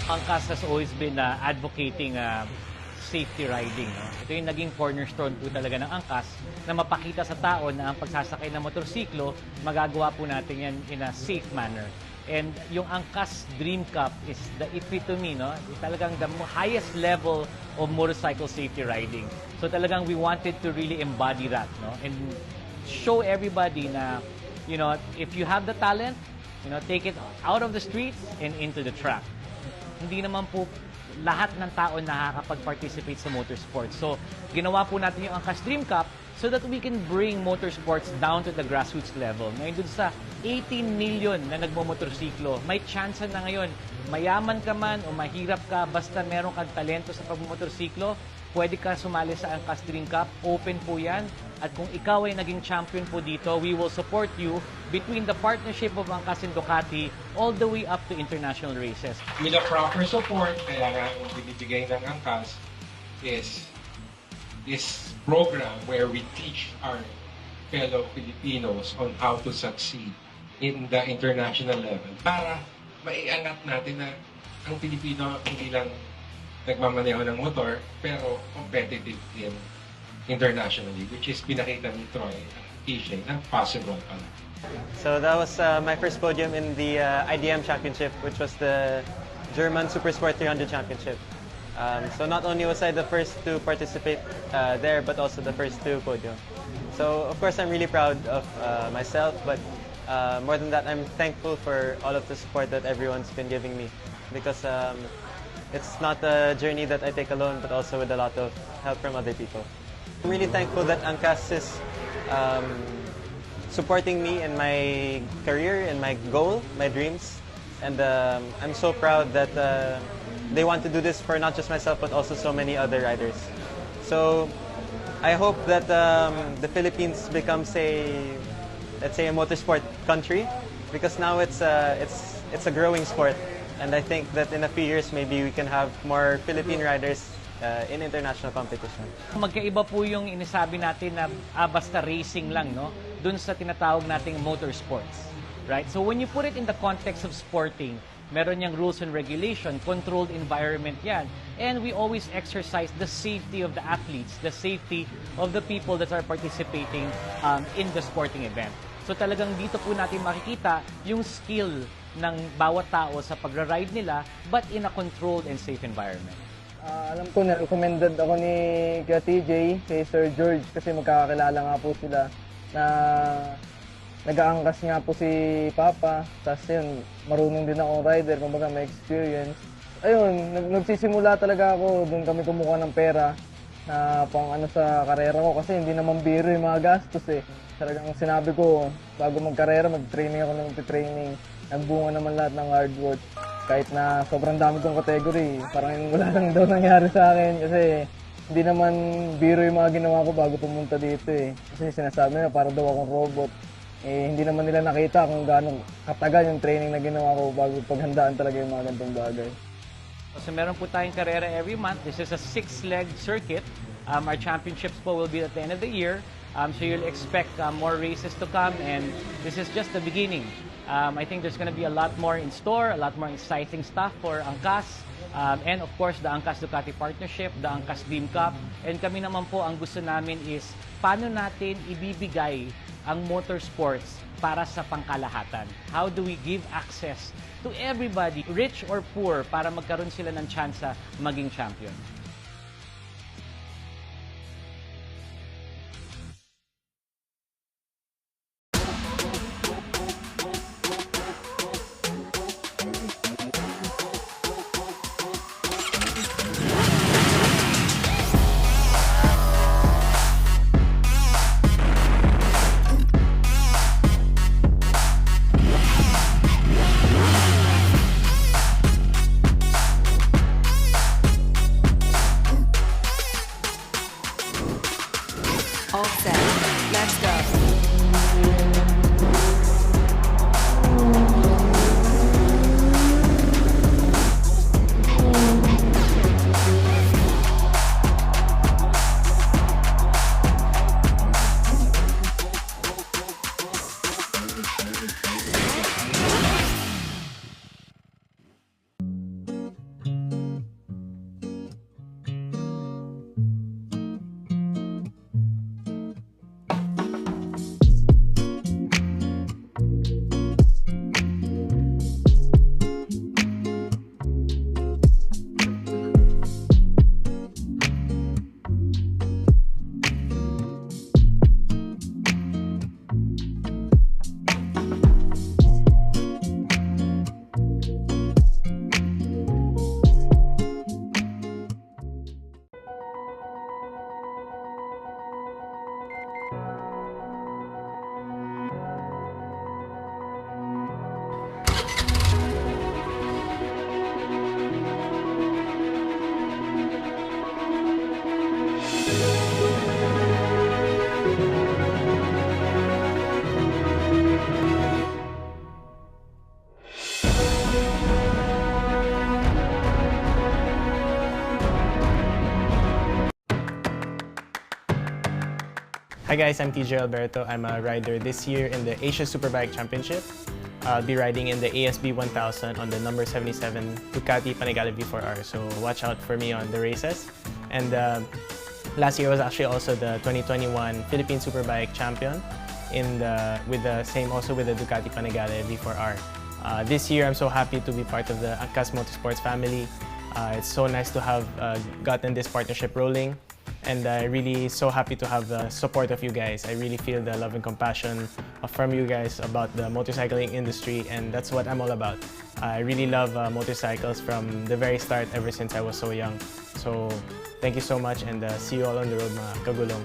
Angkas has always been advocating safety riding. No? Ito yung naging cornerstone po talaga ng Angkas na mapakita sa tao na ang pagsasakay ng motorsiklo, magagawa po natin yan in a safe manner. And yung Angkas Dream Cup is the epitome, no? Talagang the highest level of motorcycle safety riding. So talagang we wanted to really embody that, no? And show everybody na, you know, if you have the talent, you know, take it out of the streets and into the track. Hindi naman po lahat ng tao nakakapag-participate sa motorsports. So, ginawa po natin yung Angkas Dream Cup so that we can bring motorsports down to the grassroots level. Ngayon dun sa 18 million na nagmomotorsiklo, may chance na ngayon, mayaman ka man o mahirap ka, basta meron kang talento sa pagmomotorsiklo, pwede ka sumali sa Angkas Dream Cup. Open po yan. At kung ikaw ay naging champion po dito, we will support you between the partnership of Angkas and Ducati all the way up to international races. With the proper support, kaya nga ang binibigay ng Angkas is this program where we teach our fellow Filipinos on how to succeed in the international level para maiangat natin na ang Pilipino hindi lang nagmamaneho ng motor pero competitive din internationally, which is pinakita ni Troy TJ na possible pala. So that was my first podium in the IDM Championship, which was the German Supersport 300 Championship. So not only was I the first to participate there, but also the first to podium. So of course I'm really proud of myself, but more than that, I'm thankful for all of the support that everyone's been giving me, because it's not a journey that I take alone, but also with a lot of help from other people. I'm really thankful that Angkas is supporting me in my career, in my goal, my dreams. And I'm so proud that they want to do this for not just myself, but also so many other riders. So I hope that the Philippines becomes let's say a motorsport country, because now it's a growing sport. And I think that in a few years, maybe we can have more Philippine riders in international competition. Magkaiba po yung inasabi natin na basta racing lang, no? Dun sa tinatawag nating motorsports, right? So when you put it in the context of sporting, meron yung rules and regulation, controlled environment yan. And we always exercise the safety of the athletes, the safety of the people that are participating in the sporting event. So talagang dito po natin makikita yung skill ng bawat tao sa pagra-ride nila, but in a controlled and safe environment. Alam ko na recommended ako ni Kuya TJ, kay Sir George, kasi magkakakilala nga po sila na nag-aangkas nga po si Papa. Tapos yun, marunong din akong rider, kumbaga may experience. Ayun, nagsisimula talaga ako, doon kami kumuha ng pera na pang ano sa karera ko, kasi hindi naman biro yung mga gastos eh. Talagang sinabi ko, bago magkarera, mag-training ako ng training. Nagbunga naman lahat ng hard work. Kahit na sobrang dami kong category, parang wala lang daw nangyari sa akin kasi hindi naman biro yung mga ginawa ko bago pumunta dito eh. Kasi sinasabi nila para daw akong robot. Eh, hindi naman nila nakita kung gaano katagal yung training na ginawa ko bago paghandaan talaga yung mga ganitong bagay. So meron po tayong karera every month. This is a 6-leg circuit. Our championships po will be at the end of the year. So you'll expect more races to come, and this is just the beginning. I think there's going to be a lot more in store, a lot more exciting stuff for Angkas. And of course, the Angkas Ducati partnership, the Angkas Dream Cup. And kami naman po, ang gusto namin is paano natin ibibigay ang motorsports para sa pangkalahatan. How do we give access to everybody, rich or poor, para magkaroon sila ng tsansa maging champion? Hi guys, I'm TJ Alberto. I'm a rider this year in the Asia Superbike Championship. I'll be riding in the ASB 1000 on the number 77 Ducati Panigale V4R, so watch out for me on the races. And last year was actually also the 2021 Philippine Superbike champion with the Ducati Panigale V4R. This year, I'm so happy to be part of the Angkas Motorsports family. It's so nice to have gotten this partnership rolling. And I'm really so happy to have the support of you guys. I really feel the love and compassion from you guys about the motorcycling industry, and that's what I'm all about. I really love motorcycles from the very start, ever since I was so young. So thank you so much, and see you all on the road, mga kagulong.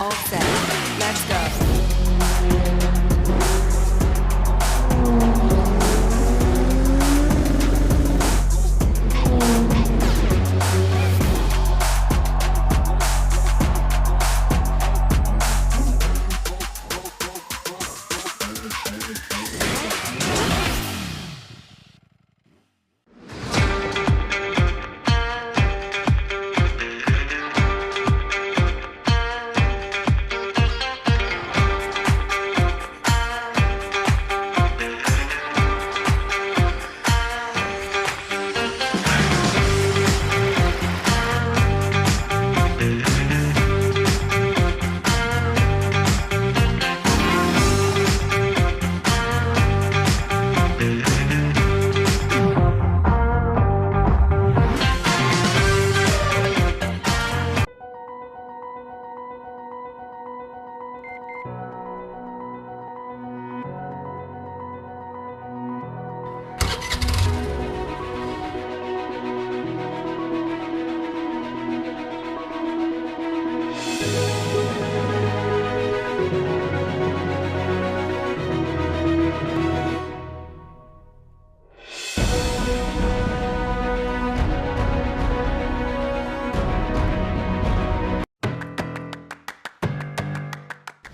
All set. Let's go.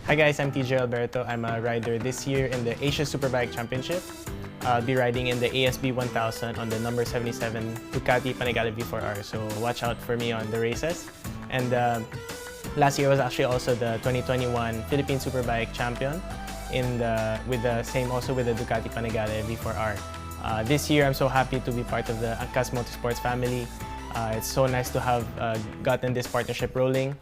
Hi guys, I'm TJ Alberto. I'm a rider this year in the Asia Superbike Championship. I'll be riding in the ASB 1000 on the number 77 Ducati Panigale V4R, so watch out for me on the races. And last year was actually also the 2021 Philippine Superbike champion with the Ducati Panigale V4R. This year, I'm so happy to be part of the Angkas Motorsports family. It's so nice to have gotten this partnership rolling.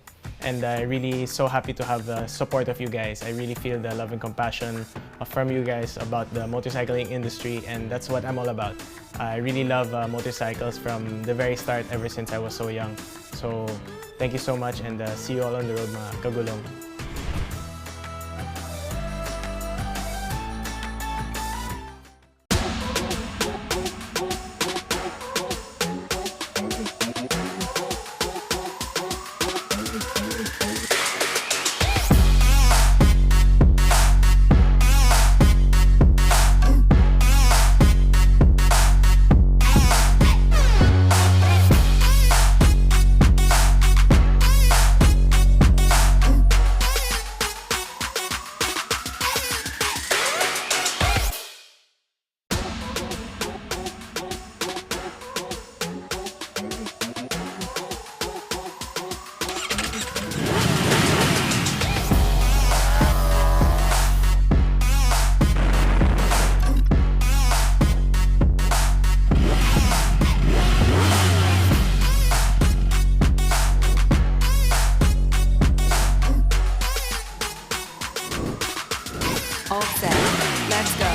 And I'm really so happy to have the support of you guys. I really feel the love and compassion from you guys about the motorcycling industry, and that's what I'm all about. I really love motorcycles from the very start, ever since I was so young. So thank you so much, and see you all on the road, mga kagulong. All set. Let's go.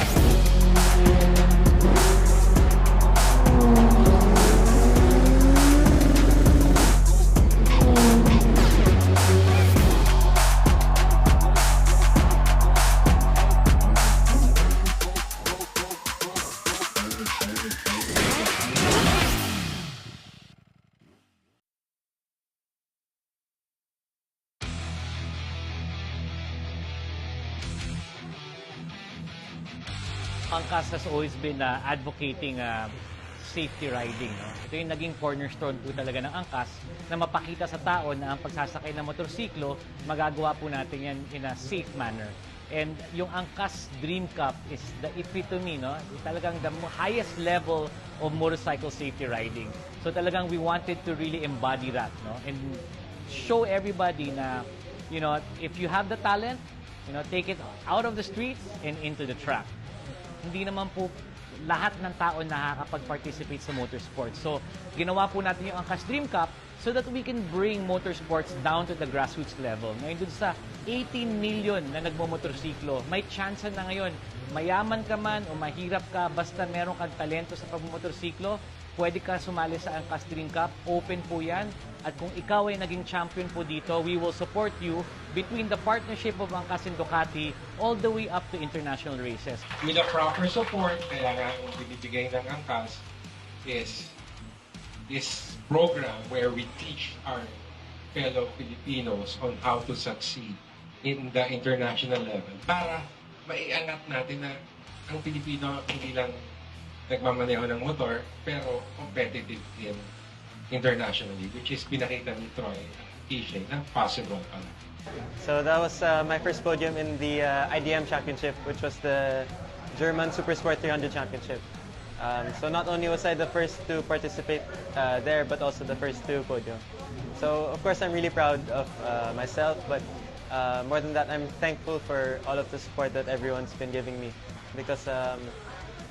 Angkas has always been advocating safety riding. No? Ito yung naging cornerstone po talaga ng Angkas na mapakita sa tao na ang pagsasakay ng motorsiklo, magagawa po natin yan in a safe manner. And yung Angkas Dream Cup is the epitome, no? Talagang the highest level of motorcycle safety riding. So talagang we wanted to really embody that, no? And show everybody na, you know, if you have the talent, you know, take it out of the streets and into the track. Hindi naman po lahat ng tao nakakapag-participate sa motorsports. So, ginawa po natin yung Angkas Dream Cup so that we can bring motorsports down to the grassroots level. Ngayon dun sa 18 million na nagmomotorsiklo, may chance na ngayon, mayaman ka man o mahirap ka, basta meron kang talento sa pagmomotorsiklo, pwede ka sumali sa Angkas Dream Cup. Open po yan. At kung ikaw ay naging champion po dito, we will support you between the partnership of Angkas and Ducati all the way up to international races. With the proper support, kaya nga ang binibigay ng Angkas is this program where we teach our fellow Filipinos on how to succeed in the international level para maiangat natin na ang Pilipino hindi lang nagmamaneho ng motor pero competitive din internationally, which is pinakita ni Troy TJ na possible pala. So that was my first podium in the IDM Championship, which was the German Supersport 300 Championship. So not only was I the first to participate there, but also the first to podium. So of course I'm really proud of myself, but more than that, I'm thankful for all of the support that everyone's been giving me, because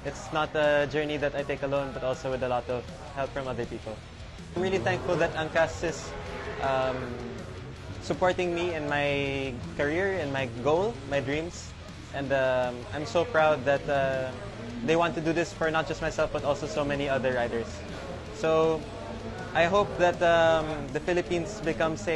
it's not a journey that I take alone, but also with a lot of help from other people. I'm really thankful that Angkas is supporting me in my career, in my goal, my dreams. And I'm so proud that they want to do this for not just myself, but also so many other riders. So I hope that the Philippines becomes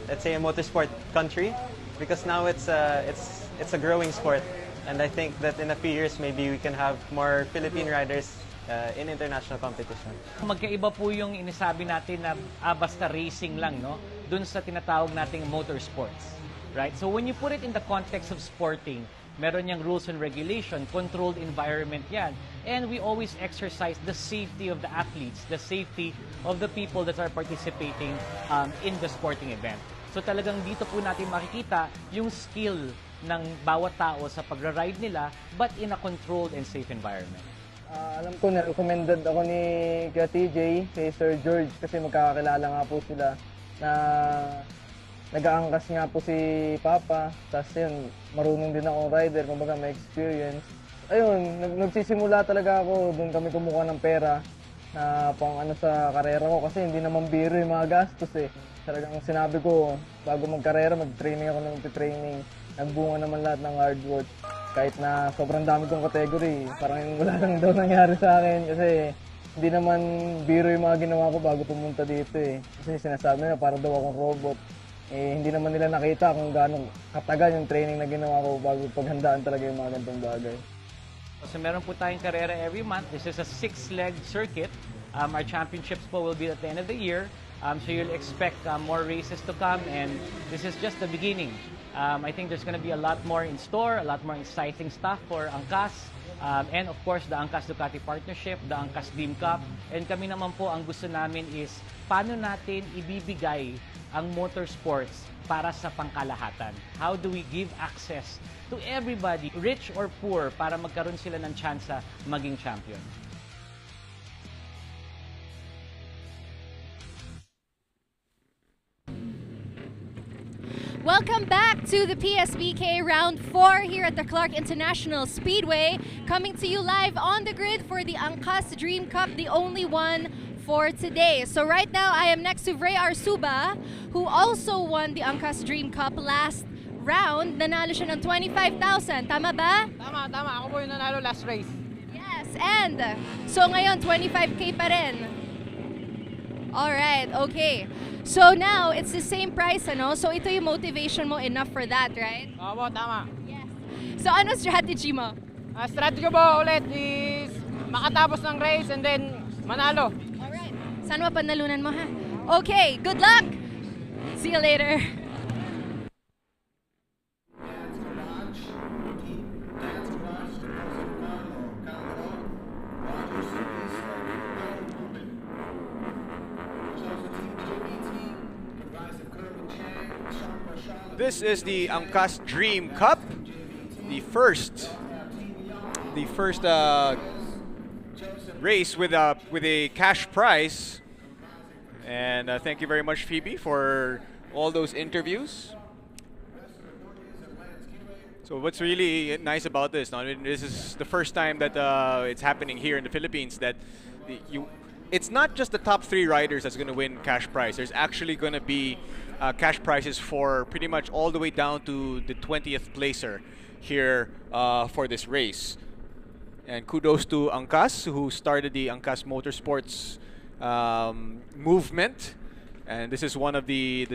let's say a motorsport country, because now it's a growing sport. And I think that in a few years, maybe we can have more Philippine riders in international competition. Magkaiba po yung inasabi natin na basta racing lang, no? Dun sa tinatawag nating motorsports, right? So when you put it in the context of sporting, meron niyang rules and regulation, controlled environment yan. And we always exercise the safety of the athletes, the safety of the people that are participating in the sporting event. So talagang dito po natin makikita yung skill ng bawat tao sa pagra-ride nila, but in a controlled and safe environment. Alam ko, na-recommended ako ni kay TJ, kay Sir George, kasi magkakakilala nga po sila na nag-aangkas nga po si Papa. Tapos yun, marunong din akong rider, kumbaga may experience. Ayun, nagsisimula talaga ako, doon kami kumuha ng pera na pang ano sa karera ko, kasi hindi naman biro yung mga gastos eh. Talagang sinabi ko, bago magkarera, mag-training ako ng training. Nagbunga naman lahat ng hard work. Kahit na sobrang dami kong category, parang wala lang daw nangyari sa akin kasi hindi naman biro yung mga ginawa ko bago pumunta dito eh. Kasi sinasabi nila para daw akong robot. Eh, hindi naman nila nakita kung gaano katagal yung training na ginawa ko bago paghandaan talaga yung mga ganitong bagay. So meron po tayong karera every month. This is a 6-leg circuit. Our championships po will be at the end of the year. So you'll expect more races to come, and this is just the beginning. I think there's going to be a lot more in store, a lot more exciting stuff for Angkas. And of course, the Angkas-Ducati partnership, the Angkas Dream Cup. And kami naman po, ang gusto namin is paano natin ibibigay ang motorsports para sa pangkalahatan. How do we give access to everybody, rich or poor, para magkaroon sila ng tsansa maging champion? Welcome back to the PSBK Round 4 here at the Clark International Speedway. Coming to you live on the grid for the Angkas Dream Cup, the only one for today. So right now I am next to Ray Arsuba, who also won the Angkas Dream Cup last round, nanalo siya ng 25,000. Tama ba? Tama. Ako po yung nanalo last race. Yes, and so ngayon 25K pa rin. Alright, okay. So now, it's the same price, ano? So ito yung motivation mo enough for that, right? Opo, tama. Yes. So ano strategy mo? Strategy ko po ulit is makatapos ng race and then manalo. Alright. Sana mapanalunan mo, ha? Okay, good luck! See you later. This is the Angkas Dream Cup, the first race with a cash prize. And thank you very much, Phoebe, for all those interviews. So what's really nice about this? I mean, this is the first time that it's happening here in the Philippines. That it's not just the top 3 riders that's going to win cash prize. There's actually going to be cash prizes for pretty much all the way down to the 20th placer here for this race. And kudos to Angkas, who started the Angkas Motorsports movement. And this is the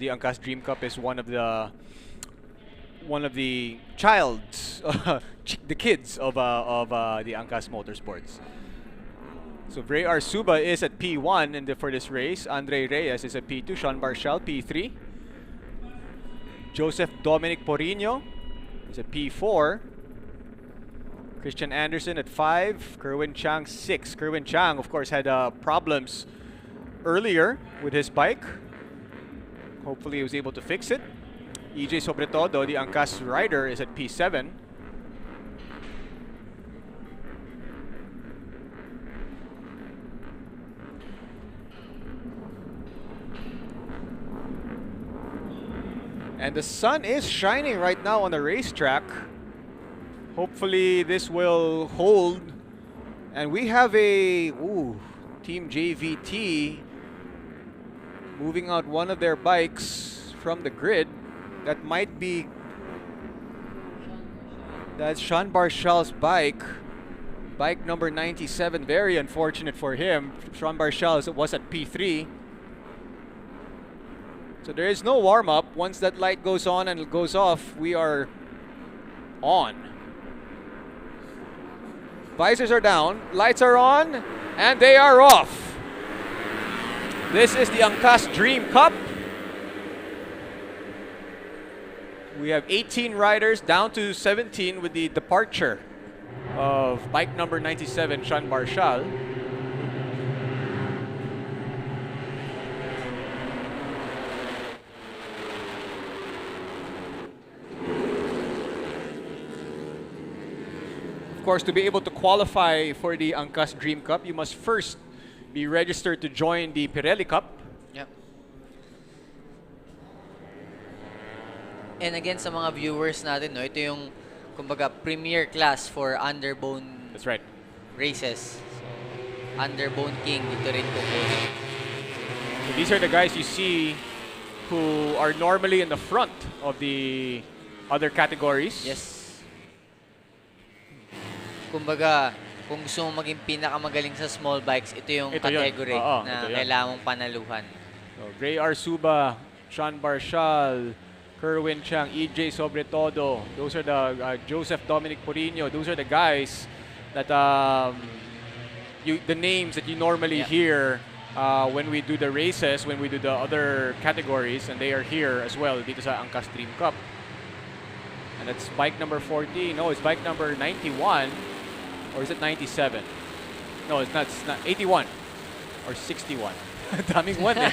Angkas Dream Cup is one of the childs, the kids of the Angkas Motorsports. So Ray Arsuba is at P1 for this race. Andre Reyes is at P2. Sean Barshal, P3. Joseph Dominic Porino is at P4. Christian Anderson at 5. Kerwin Chang, 6. Kerwin Chang, of course, had problems earlier with his bike. Hopefully he was able to fix it. EJ Sobretodo, the Angkas rider, is at P7. And the sun is shining right now on the racetrack. Hopefully this will hold. And we have a Team JVT moving out one of their bikes from the grid. That's Sean Barshal's bike. Bike number 97. Very unfortunate for him. Sean Barshal was at P3. So there is no warm-up. Once that light goes on and it goes off, we are on. Visors are down, lights are on, and they are off. This is the Angkas Dream Cup. We have 18 riders down to 17 with the departure of bike number 97, Sean Barshal. Of course, to be able to qualify for the Angkas Dream Cup, you must first be registered to join the Pirelli Cup. Yep. And again, sa mga viewers natin, no, ito yung kumbaga premier class for underbone. That's right. Races. So, underbone king dito rin kukunin. So these are the guys you see who are normally in the front of the other categories. Yes. Kumbaga, kung gusto mong maging pinakamagaling sa small bikes, ito yung category na kailangan mong panaluhan. So, Ray Arsuba, Sean Barshal, Kerwin Chang, EJ Sobretodo, those are the Joseph Dominic Porino, those are the guys that the names that you normally hear when we do the races, when we do the other categories, and they are here as well dito sa Angkas Dream Cup. And that's bike number 40. No, it's bike number 91. Or is it 97? No, it's not 81 or 61. Daming one eh.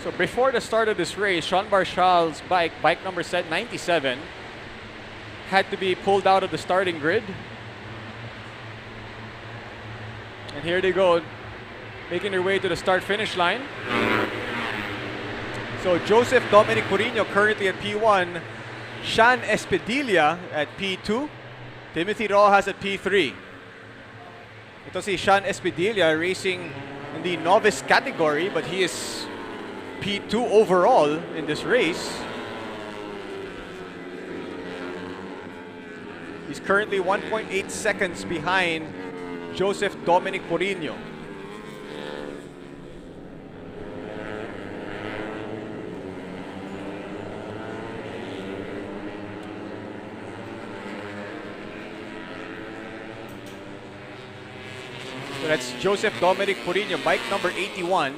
So before the start of this race, Sean Marshall's bike number 97, had to be pulled out of the starting grid. And here they go, making their way to the start-finish line. So Joseph Dominic Purino currently at P1, Sean Espedilla at P2, Timothy Rojas at P3. Ito si Sean Espedilla racing in the novice category, but he is P2 overall in this race. He's currently 1.8 seconds behind Joseph Dominic Purino. So that's Joseph Dominic Purino, bike number 81,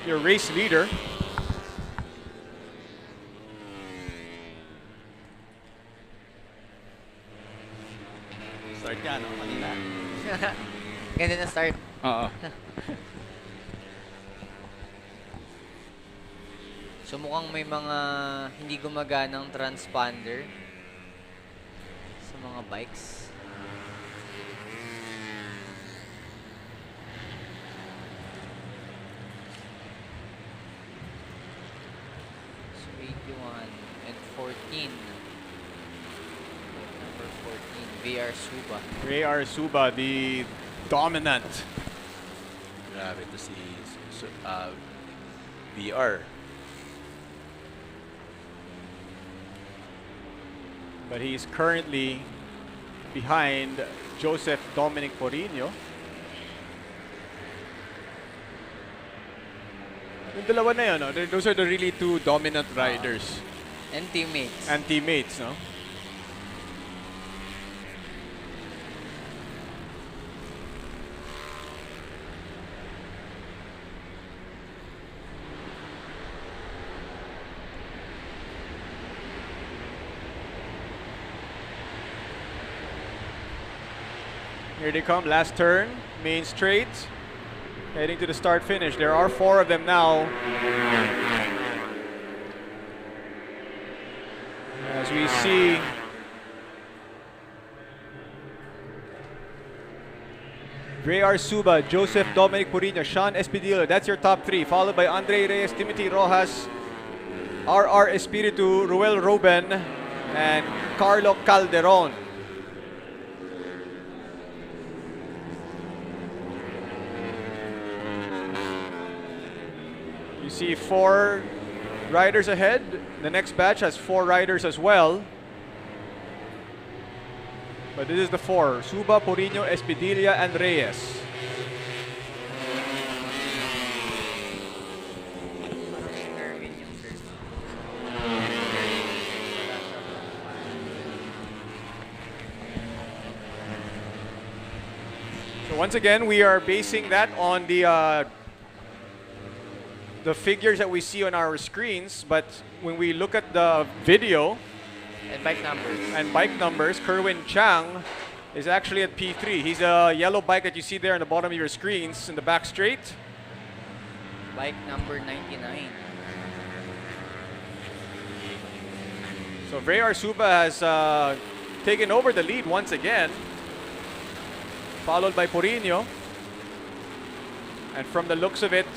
your race leader. Start ka, no? Kanina. Ganda na start. Oo. So mukhang may mga hindi gumaganang transponder sa mga bikes. So 81 and 14. Number 14, VR Suba. Ray R. Suba, the dominant. Grabe to si VR. But he's currently behind Joseph Dominic Purino. Yung dalawa na yun, no? Those are the really two dominant riders. And teammates. And teammates, no? Here they come, last turn, main straight, heading to the start finish. There are 4 of them now. As we see Ray R. Suba, Joseph Dominic Purino, Sean Espedillo, that's your top 3, followed by Andre Reyes, Timothy Rojas, RR Espiritu, Ruel Ruben, and Carlo Calderon. You see 4 riders ahead. The next batch has 4 riders as well. But this is the 4. Suba, Purino, Espedilla, and Reyes. So once again, we are basing that on the figures that we see on our screens, but when we look at the video And bike numbers. Kerwin Chang is actually at P3. He's a yellow bike that you see there on the bottom of your screens in the back straight. Bike number 99. So Ray R. Suba has taken over the lead once again, followed by Purino. And from the looks of it,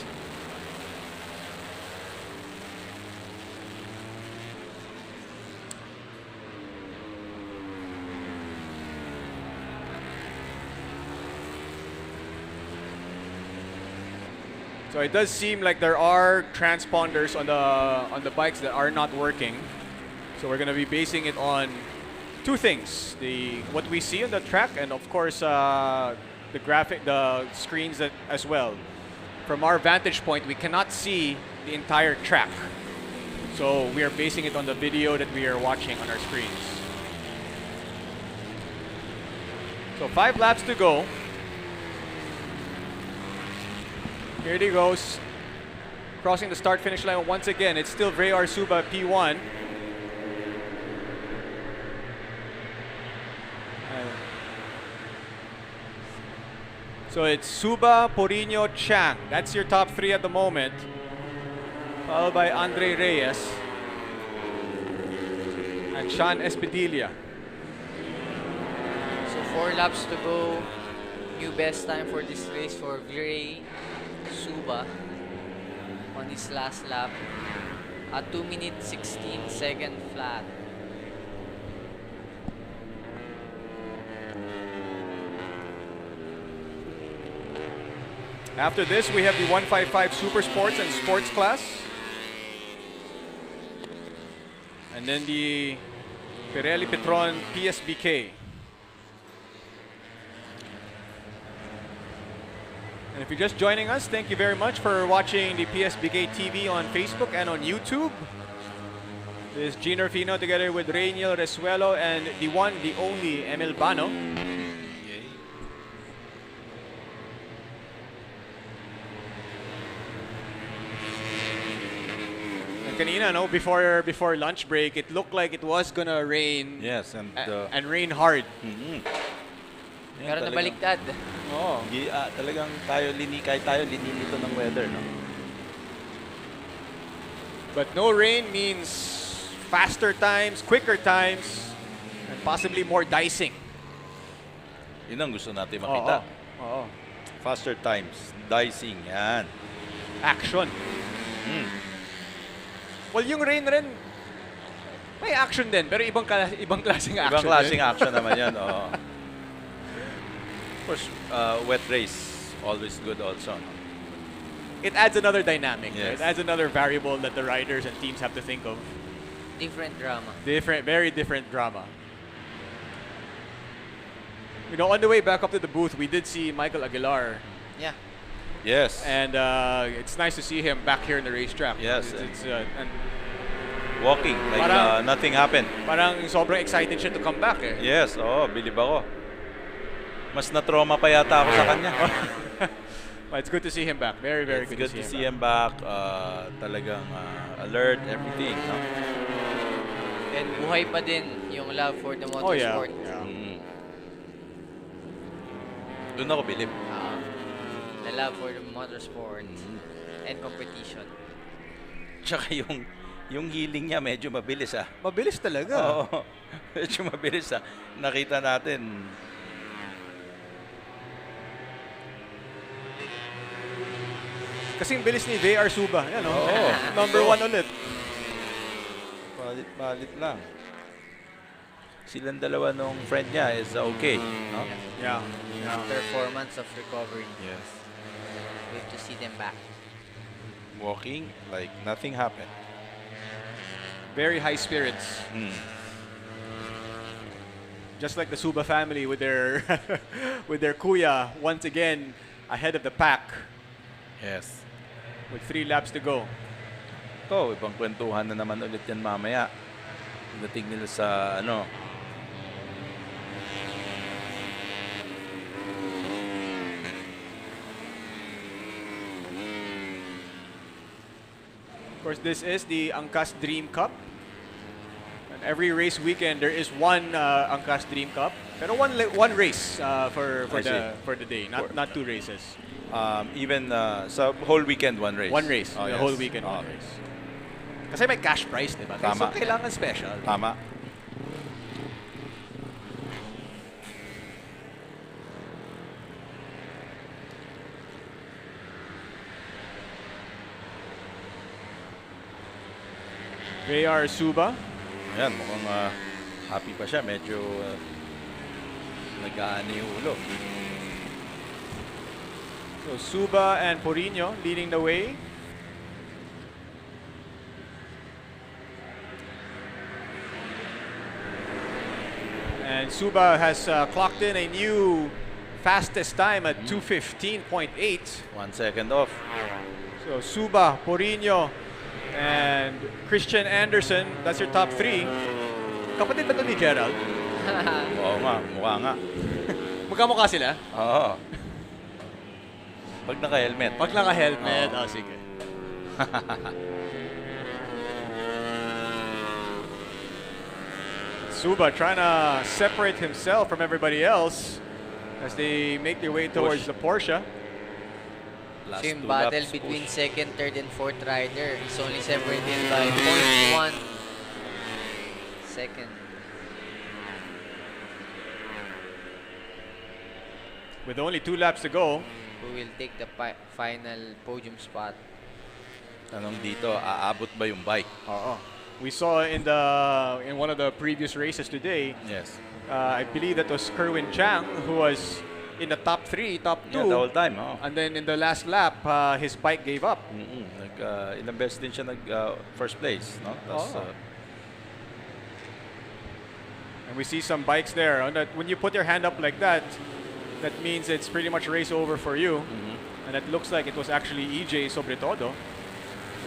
so it does seem like there are transponders on the bikes that are not working. So we're going to be basing it on 2 things: what we see on the track, and of course the screens as well. From our vantage point, we cannot see the entire track, so we are basing it on the video that we are watching on our screens. So 5 laps to go. Here he goes, crossing the start-finish line once again. It's still Ray R. Suba, P1. So it's Suba, Purino, Chang. That's your top 3 at the moment. followed by Andre Reyes and Sean Espedilla. So 4 laps to go. New best time for this race for Virey Suba on his last lap. A 2-minute 16-second flat. After this, we have the 155 Super Sports and Sports class. And then the Pirelli Petron PSBK. And if you're just joining us, thank you very much for watching the PSBK TV on Facebook and on YouTube. This is Gino Rufino together with Rainiel Resuelo and the one, the only Emil Bano. Kanina, no, before lunch break, it looked like it was gonna rain. Yes, and rain hard. Pero nabaliktad. Oo. Talagang kahit tayo linilito ng weather, no? But no rain means faster times, quicker times, and possibly more dicing. Yun ang gusto natin makita. Oo. Faster times, dicing, yan. Action. Well, yung rain rin, may action din, pero ibang klaseng action. Ibang klaseng action naman yan, oo. Of course, wet race, always good also. No? It adds another dynamic. Yes. It adds another variable that the riders and teams have to think of. Different drama. Very different drama. You know, on the way back up to the booth, we did see Michael Aguilar. Yeah. Yes. And it's nice to see him back here in the racetrack. Yes. And walking like nothing happened. Parang sobrang excited siya to come back eh. Yes, bilib ako. Mas na-trauma pa yata ako sa kanya. But it's good to see him back. Very good to see him back. Talagang alert, everything. No? And buhay pa din yung love for the motorsport. Doon ako bilib. The love for the motorsport and competition. Tsaka yung healing niya medyo mabilis ah. Mabilis talaga. Oo. Medyo mabilis ah. Nakita natin. Kasing bilis ni VR Suba. Yan, oh. Number 1 ulit. Balit lang. Silang dalawa nung friend niya is okay. No? Yeah. Performance of recovery. Yes. Good to see them back. Walking like nothing happened. Very high spirits. Just like the Suba family with their with their kuya once again ahead of the pack. Yes. With 3 laps to go. Ito, ibang kwentuhan na naman ulit yan mamaya. Dating nila sa Of course, this is the Angkas Dream Cup. And every race weekend, there is one Angkas Dream Cup. Pero one race for the day, not 2 races. Even sa whole weekend, one race. One race. Oh, the yes. whole weekend, one race. Kasi may cash prize, di ba? Tama. So, kailangan special. Tama. VR Suba. Ayan, mukhang happy pa siya. Medyo nag-aani yung ulo. So Suba and Porino leading the way. And Suba has clocked in a new fastest time at 2:15.8. 1 second off. So Suba, Porino, and Christian Anderson, that's your top 3. Kapatid ba ito ni Gerald? Oo nga, mukha nga. Magkamukha sila? Oo. Pag naka-helmet. Pag naka-helmet, sige. Suba trying to separate himself from everybody else as they make their way towards the Porsche. Last So yung 2 battle laps, between push. second, third, and fourth rider is only separated by 0.1 second. With only 2 laps to go, Who will take the final podium spot? Tanong dito, aabot ba yung bike? we saw in one of the previous races today, Yes. I believe that was Kerwin Chang who was in the top 3, top 2. Yeah, the whole time. Oh. And then in the last lap, his bike gave up. Ilang beses din siya first place. No? Tas, And we see some bikes there. When you put your hand up like that, that means it's pretty much race over for you. And it looks like it was actually EJ Sobretodo.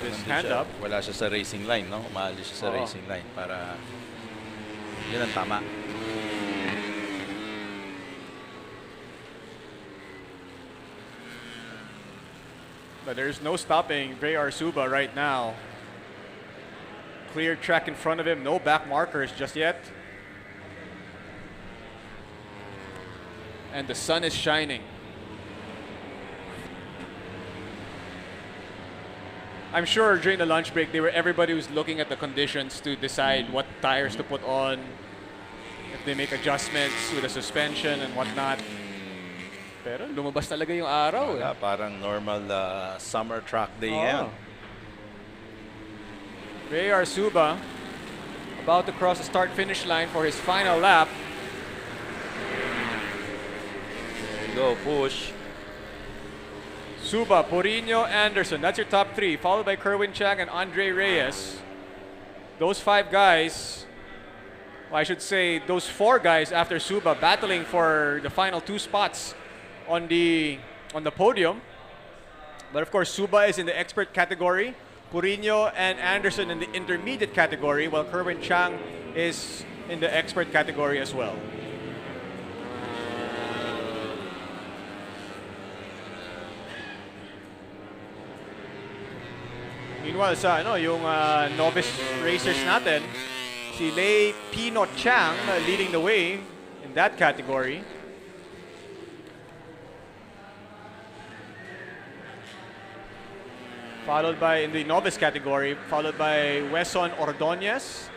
His nandun hand siya. up. Wala siya sa racing line, no? Umaalis siya sa racing line para yun ang tama. But there's no stopping Vrayar Suba right now. Clear track in front of him, no back markers just yet. And the sun is shining. I'm sure during the lunch break, everybody was looking at the conditions to decide what tires to put on, if they make adjustments with the suspension and whatnot. Pero lumabas talaga yung araw. Wala, parang normal summer track day ngayon. Vrayar Suba about to cross the start-finish line for his final lap. There you go, push. Suba, Porino, Anderson. That's your top 3, followed by Kerwin Chang and Andre Reyes. Those 5 guys, well, I should say those 4 guys after Suba battling for the final 2 spots on the podium. But of course, Suba is in the expert category. Porino and Anderson in the intermediate category, while Kerwin Chang is in the expert category as well. Meanwhile, sa yung novice racers natin, si Lei Pino Chang leading the way in that category. Followed by, in the novice category, followed by Wesson Ordonez,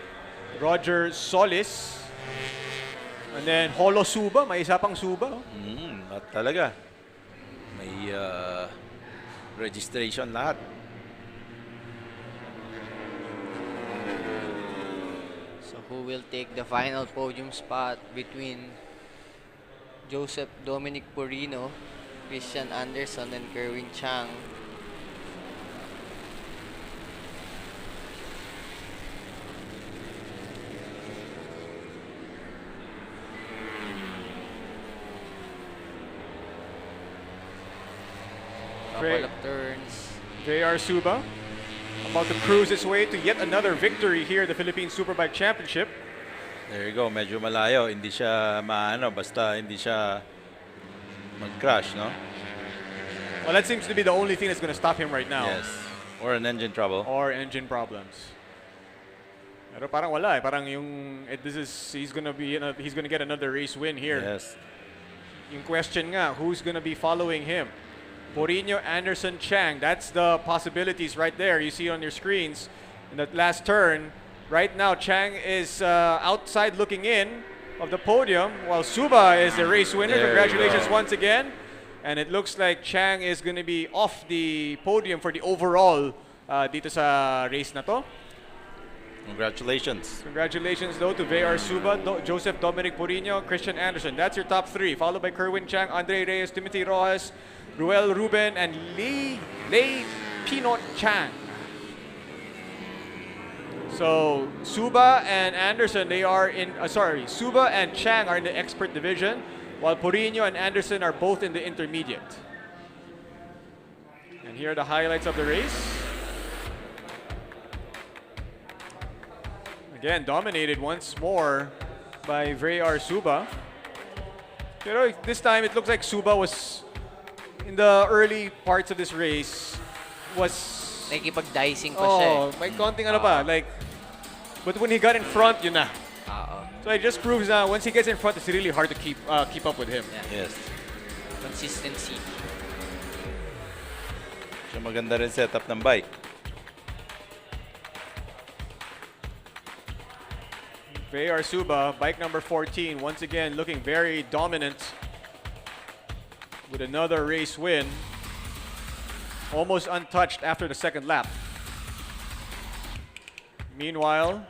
Roger Solis, and then Holo Suba, may isa pang Suba. At talaga. May registration lahat. So who will take the final podium spot between Joseph Dominic Porino, Christian Anderson, and Kerwin Chang? Couple of turns. Vrayar Suba about to cruise his way to yet another victory here at the Philippine Superbike Championship. There you go, medyo malayo. Hindi siya maano, basta hindi siya mag-crash, no? Well, that seems to be the only thing that's going to stop him right now. Yes. Or an engine trouble. Or engine problems. Pero parang wala eh. Parang he's gonna get another race win here. Yes. Yung question nga, who's gonna be following him? Porino, Anderson, Chang. That's the possibilities right there. You see on your screens in that last turn. Right now, Chang is outside looking in of the podium, while Suba is the race winner. There Congratulations once again. And it looks like Chang is going to be off the podium for the overall dito sa race na to. Congratulations. Congratulations, though, to Vrayar Suba, Joseph Dominic Porino, Christian Anderson. That's your top 3, followed by Kerwin Chang, Andre Reyes, Timothy Rojas, Ruel Ruben, and Lei Pinot Chang. So Suba and Anderson, Suba and Chang are in the expert division, while Porino and Anderson are both in the intermediate. And here are the highlights of the race. Again, dominated once more by Vrayar Suba. Pero this time, it looks like Suba was, in the early parts of this race, was... Nakikipag-dicing pa siya eh. may konting but when he got in front, yun na. So it just proves that once he gets in front, it's really hard to keep up with him. Yeah. Yes. Consistency. So maganda rin setup ng bike. Ray Arsuba, bike number 14, once again looking very dominant with another race win. Almost untouched after the second lap. Meanwhile,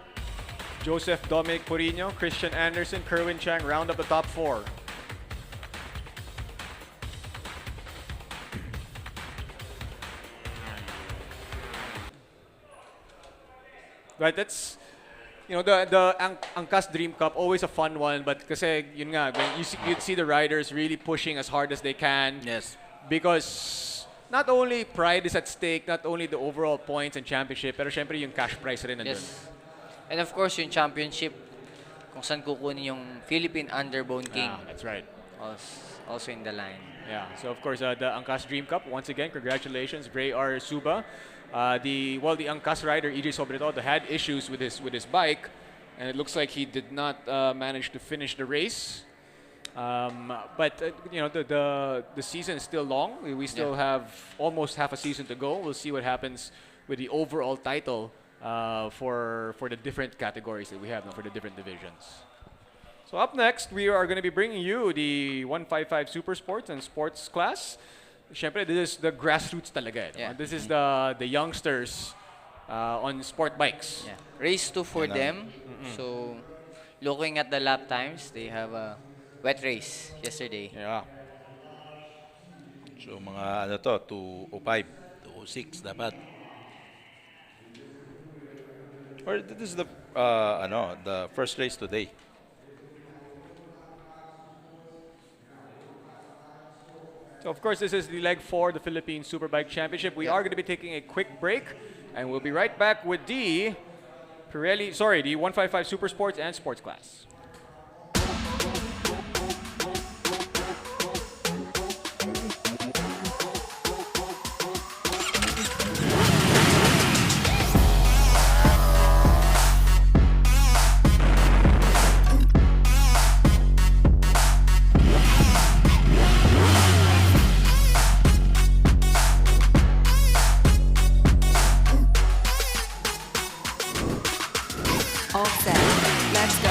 Joseph Dominic Porino, Christian Anderson, Kerwin Chang round up the top 4. Right, that's, you know, the Angkas Dream Cup, always a fun one, but kasi yun nga, when you'd see the riders really pushing as hard as they can. Yes. Because not only pride is at stake, not only the overall points and championship, pero syempre yung cash prize rin nandun. Yes. And of course, yung championship, kung saan kukunin yung Philippine Underbone King. Yeah, that's right. Also in the line. Yeah, so of course, the Angkas Dream Cup, once again, congratulations, Ray Arsuba. The Angkas rider, EJ Sobretodo, had issues with his bike, and it looks like he did not manage to finish the race. But you know, the season is still long. We still have almost half a season to go. We'll see what happens with the overall title for the different categories that we have now, for the different divisions. So up next, we are going to be bringing you the 155 Super Sports and Sports class. Siyempre, this is the grassroots talaga. Yeah. This is the youngsters on sport bikes. Yeah. Race 2 for them. So, looking at the lap times, they have a wet race yesterday. Yeah. So mga 205, 206 dapat. Or this is the the first race today. So of course, this is the leg 4, the Philippine Superbike Championship. We are going to be taking a quick break, and we'll be right back with the the 155 Super Sports and Sports class. All set. Let's go.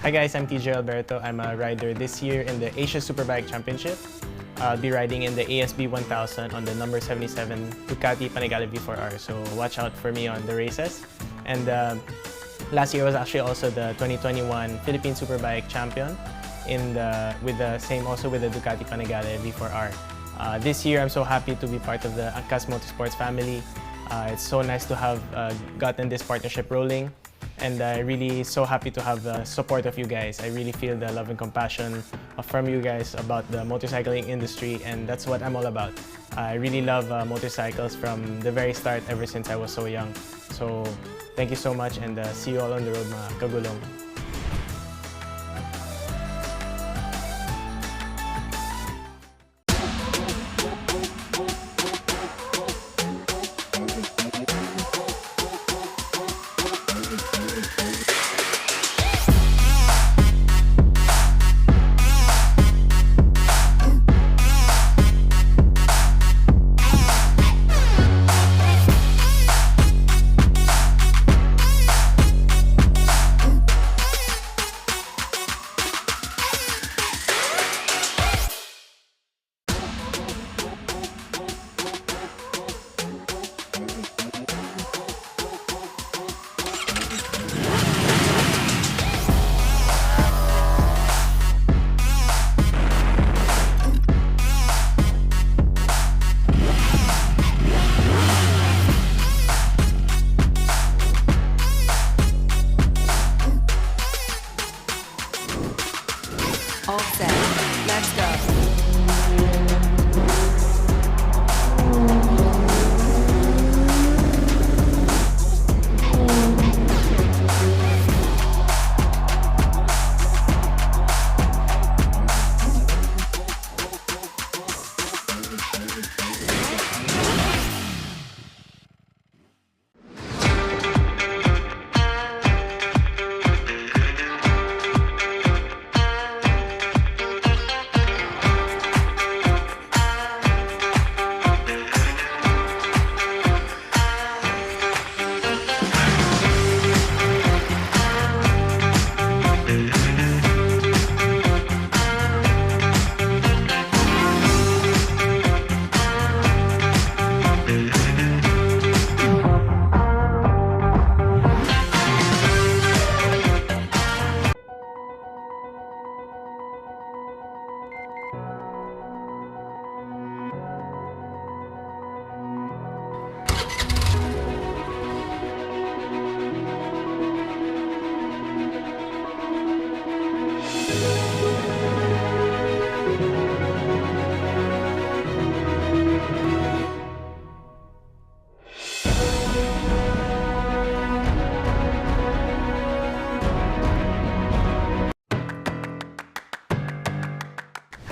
Hi guys, I'm TJ Alberto. I'm a rider this year in the Asia Superbike Championship. I'll be riding in the ASB 1000 on the number 77 Ducati Panigale V4R. So watch out for me on the races. And last year was actually also the 2021 Philippine Superbike champion with the Ducati Panigale V4R. This year I'm so happy to be part of the Angkas Motorsports family. It's so nice to have gotten this partnership rolling. And really so happy to have the support of you guys. I really feel the love and compassion from you guys about the motorcycling industry, and that's what I'm all about. I really love motorcycles from the very start, ever since I was so young. So thank you so much, and see you all on the road, mga kagulong.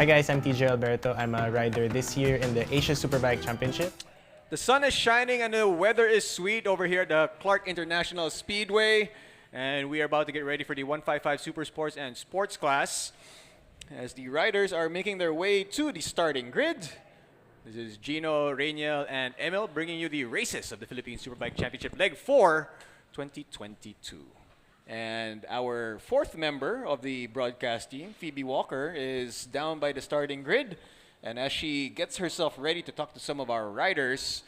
Hi guys, I'm TJ Alberto. I'm a rider this year in the Asia Superbike Championship. The sun is shining and the weather is sweet over here at the Clark International Speedway. And we are about to get ready for the 155 Super Sports and Sports class as the riders are making their way to the starting grid. This is Gino, Rainiel, and Emil bringing you the races of the Philippine Superbike Championship Leg 4 2022. And our fourth member of the broadcast team, Phoebe Walker, is down by the starting grid. And as she gets herself ready to talk to some of our riders,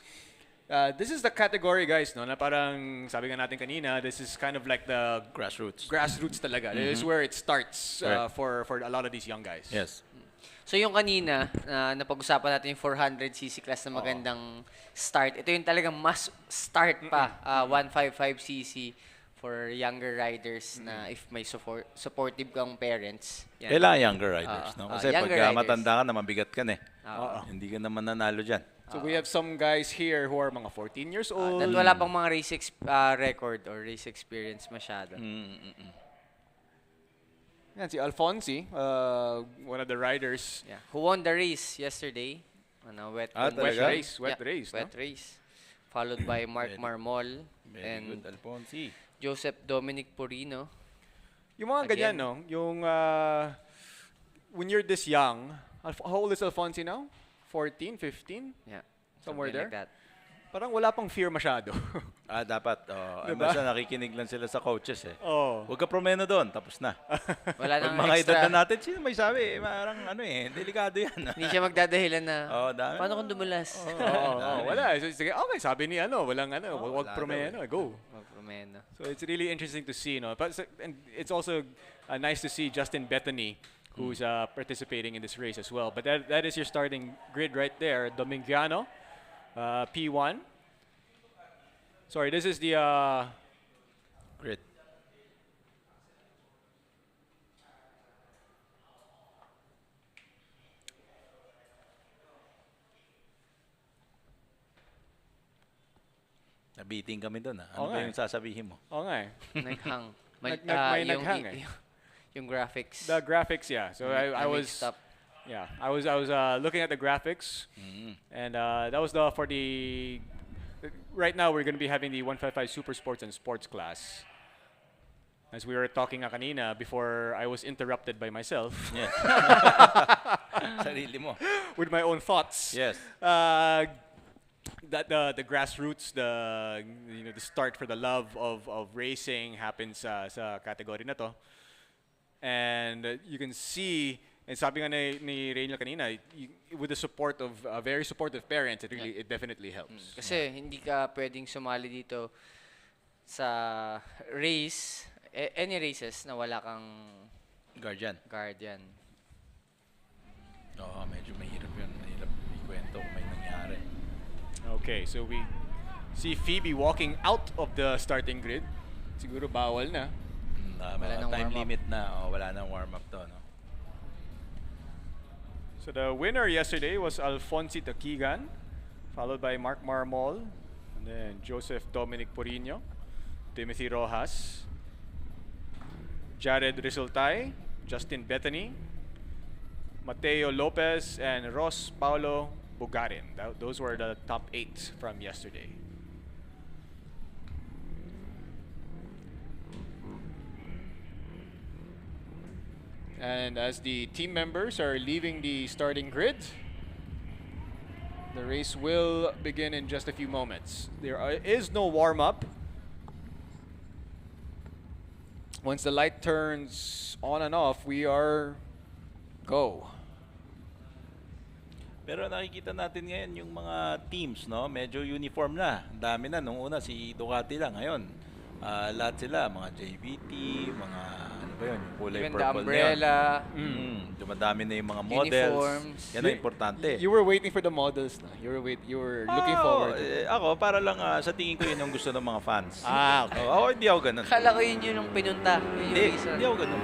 this is the category, guys, no, na parang sabi nga natin kanina, this is kind of like the Grassroots. grassroots talaga. This is where it starts Right. for a lot of these young guys. Yes. So yung kanina, napag-usapan natin yung 400cc class na magandang start. Ito yung talagang mas start pa, 155cc for younger riders na if may supportive kang parents. Yan. Kailangan younger riders, no? Kasi pag younger riders. matanda ka na, mabigat ka na eh. Hindi ka naman nanalo dyan. So we have some guys here who are mga 14 years old. At wala pang mga race record or race experience masyado. Yan, si Alfonsi, one of the riders. Yeah. Who won the race yesterday? Wet talaga? race. Wet race. Wet race. Followed by Mark Marmol Very and good, Alfonsi. Joseph Dominic Purino. Yung mga ganyan, Again. no? Yung, when you're this young, how old is Alfonsi now? 14, 15? Yeah. Somewhere something there? like that. Parang wala pang fear masyado. Dapat. Diba? Basta nakikinig lang sila sa coaches eh. Oh. Huwag ka promeno doon, tapos na. Wala Pag nang mga edad extra. na natin, sino may sabi? Parang delikado yan. Hindi siya magdadahilan na, Dami. paano kung dumulas? Wala. So, sige, okay, sabi ni walang wag wala promeno, daw go. Promeno. So it's really interesting to see, no? But and it's also nice to see Justin Bethany, who's participating in this race as well. But that is your starting grid right there. Domingiano, P1. Sorry, this is the Great. Nabiting kami doon. Ano ba yung sasabihin mo? Oo nga eh. Naghang. May yung, naghang eh. yung graphics. The graphics, yeah. So I was mixed up. yeah, I was looking at the graphics, and that was for the. Right now, we're going to be having the 155 Super Sports and Sports class. As we were talking kanina before I was interrupted by myself. Yes. Sarili mo. With my own thoughts. Yes. That the grassroots, the start for the love of racing happens sa category na to. And you can see, and sabi nga ni Rainiel kanina, with the support of very supportive parents, it definitely helps. Kasi hindi ka pwedeng sumali dito sa race, any races na wala kang Guardian. Medyo mahirap yun. Mahirap ikwento kung may nangyari. Okay, so we see Phoebe walking out of the starting grid. Siguro bawal na. Wala nang time warm-up. limit na. Wala nang warm-up to. No? So the winner yesterday was Alfonsi Taquigan, followed by Mark Marmol, and then Joseph Dominic Purino, Timothy Rojas, Jared Resultay, Justin Bethany, Mateo Lopez, and Ross Paulo Bugarin. Those were the top 8 from yesterday. And as the team members are leaving the starting grid, the race will begin in just a few moments. There is no warm-up. Once the light turns on and off, we are go. Pero nakikita natin ngayon yung mga teams, no? Medyo uniform na. Ang dami na. Nung una, si Ducati lang. Ngayon, lahat sila. Mga JVT, mga ano ba yun? Yung kulay Even the purple umbrella. na yun. Dumadami na yung mga models. Uniforms. Yan ang importante. You were waiting for the models na. You were looking forward. Ako, para lang sa tingin ko yun yung gusto ng mga fans. Okay. Ako, hindi ako ganun. Kala ko yun yung pinunta. Yun yung reason. Hindi ako ganun.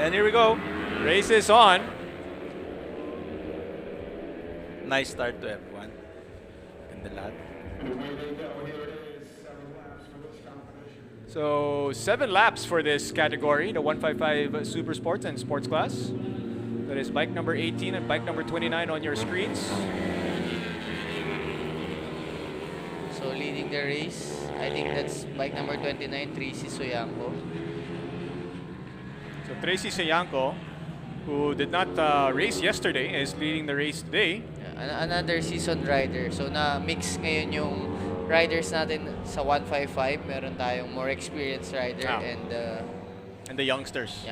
And here we go. Race is on. Nice start to everyone. Ganda lahat. So 7 laps for this category, the 155 Super Sports and Sports class. That is bike number 18 and bike number 29 on your screens. So leading the race, I think that's bike number 29, Tracy Soyanko. So Tracy Sayanko, who did not race yesterday, is leading the race today. Another seasoned rider. So na-mix ngayon yung riders natin sa 155. Meron tayong more experienced rider and the youngsters.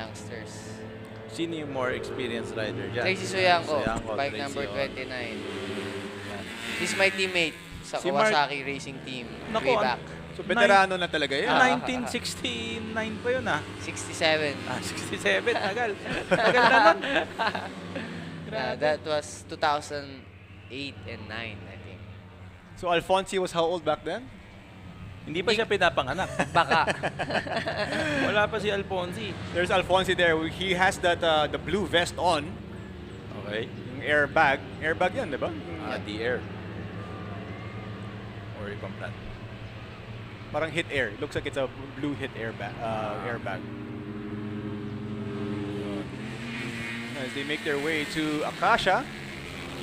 Sino yung more experienced rider dyan? Tracy Soyanko, bike Tracy, number oh. 29. He's my teammate sa Si Kawasaki Racing Team. Naku, way back. So veterano na talaga yan. 1969 pa yun 67. 67, tagal. Tagal na nun. That was 2008 and 9, I think. So Alfonsi was how old back then? Hindi pa siya pinapanganak. Baka. Wala pa si Alfonsi. There's Alfonsi there. He has that the blue vest on. Okay. Yung airbag. Airbag yan, di ba? The air. Or ibang brand. Parang hit air. It looks like it's a blue hit airbag. As they make their way to Akasha.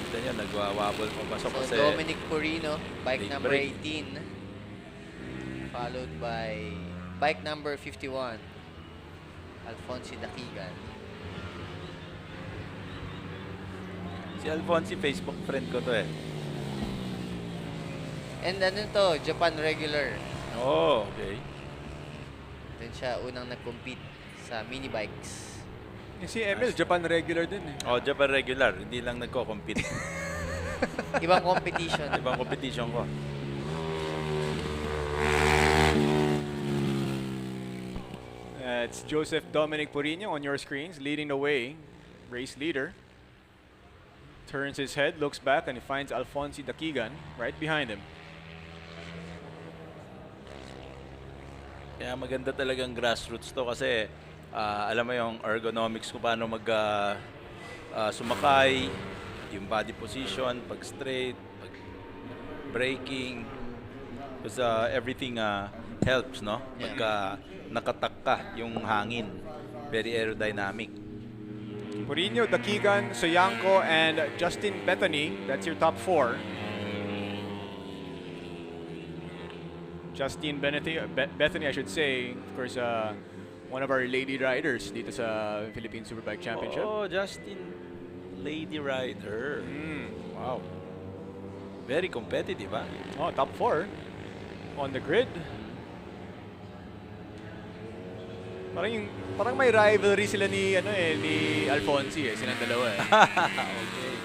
Kita niya, nagwawabol papasok So kasi. Dominic Porino, bike Big number break. 18. Followed by bike number 51, Alfonsi Dakigan. Si Alfonsi, Facebook friend ko to eh. And ano to, Japan regular. Oh, okay. Doon siya unang nag-compete sa mini bikes. Si Emil, Japan regular din eh. Oh, Japan regular. Hindi lang nagko-compete. Ibang competition. Ibang competition ko. It's Joseph Dominic Porino on your screens, leading the way, race leader. Turns his head, looks back, and he finds Alfonsi Dakigan right behind him. Kaya maganda talagang grassroots to kasi alam mo yung ergonomics kung paano sumakay, yung body position, pag straight, pag braking, because everything helps, no? Pagka nakatak ka yung hangin, very aerodynamic. Porino, Dakigan, Soyanko, and Justin Bethany. That's your top four. Justine Bethany, I should say, of course, one of our lady riders dito sa Philippine Superbike Championship. Oh, Justin, lady rider. Wow. Very competitive, ah. Oh, top four on the grid. Parang may rivalry sila ni Alfonsi eh, silang dalawa eh. Okay.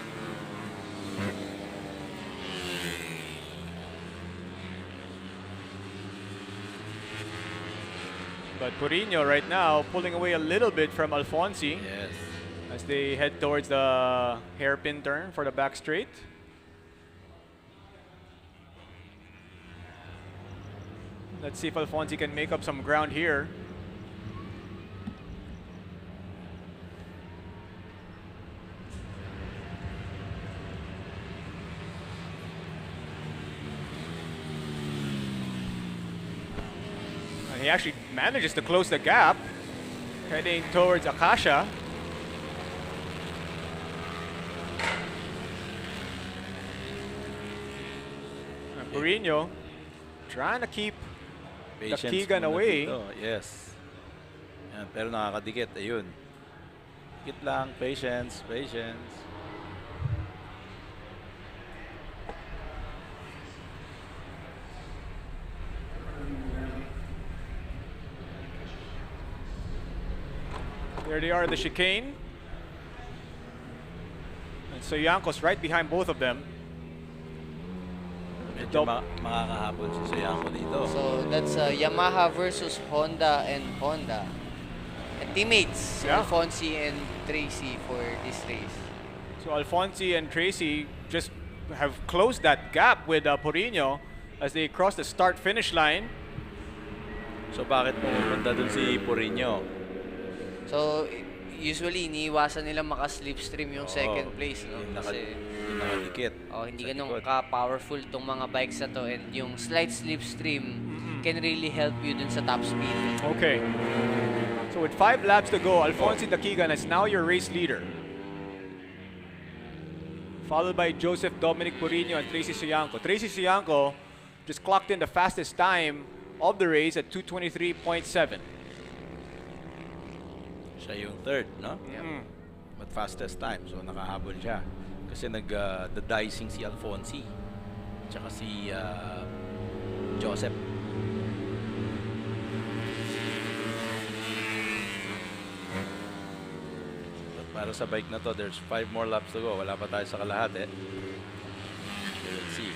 But Porino right now pulling away a little bit from Alfonsi. Yes. As they head towards the hairpin turn for the back straight. Let's see if Alfonsi can make up some ground here. And he actually manages to close the gap, heading towards Akasha. And Porino trying to keep Dakigan away. Dito. Yes. Yan, pero nakakadikit. Ayun. Dikit lang. Patience. Patience. There they are, the chicane. And Soyanko's right behind both of them. Medyo makakahabol si Soyanko dito. So that's Yamaha versus Honda and Honda. And teammates, Yeah. Alfonsi and Tracy for this race. So Alfonsi and Tracy just have closed that gap with Porino as they cross the start-finish line. So bakit pumunta dun si Porino? So usually iniiwasan nila maka-slipstream yung second place, no? Yung Kasi nakadikit. hindi sa ganun likod. ka-powerful tong mga bikes na to, and yung slight slipstream can really help you dun sa top speed. Okay. So with 5 laps to go, Alfonsi Dakigan is now your race leader. followed by Joseph Dominic Purino and Tracy Soyanco. Tracy Soyanco just clocked in the fastest time of the race at 2:23.7. Siya yung third, no? Mm. But fastest time, so nakahabol siya. Kasi nag-dicing si Alfonsi. Tsaka si Joseph. But para sa bike na to, there's 5 more laps to go. Wala pa tayo sa kalahati. So let's see.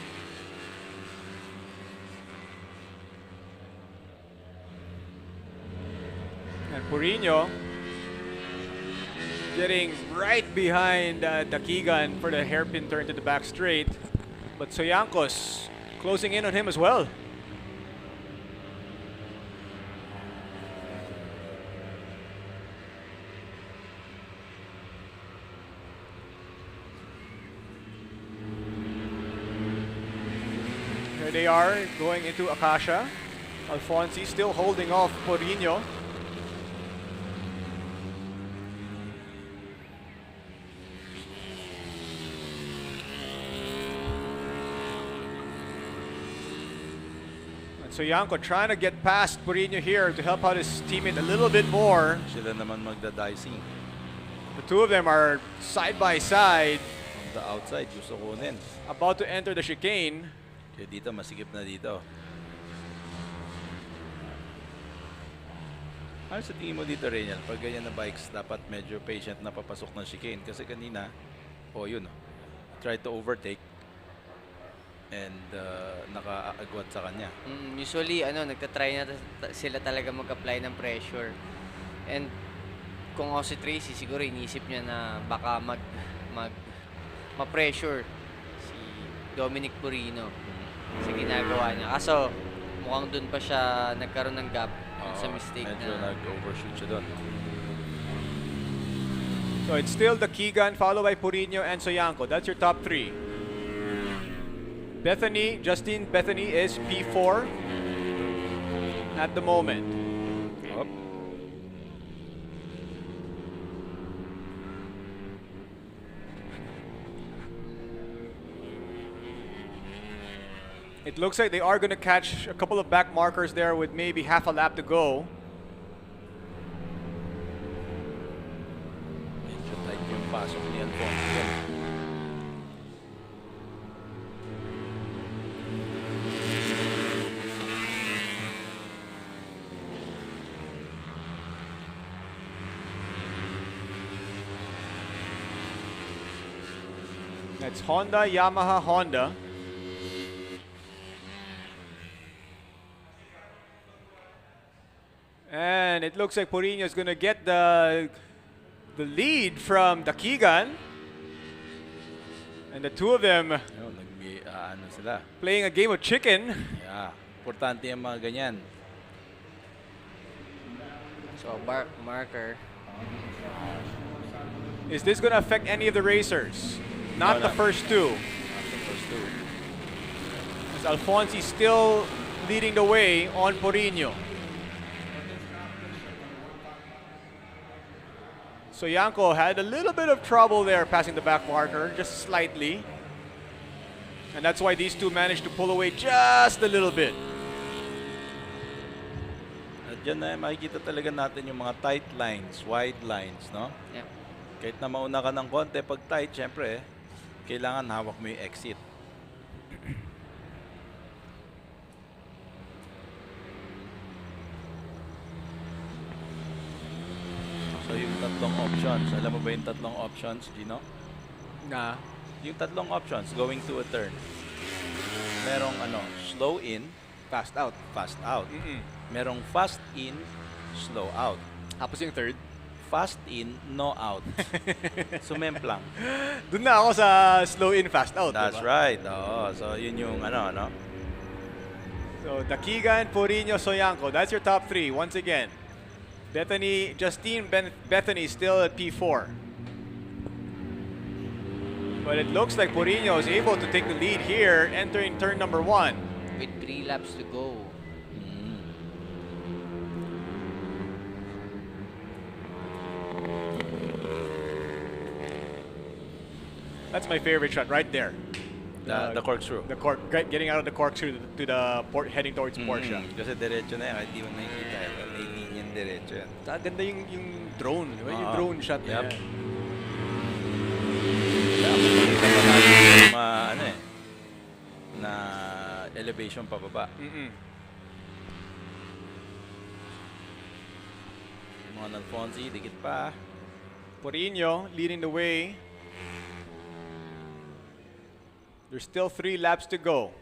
And Purino getting right behind Dakigan for the hairpin turn to the back straight. But Soyancos closing in on him as well. Here they are going into Acacia. Alfonsi still holding off Purino. Soyanco trying to get past Purino here to help out his teammate a little bit more. Sila naman magda-dicing. The two of them are side by side. On the outside, gusto kunin. About to enter the chicane. Kaya dito, masikip na dito. Ano sa tingin mo dito, Reynal? Pag ganyan na bikes, dapat medyo patient na papasok ng chicane. Kasi kanina, yun, try to overtake and nakaagwat sa kanya. Usually, nagtatry na sila talaga mag-apply ng pressure. And kung ako si Tracy, siguro inisip niya na baka ma-pressure si Dominic Purino sa ginagawa niya. Kaso, mukhang dun pa siya nagkaroon ng gap sa mistake medyo na nag-overshoot siya doon. So it's still the Keegan followed by Purino and Soyanco. That's your top three. Justine Bethany is P4 at the moment. Up. It looks like they are going to catch a couple of back markers there with maybe half a lap to go. Medyo tight yung pasok ni Alfonso. That's Honda, Yamaha, Honda. And it looks like Purino is going to get the lead from Dakigan. And the two of them Sila. playing a game of chicken. Yeah, importante yung mga ganyan. so marker. Is this going to affect any of the racers? Not the first two. Not the first two. As Alfonsi still leading the way on Purino. So Yanko had a little bit of trouble there passing the back marker, just slightly. And that's why these two managed to pull away just a little bit. At dyan na makikita talaga natin yung mga tight lines, wide lines, no? Yeah. Kahit na mauna ka ng konti, pag tight, syempre, kailangan hawak mo yung exit. So yung tatlong options, alam mo ba yung tatlong options, Gino? Nah. Yung tatlong options, going to a turn. Merong slow in, Fast out. fast out. Merong fast in, slow out. Tapos yung third. Fast in, no out. Sumemplang. Doon na ako sa slow in, fast out. That's diba? right. Oo. So yun yung So Dakigan, Purino, Soyanco. That's your top three once again. Bethany, Justine Bethany still at P4. But it looks like Purino is able to take the lead here, entering turn number 1. With 3 laps to go. That's my favorite shot right there. The corkscrew. Getting out of the corkscrew to the heading towards Porsche. Kasi diretso na yan, kahit di mo nakikita. May linyang diretso yan. Ganda yung drone, di ba? Yung drone shot na yan. Makikita pa natin yung na elevation pababa. Mon Alfonsi, dikit pa. Porino leading the way. There's still 3 laps to go.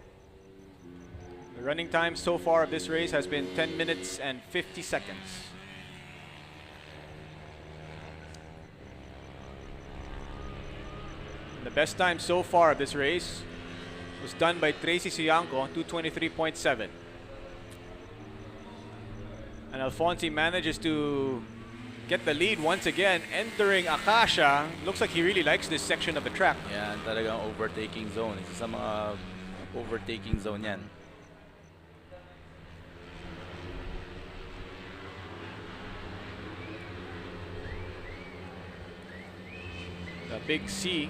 The running time so far of this race has been 10 minutes and 50 seconds. And the best time so far of this race was done by Tracy Sianco, 2:23.7. And Alfonsi manages to get the lead once again, entering Acacia. Looks like he really likes this section of the track. Yan, talagang overtaking zone. Isa sa mga overtaking zone yan. The Big C.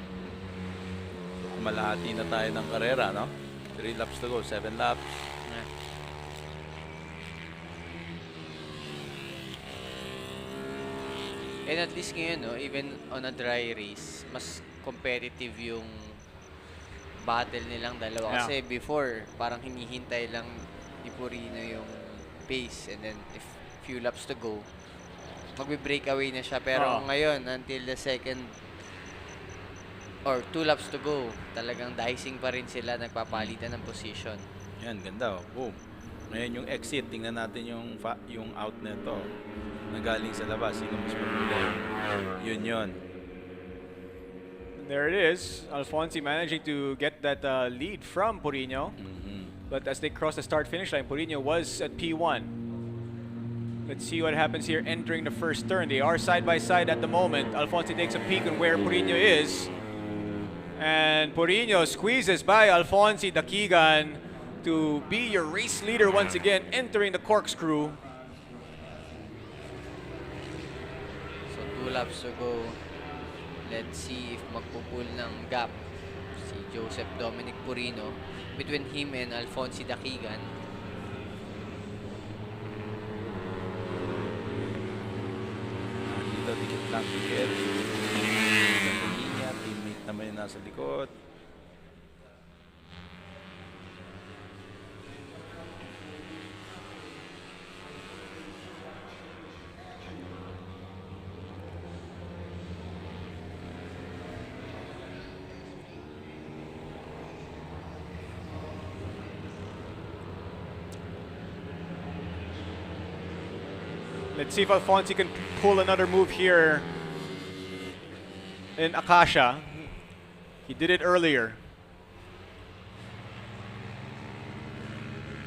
Malahati na tayo ng karera, no? 3 laps to go, 7 laps. And at least ngayon, no, even on a dry race, mas competitive yung battle nilang dalawa. Kasi before, parang hinihintay lang ni Porino yung pace. And then, if few laps to go, magbe-breakaway na siya. Pero ngayon, until the second or 2 laps to go, talagang dicing pa rin sila, nagpapalitan ng position. Yan, ganda. Boom. Ngayon yung exit, tingnan natin yung out na ito. Nagaling sa labas, sino mas maganda. Yun. There it is. Alfonsi managing to get that lead from Porino. But as they cross the start-finish line, Porino was at P1. Let's see what happens here entering the first turn. They are side by side at the moment. Alfonsi takes a peek on where Porino is. And Porino squeezes by Alfonsi Dakigan to be your race leader once again, entering the corkscrew. So 2 laps to go. Let's see if magpupul ng gap si Joseph Dominic Porino between him and Alfonsi Dakigan. Dito, dikit lang, dikit. Teammate naman yung nasa likod. Let's see if Alfonsi can pull another move here in Acacia. He did it earlier.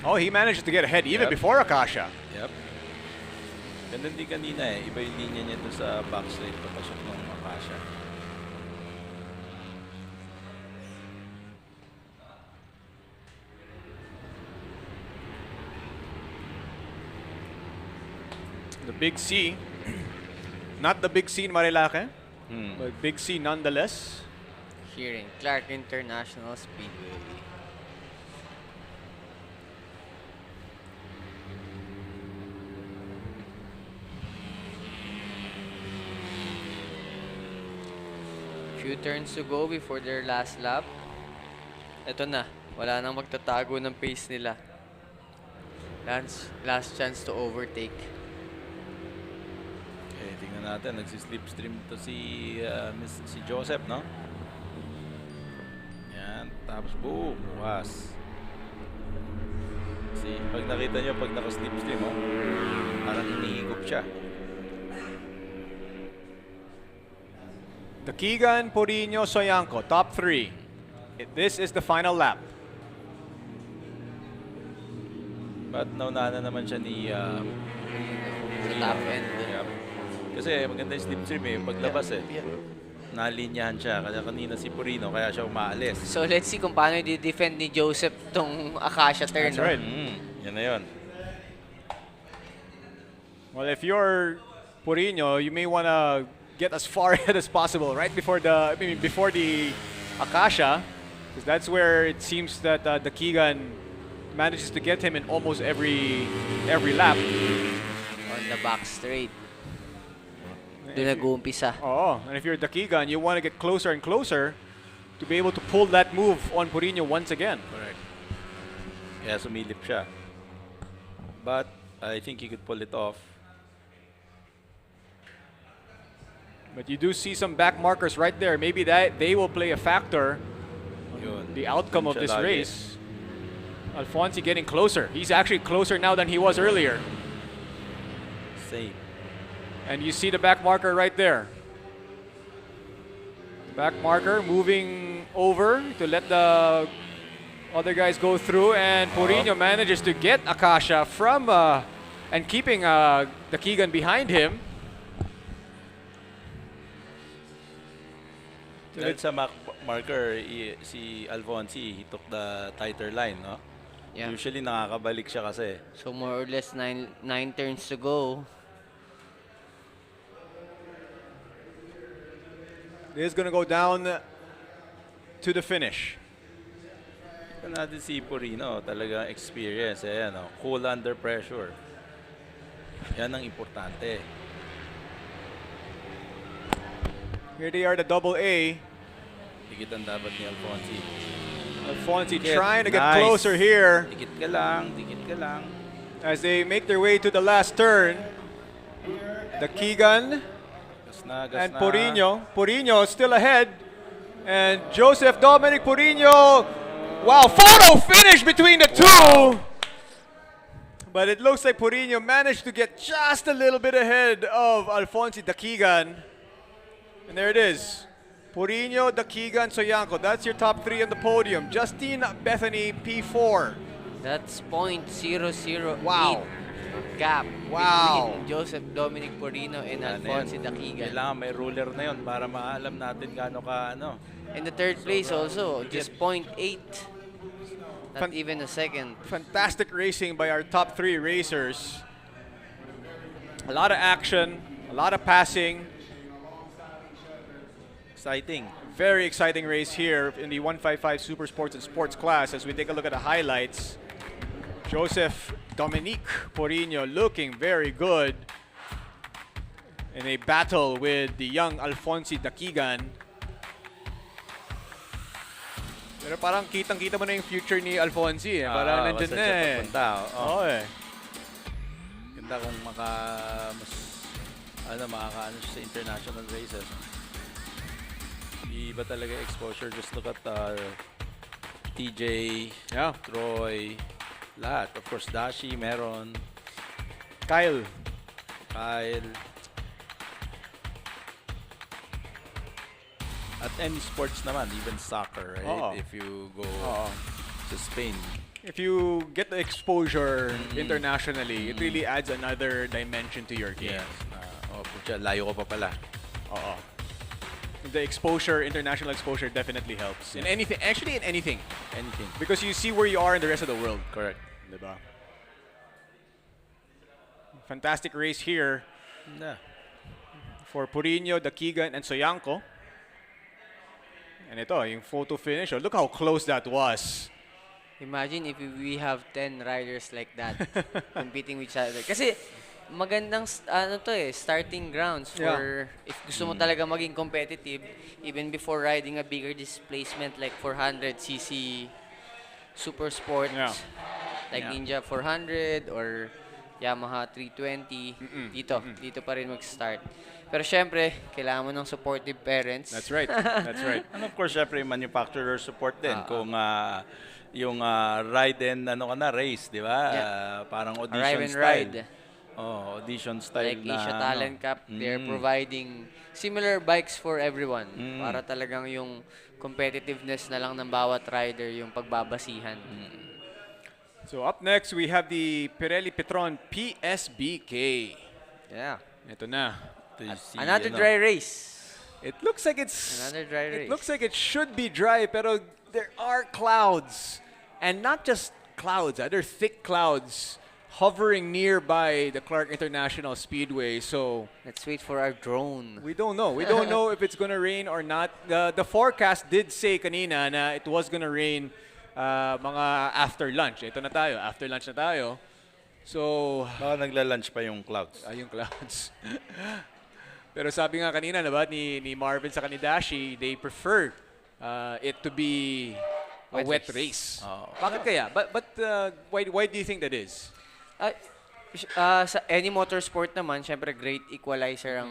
Oh, he managed to get ahead even before Acacia. Yep. Ganda din kanina eh. Iba yung linya niya doon sa backstraight papasok ng Acacia. The Big C. Not the Big C in Marilake, but Big C nonetheless. Here in Clark International Speedway. Few turns to go before their last lap. Ito na, wala nang magtatago ng pace nila. Last chance to overtake. Okay, tingnan natin, nagsi-slipstream to si Joseph, no? Yan, tapos boom, was. See, pag nakita nyo, pag naka-slipstream, oh, parang hinihigop siya. Dakigan, Porino, Soyanco, top 3. This is the final lap. But nauna na naman siya ni Sa top end. Yep. Kasi maganda yung slipstream eh, paglabas nalinyahan siya. Kaya kanina si Porino, kaya siya umaalis. So let's see kung paano i-defend ni Joseph tong Acacia turn. That's right. Yan na yun. Well, if you're Porino, you may want to get as far ahead as possible right before the Akasha, because that's where it seems that the Keegan manages to get him in almost every lap. On the back straight. Doon nag-uumpisa. Oh, and if you're the Keegan, you want to get closer and closer to be able to pull that move on Purino once again. Correct. Kaya sumilip siya. But I think he could pull it off. But you do see some back markers right there. Maybe that they will play a factor Yun. on the outcome of Siya this lagi. race. Alfonsi getting closer. He's actually closer now than he was earlier. Same. And you see the back marker right there. Back marker moving over to let the other guys go through, and Purino manages to get Akasha from and keeping the Keegan behind him. Dahil sa marker, si Alfonsi, he took the tighter line, no? Yeah. Usually nakakabalik siya kasi. So more or less nine turns to go. This is gonna go down to the finish. Ito natin si Purino, talagang experience. Ayan, no? Cool under pressure. Yan ang importante. Here they are, the double A. Dikit ang dapat ni Alfonsi. Alfonsi Dikit. trying to get Nice. closer here Dikit ka lang, dikit ka lang. as they make their way to the last turn. The Keegan Gas na, gas and na. Purino still ahead. And Joseph Dominic Purino. Wow, photo finish between the two. But it looks like Purino managed to get just a little bit ahead of Alfonsi Dakigan. And there it is. Purino, Dakigan, Soyanko. That's your top three on the podium. Justine Bethany, P4. That's .008 Wow. gap Wow. between Joseph Dominic Purino and Yan, Alfonsi yan. Dakigan. Kailangan may ruler na yun para maalam natin gaano ka ano. In the third place also, just .8. Not Fan- even a second. Fantastic racing by our top three racers. A lot of action, a lot of passing. Exciting. Very exciting race here in the 155 Super Sports and Sports class as we take a look at the highlights. Joseph Dominique Purino looking very good in a battle with the young Alfonsi Dakigan. Pero parang kitang-kita mo na yung future ni Alfonsi. Parang nandun basta na siya eh. papunta, oo. Oo eh. Ganda kung makakaano siya sa international races. Iba talaga exposure. Just look at TJ, Yeah. Troy, lahat. Of course, Dashi, meron. Kyle. At any sports naman, even soccer, right? Oo. If you go Oo. to Spain. If you get the exposure internationally, it really adds another dimension to your game. Yes. Pucha, layo ko pa pala. Oo. The exposure, international exposure definitely helps. In anything, actually in anything. Anything. Because you see where you are in the rest of the world. Correct. Diba? Fantastic race here Yeah. for Purino, Dakigan, and Soyanko. And ito, yung photo finish. Oh, look how close that was. Imagine if we have 10 riders like that competing with each other. Kasi magandang starting grounds for if gusto mo talaga maging competitive even before riding a bigger displacement like 400cc super sports like Ninja 400 or Yamaha 320. Dito pa rin mag-start. Pero syempre, kailangan mo ng supportive parents. That's right. That's right. And of course, syempre, manufacturer support din. Kung yung ride and race, di ba? Parang audition Arrive and style. ride. Oh, audition style Like na Asia Talent Cup, they're providing similar bikes for everyone. Para talagang yung competitiveness na lang ng bawat rider yung pagbabasihan. So up next, we have the Pirelli Petron PSBK. Yeah. Ito na. Another dry race. It looks like it's Another dry race. It looks like it should be dry, pero there are clouds, and not just clouds. There are thick clouds hovering nearby the Clark International Speedway. So Let's wait for our drone. we don't know. We don't know if it's gonna rain or not. The forecast did say kanina na it was gonna rain mga after lunch. Ito na tayo. After lunch na tayo. So, Baka nagla-lunch pa yung clouds. yung clouds. Pero sabi nga kanina, diba, ni Marvin sa Dashi, they prefer it to be a wet race. Bakit kaya? But why do you think that is? Sa any motorsport naman, syempre great equalizer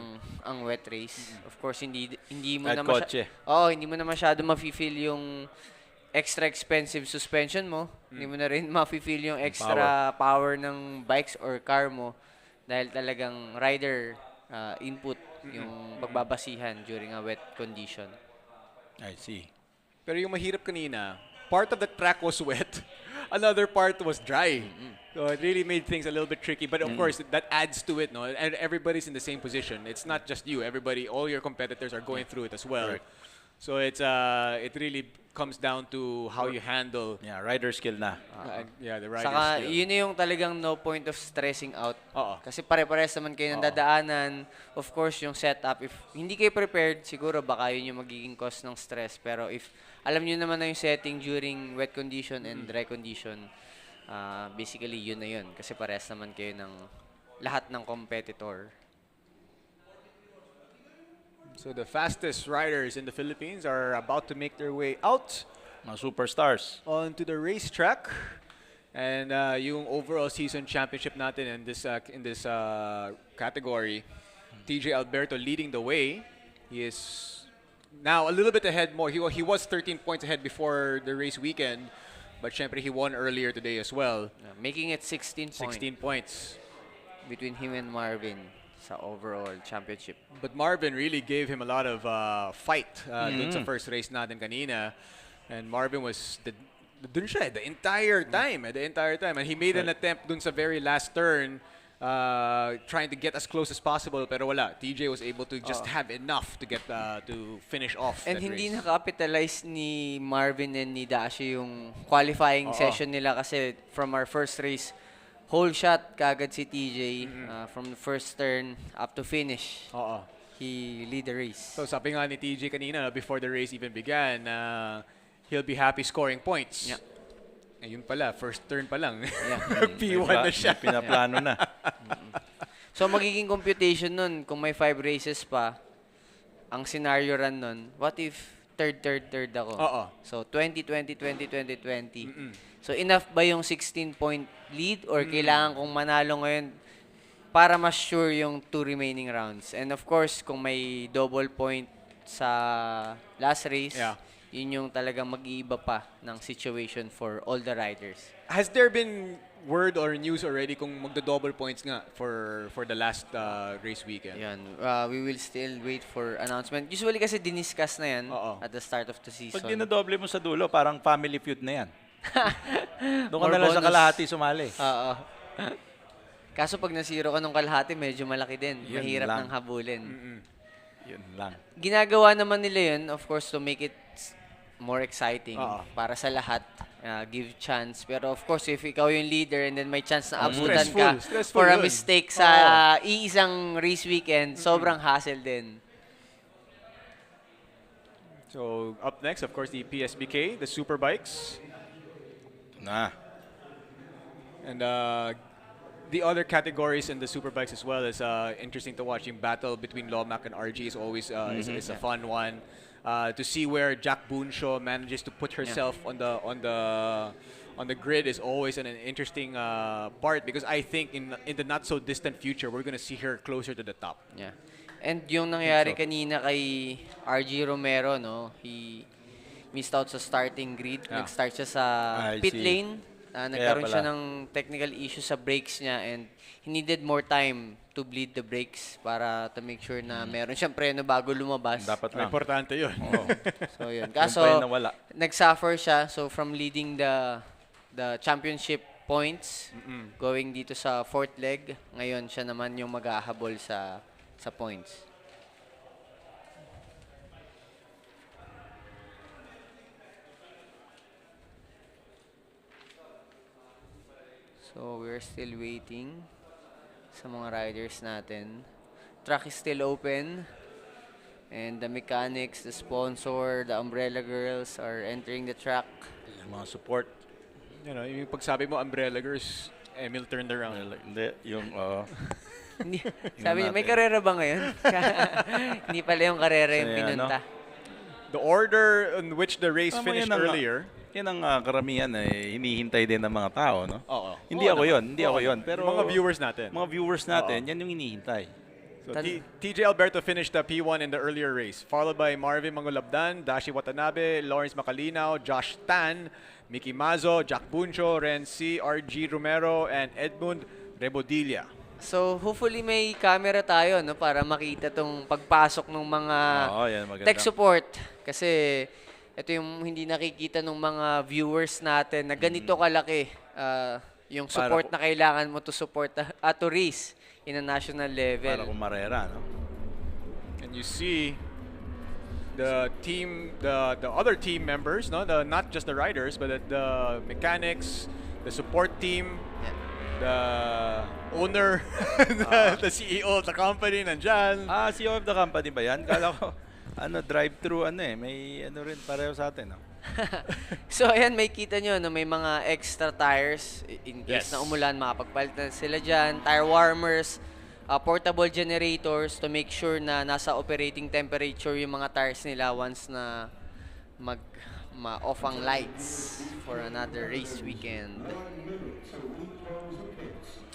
ang wet race. Of course, hindi mo At na kotse. hindi mo na masyado mafe-feel yung extra expensive suspension mo. Hindi mo na rin mafe-feel yung extra power ng bikes or car mo dahil talagang rider input yung pagbabasihan during a wet condition. I see. Pero yung mahirap kanina, part of the track was wet, another part was dry. So it really made things a little bit tricky. But of course, that adds to it, no? And everybody's in the same position. It's not just you. Everybody, all your competitors are going through it as well. Correct. So it really comes down to how you handle. Yeah, rider skill na. The rider Saka skill. yun na yung talagang no point of stressing out. Oo. Kasi pare-pares naman kayo ng dadaanan. Of course, yung setup, if hindi kayo prepared, siguro baka yun yung magiging cause ng stress. Pero if alam nyo naman na yung setting during wet condition and dry condition, basically yun na yun. Kasi pares naman kayo ng lahat ng competitor. So the fastest riders in the Philippines are about to make their way out Mga superstars. onto the racetrack. And yung overall season championship natin in this category, TJ Alberto leading the way. He is now a little bit ahead more. He was 13 points ahead before the race weekend, but syempre he won earlier today as well. Making it 16 points between him and Marvin sa overall championship. But Marvin really gave him a lot of fight dun sa first race natin kanina. And Marvin was dun siya the entire time. And he made an attempt dun sa very last turn, trying to get as close as possible. Pero wala. TJ was able to just have enough to get to finish off And that hindi race. na-capitalize ni Marvin and ni Dashi yung qualifying session nila kasi from our first race, whole shot kagad si TJ from the first turn up to finish. He lead the race. So sabi nga ni TJ kanina before the race even began, he'll be happy scoring points. Yeah. Ayun pala, first turn pa lang. Yeah. P1 na siya. May pinaplano na. So magiging computation nun, kung may 5 races pa, ang scenario run nun, what if third ako? So 20, 20, 20, 20, 20. So enough ba yung 16-point lead or kailangan kong manalo ngayon para mas sure yung 2 remaining rounds? And of course, kung may double point sa last race, yun yung talagang mag-iiba pa ng situation for all the riders. Has there been word or news already kung magdo-double points nga for the last race weekend? Yan. We will still wait for announcement. Usually kasi diniscuss na yan at the start of the season. Pag dinodoble mo sa dulo, parang family feud na yan. Doon ka More na lang sa bonus. kalahati sumali. Oo. Kaso pag nasiro ka nung kalahati, medyo malaki din. Yun Mahirap lang. ng habulin. Yun lang. Ginagawa naman nila yun, of course, to make it more exciting para sa lahat. Give chance. Pero of course, if ikaw yung leader and then may chance na abutan ka Stressful for a yun. mistake sa iisang race weekend, sobrang hassle din. So up next, of course, the PSBK, the super bikes. And the other categories in the superbikes as well is interesting to watch. Yung battle between Lomac and RG is always is a fun one. To see where Jack Boonshaw manages to put herself on the grid is always an interesting part, because I think in the not so distant future we're gonna see her closer to the top. Yeah. And yung nangyari kanina kay RG Romero, no, he missed out sa starting grid. Nag-start siya sa pit lane. Nagkaroon siya ng technical issue sa brakes niya and he needed more time to bleed the brakes para to make sure na meron siyang preno bago lumabas. Dapat lang. Importante yun. So yun. Kaso nag-suffer siya, so from leading the championship points going dito sa fourth leg, ngayon siya naman yung mag-ahabol sa points. So, we're still waiting sa mga riders natin. Track is still open. And the mechanics, the sponsor, the umbrella girls are entering the track. Yung mga support. You know, yung pagsabi mo umbrella girls, Emil turned around. Hindi, yung... Sabi niya, may karera ba ngayon? Hindi pala yung karera yung pinunta. The order in which the race finished yan earlier. Yan ang karamihan hinihintay din ng mga tao, no? Oo. Hindi ako yun. Pero mga viewers natin. Mga viewers natin, yan yung hinihintay. So TJ Alberto finished the P1 in the earlier race, followed by Marvin Mangulabdan, Dashi Watanabe, Lawrence Macalinaw, Josh Tan, Mickey Mazo, Jack Buncho, Ren C, RG Romero, and Edmund Rebodilla. So, hopefully may camera tayo no, para makita tong pagpasok ng mga tech support. Kasi ito yung hindi nakikita ng mga viewers natin na ganito kalaki yung support na kailangan mo to support to race in a national level. Para kumarera, no? And you see the team, the other team members, no, not just the riders, but the mechanics, the support team, the owner, the CEO of the company, nandyan. CEO of the company ba yan? Kala ko, drive-thru, may rin pareho sa atin, no? So, ayan, may kita nyo, no, may mga extra tires in case na umulan, makapagpalit na sila dyan, tire warmers, portable generators to make sure na nasa operating temperature yung mga tires nila once na ma-off ang lights for another race weekend.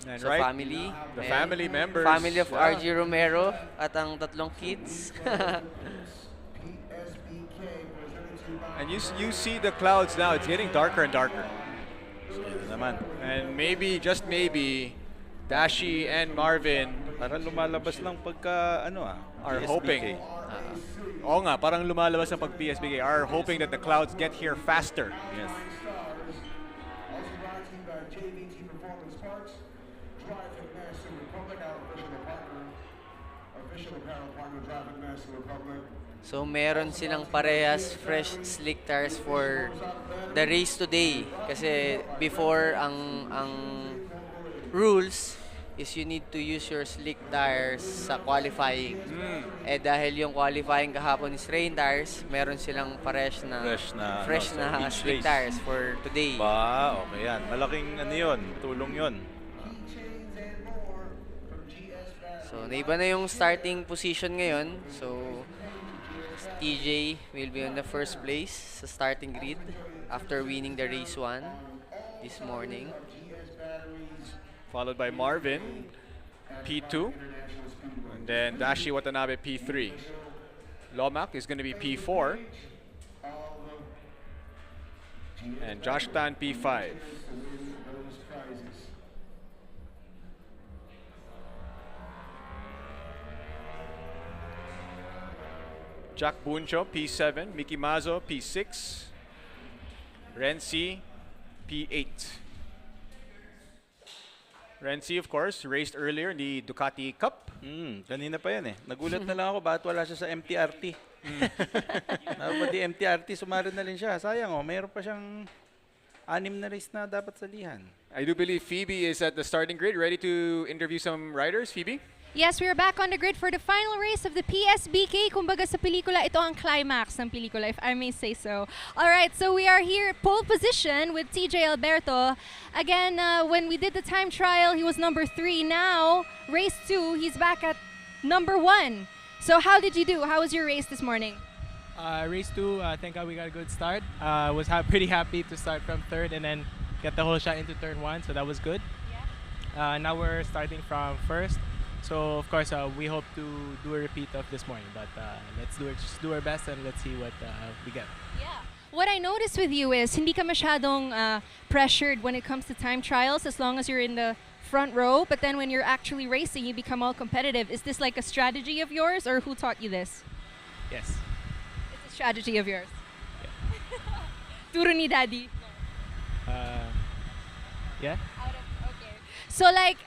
And so, family. The family members. Family of RG Romero at ang tatlong kids. And you see the clouds now, it's getting darker and darker. And maybe, just maybe, Dashi and Marvin parang lumalabas lang pagka, are PSBK. hoping. Oo nga, parang lumalabas ang pag PSBK, are hoping that the clouds get here faster. Yes. So, meron silang parehas fresh slick tires for the race today. Kasi before, ang rules is you need to use your slick tires sa qualifying. Dahil yung qualifying kahapon is rain tires, meron silang fresh na slick tires for today. Okay yan. Malaking yun, tulong yun. So, naiba na yung starting position ngayon. So, TJ will be on the first place sa starting grid after winning the race 1 this morning. Followed by Marvin, P2. And then Dashi Watanabe, P3. Lomac is going to be P4. And Josh Tan, P5. Jack Buncho, P7. Mickey Mazo, P6. Renzi, P8. Renzi, of course, raced earlier in the Ducati Cup. Kanina pa yan Nagulat na lang ako bakit wala siya sa MTRT. Dapat di MTRT, sumali na rin siya. Sayang mayroon pa siyang 6 na race na dapat salihan. I do believe Phoebe is at the starting grid, ready to interview some riders. Phoebe? Yes, we are back on the grid for the final race of the PSBK. Kumbaga sa pelikula, ito ang climax ng pelikula, if I may say so. All right, so we are here pole position with TJ Alberto. Again, when we did the time trial, he was number 3. Now, race 2, he's back at number 1. So how did you do? How was your race this morning? Race 2, I think we got a good start. Was pretty happy to start from 3rd and then get the whole shot into turn 1, so that was good. Yeah. Now we're starting from 1st. So of course we hope to do a repeat of this morning, but let's just do our best and let's see what we get. Yeah. What I noticed with you is hindi ka masyadong pressured when it comes to time trials as long as you're in the front row, but then when you're actually racing, you become all competitive. Is this like a strategy of yours, or who taught you this? Yes. It's a strategy of yours. Turo ni Daddy. Yeah. Okay. So like,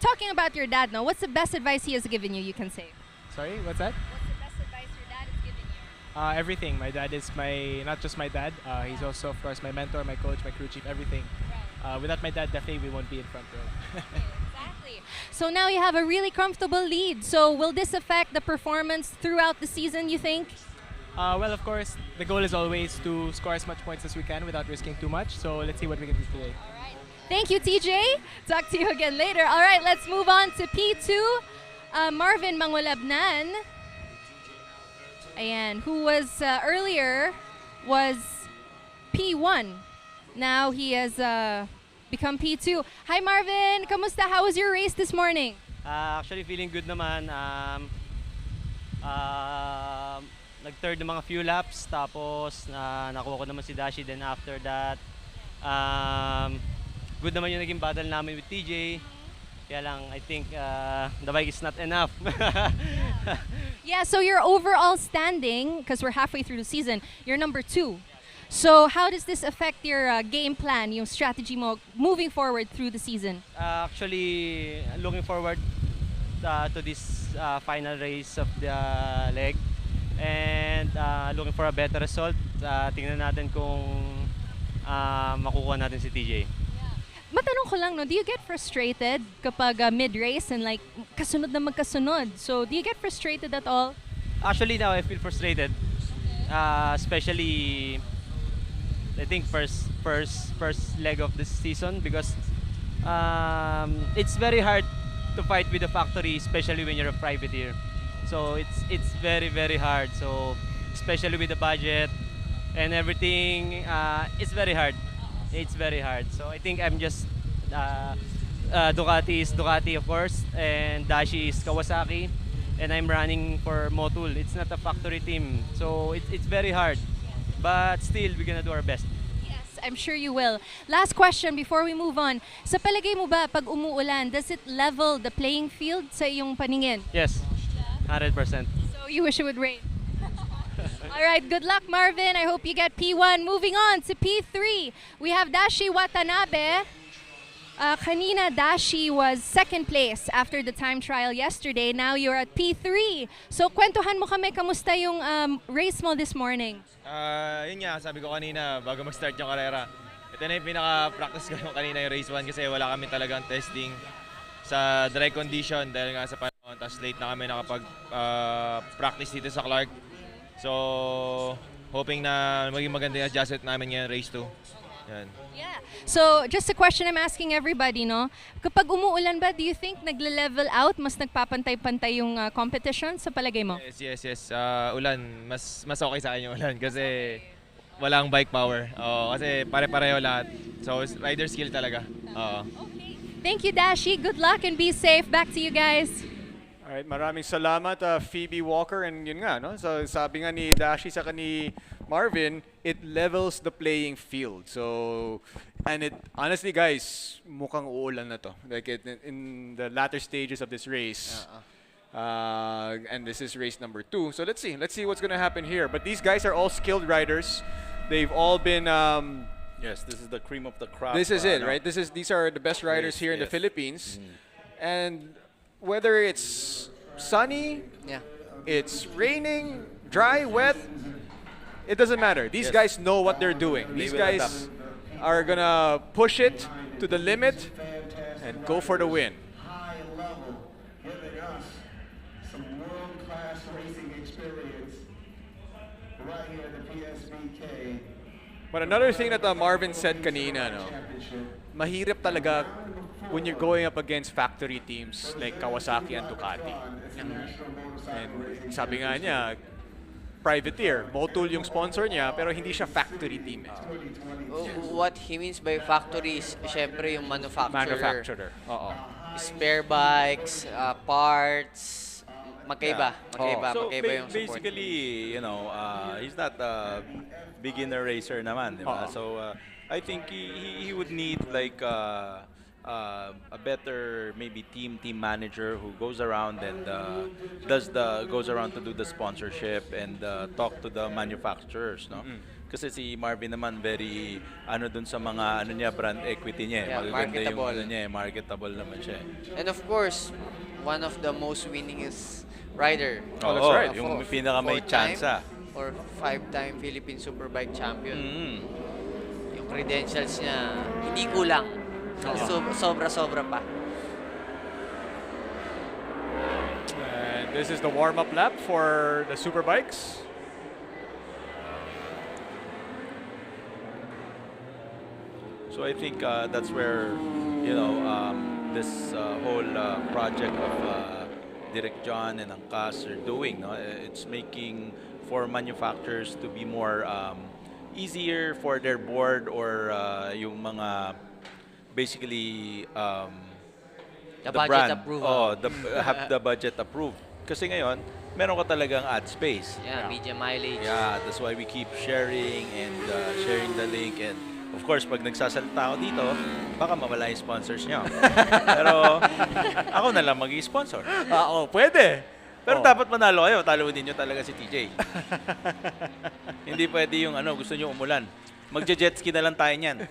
talking about your dad now, what's the best advice he has given you, you can say? Sorry, what's that? What's the best advice your dad has given you? Everything. My dad is not just my dad. He's also, of course, my mentor, my coach, my crew chief, everything. Right. Without my dad, definitely we won't be in front row. Exactly. So now you have a really comfortable lead. So will this affect the performance throughout the season, you think? Well, of course, the goal is always to score as much points as we can without risking too much. So let's see what we can do today. Thank you, TJ. Talk to you again later. All right, let's move on to P2. Marvin Mangulabnan, ayan, who was earlier was P1. Now he has become P2. Hi, Marvin. Kamusta? How was your race this morning? Actually, feeling good naman. Nag-third ng mga few laps, tapos nakuha ko naman si Dashi. Then after that, good naman yung naging battle namin with TJ. Kaya lang, I think the bike is not enough. Yeah, so your overall standing, because we're halfway through the season, you're number 2. So how does this affect your game plan, yung strategy mo moving forward through the season? Actually, looking forward to this final race of the leg. And looking for a better result. Tingnan natin kung makukuha natin si TJ. Matanong ko lang, no, do you get frustrated kapag mid-race and like kasunod na magkasunod? So do you get frustrated at all? Actually, now I feel frustrated. Especially, I think first leg of this season, because it's very hard to fight with the factory, especially when you're a privateer. So it's very hard. So especially with the budget and everything, it's very hard. It's very hard. So I think I'm just Ducati is Ducati, of course, and Dashi is Kawasaki, and I'm running for Motul. It's not a factory team, so it's very hard. But still, we're gonna do our best. Yes, I'm sure you will. Last question before we move on. Sa palagay mo ba, pag umuulan, does it level the playing field sa iyong paningin? Yes, 100%. So you wish it would rain? All right, good luck, Marvin. I hope you get P1. Moving on to P3, we have Dashi Watanabe. Kanina, Dashi was second place after the time trial yesterday. Now you're at P3. So kwentuhan mo kami, kamusta yung race mo this morning? Yun nga, sabi ko kanina, bago mag-start yung karera. Ito na yung pinaka-practice ko kanina yung race 1 kasi wala kami talagang testing sa dry condition dahil nga sa panahon. Tapos late na kami nakapag-practice dito sa Clark. So, hoping na maging maganda yung adjustment namin ngayon race 2. Yan. Yeah. So, just a question I'm asking everybody, no? Kapag umuulan ba, do you think nagle-level out? Mas nagpapantay-pantay yung competition sa palagay mo? Yes. Ulan, mas okay sa akin yung ulan kasi walang bike power. Kasi pare-pareho lahat. So, rider skill talaga. Okay. Thank you, Dashi. Good luck and be safe. Back to you guys. Alright, maraming salamat Phoebe Walker, and yun nga, no? So sabi nga ni Dashi sa ni Marvin, it levels the playing field. So, and it honestly guys, mukhang uulan na to. Like in the latter stages of this race. And this is race number 2. So let's see what's gonna happen here. But these guys are all skilled riders. They've all been yes, this is the cream of the crop. This is it, right? These are the best riders here in the Philippines. And whether it's sunny, it's raining, dry, wet, it doesn't matter. These guys know what they're doing. These guys are gonna push it to the limit and go for the win. High level, giving us some world-class racing experience right here at the PSBK. But another thing that Marvin said kanina, no, mahirap talaga when you're going up against factory teams like Kawasaki and Ducati. And sabi nga niya, privateer, Motul yung sponsor niya, pero hindi siya factory team. What he means by factory is, syempre, yung manufacturer. Oo. Spare bikes, parts, magkaiba So yung support. basically, he's not a beginner racer naman, di ba? So I think he would need like a better maybe team manager who goes around and goes around to do the sponsorship and talk to the manufacturers, no? Kasi si Marvin naman very dun sa mga brand equity niya, magaganda yung marketable naman siya. And of course, one of the most winningest rider. That's right. Yung pinaka may tsansa. Or 5-time Philippine Superbike champion. Yung credentials niya, hindi kulang. Sobra-sobra pa. And this is the warm-up lap for the Superbikes. So I think that's where, this whole project of Direct John and Angkas are doing. No? It's making for manufacturers to be more easier for their board or yung mga basically The budget brand. approval. Have the budget approved. Kasi ngayon, meron ka talagang ad space. Yeah, media mileage. Yeah, that's why we keep sharing and sharing the link. And of course, pag nagsasalita ako dito, baka mawala yung sponsors niyo. Pero ako na lang mag-i-sponsor. Pwede. Pero dapat manalo kayo. Talunin niyo talaga si TJ. Hindi pwede yung gusto niyo umulan. Magje-jet ski na lang tayo niyan.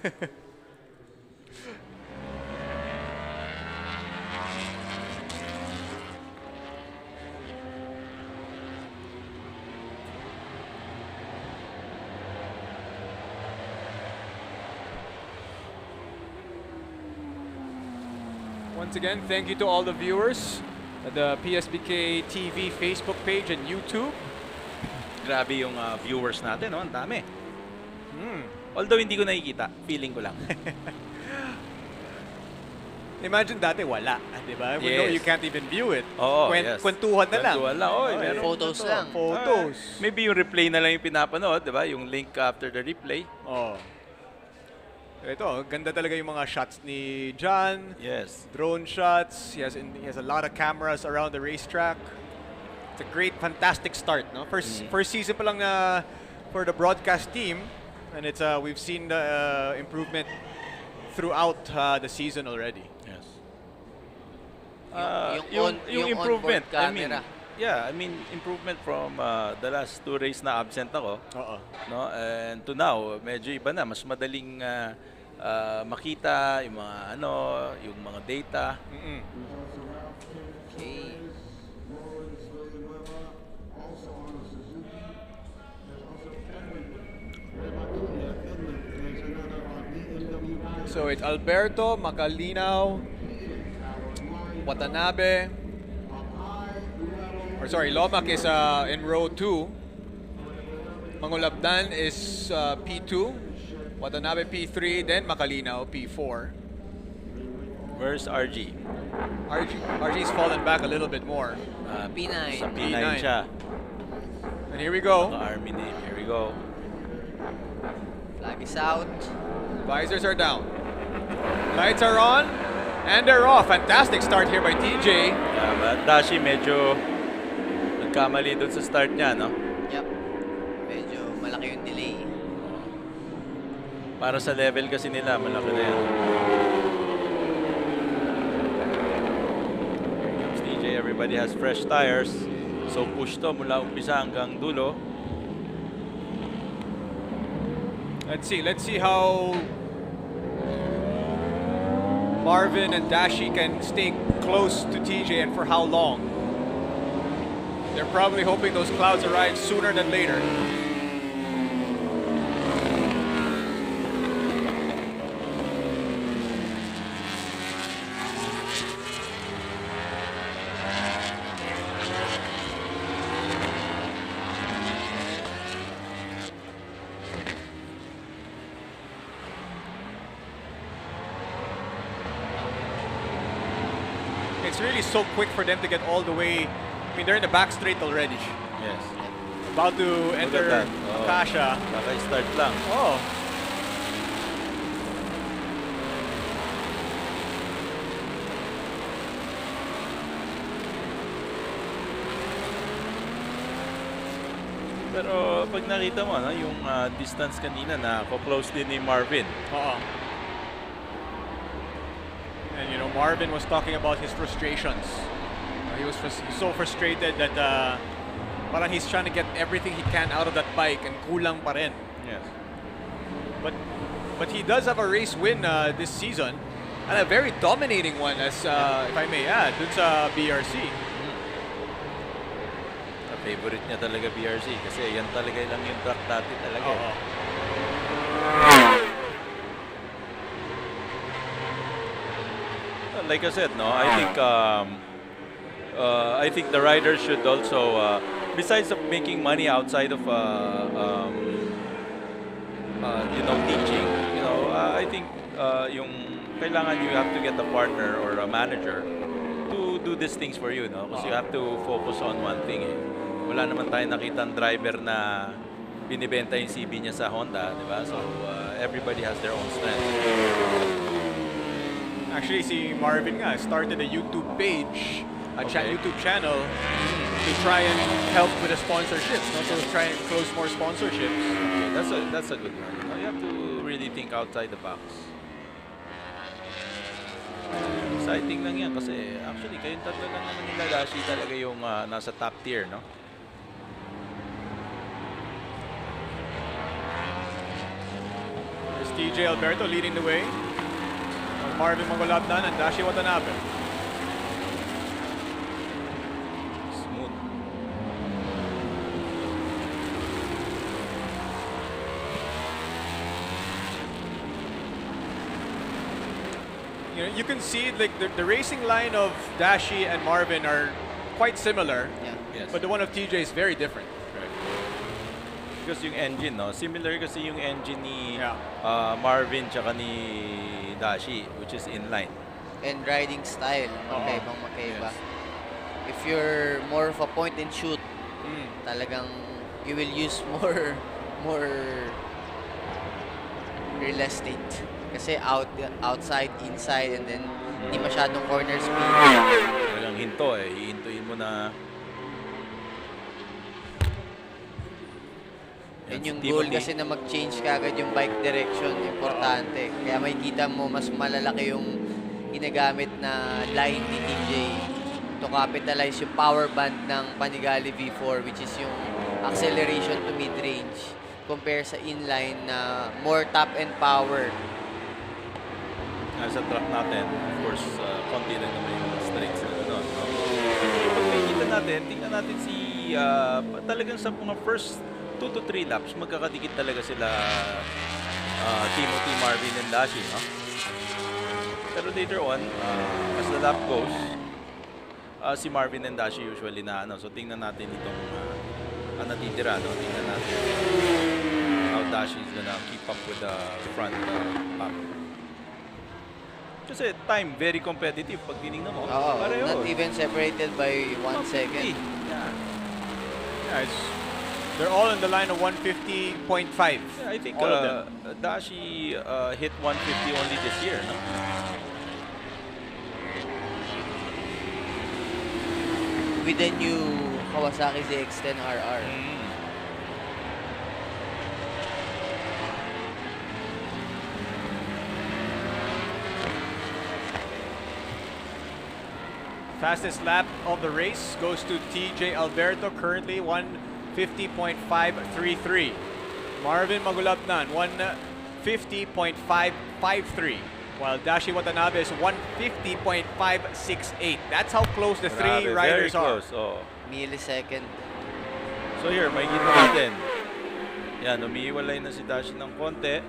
Once again, thank you to all the viewers at the PSBK TV Facebook page and YouTube. Grabe yung viewers natin, no? Ang dami. Although hindi ko nakikita, feeling ko lang. Imagine dati wala, di ba? Yes. You can't even view it. Yes. Kwentuhan na lang. Kwentuhan lang. Meron Photos ito. lang. Photos. Maybe yung replay na lang yung pinapanood, di ba? Yung link after the replay. Ito, ganda talaga yung mga shots ni John. Yes. Drone shots. He has a lot of cameras around the racetrack. It's a great, fantastic start. No? First season pa lang for the broadcast team. And it's we've seen the improvement throughout the season already. Yes. Yung improvement, onboard camera. I mean improvement from the last 2 races na absent ako. No? And to now, medyo iba na, mas madaling makita yung mga yung mga data. Okay. So it's Alberto, Macalinaw, Watanabe. Or sorry, Lomac is in row 2. Mangulabdan is P2. Watanabe P3, then Macalinaw P4. Where's RG? RG's fallen back a little bit more. P9. Sa P9 siya. And here we go. Army name. Here we go. Flag is out. Visors are down. Lights are on. And they're off. Fantastic start here by TJ. But Dashi medyo nagkamali dun sa start niya, no? Yep. Medyo malaki yung delay. Para sa level kasi nila, malaki na yan. Here comes TJ. Everybody has fresh tires. So push to mula umpisa hanggang dulo. Let's see how Marvin and Dashi can stay close to TJ and for how long. They're probably hoping those clouds arrive sooner than later. It's really so quick for them to get all the way. I mean, they're in the back straight already. Yes. About to enter Akasha. Kaka-start lang. Oh. Pero pag nakita mo, yung distance kanina na close din ni Marvin. And you know, Marvin was talking about his frustrations. He was so frustrated that parang he's trying to get everything he can out of that bike and kulang pa rin. Yes. But he does have a race win this season and a very dominating one, as if I may add, dun sa BRC. Favorite niya talaga BRC kasi yan talaga lang yung track dati talaga. like I said, no, I think the riders should also, besides of making money outside of, teaching, I think yung kailangan you have to get a partner or a manager to do these things for you, no? Because you have to focus on one thing. Eh. Wala naman tayong nakitang driver na binibenta yung CB niya sa Honda, di ba? So everybody has their own strength. Actually, si Marvin nga started a YouTube page, YouTube channel to try and help with the sponsorships, no? To try and close more sponsorships. Okay, that's a good one. You have to really think outside the box. Exciting lang yan kasi actually kayong tatlo lang naman nila Dashi talaga yung nasa top tier, no? There's TJ Alberto leading the way. Marvin Mangolabnan and Dashi Watanabe. Smooth. You can see like the racing line of Dashi and Marvin are quite similar, Yes. but the one of TJ is very different. Because yung engine, no? Similar kasi yung engine ni Marvin tsaka ni Dashi, which is inline. And riding style, magkaiba. If you're more of a point and shoot, talagang you will use more real estate. Kasi outside, inside, and then hindi masyadong corner speed. Talagang hinto eh. Hihintuin mo na. Yan yung goal kasi na mag-change kagad yung bike direction, importante. Kaya makikita mo mas malalaki yung ginagamit na line ni TJ to capitalize yung power band ng Panigale V4, which is yung acceleration to mid-range compare sa inline na more top end power. Sa track natin, of course, konti lang naman yung straights na gano'n. No? Pag nakikita natin, tingnan natin si, talagang sa mga first 2 to 3 laps, magkakadikit talaga sila Timothy, Marvin, and Dashi. No? Pero later on, as the lap goes, si Marvin and Dashi usually na so tingnan natin itong natitira. No? Tingnan natin how Dashi is gonna keep up with the front pack. Kasi time, very competitive pag tinignan mo. Pareho. Not even separated by 1 second. They're all in the line of 150.5. Yeah, I think Dashi hit 150 only this year. No? With the new Kawasaki ZX-10 RR. Fastest lap of the race goes to TJ Alberto, currently 150.533. Marvin Magulabnan, 150.553. While Dashi Watanabe is 150.568. That's how close the three riders are. Millisecond. So here, makikita natin. Yan, umiiwalay na si Dashi ng konti.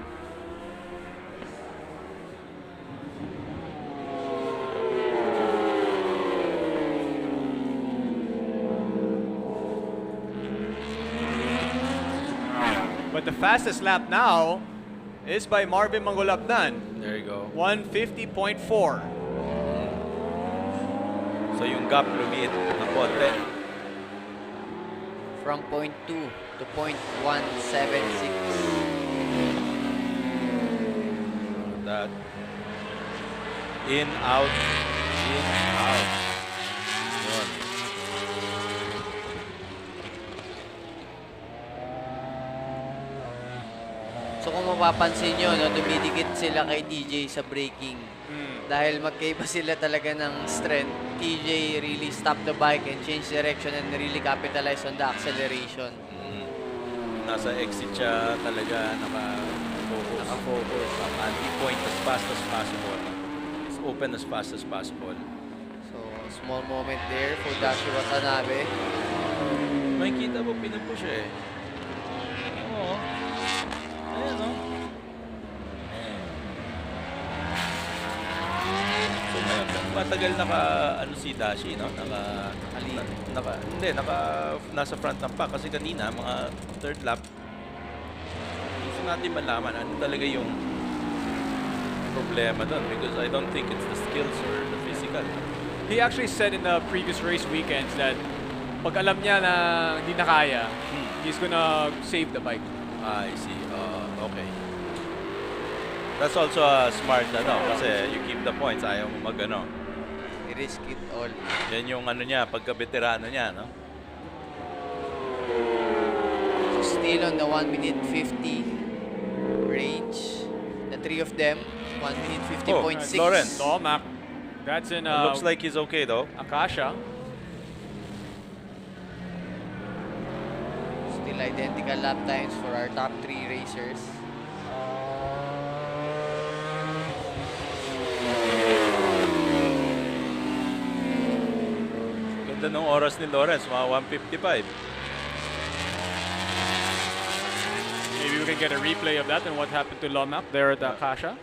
But the fastest lap now is by Marvin Mangolabnan. There you go. 150.4. So yung gap lumiit ng konti. From 0.2 to 0.176. That. In, out, in, out. Yun. So kung mapapansin nyo, no, dumidikit sila kay TJ sa braking. Dahil magkaiba sila talaga ng strength. TJ really stopped the bike and changed direction and really capitalized on the acceleration. Nasa exit siya talaga naka-focus. Anti-point as fast as possible. As open as fast as possible. So, small moment there for Dashi Watanabe. Makikita mo, pinupush eh. Oo. Ayan, no? So, ngayon, matagal ano si Dashi, no? Nasa front ng pack kasi kanina, mga third lap, gusto natin malaman ano talaga yung problema doon because I don't think it's the skills or the physical. He actually said in the previous race weekends that pag alam niya na hindi na kaya, he's gonna save the bike. I see. Okay. That's also a smart kasi you keep the points, ayaw mo I-risk it all. Yan yung niya, pagka-veterano niya, no? So still on the 1 minute 50 range. The three of them, 1 minute 50.6. Lawrence. Lomac. That's in looks like he's okay though. Akasha. Still identical lap times for our top 3 racers. Ganda ng oras ni Lawrence, mga 1:55. Maybe we can get a replay of that and what happened to Lomac there at Akasha.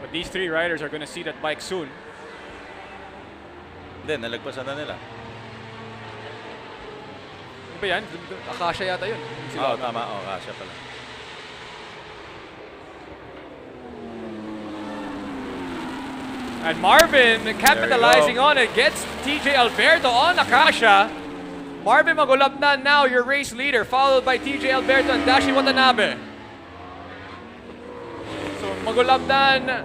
But these 3 riders are going to see that bike soon. Hindi, nalagpasan na nila. Ano ba yan? Akasha yata yun. Oo, tama. Akasha pala. And Marvin capitalizing on it, gets TJ Alberto on Akasha. Marvin Magulabnan now your race leader, followed by TJ Alberto and Dashi Watanabe. So Magulabnan,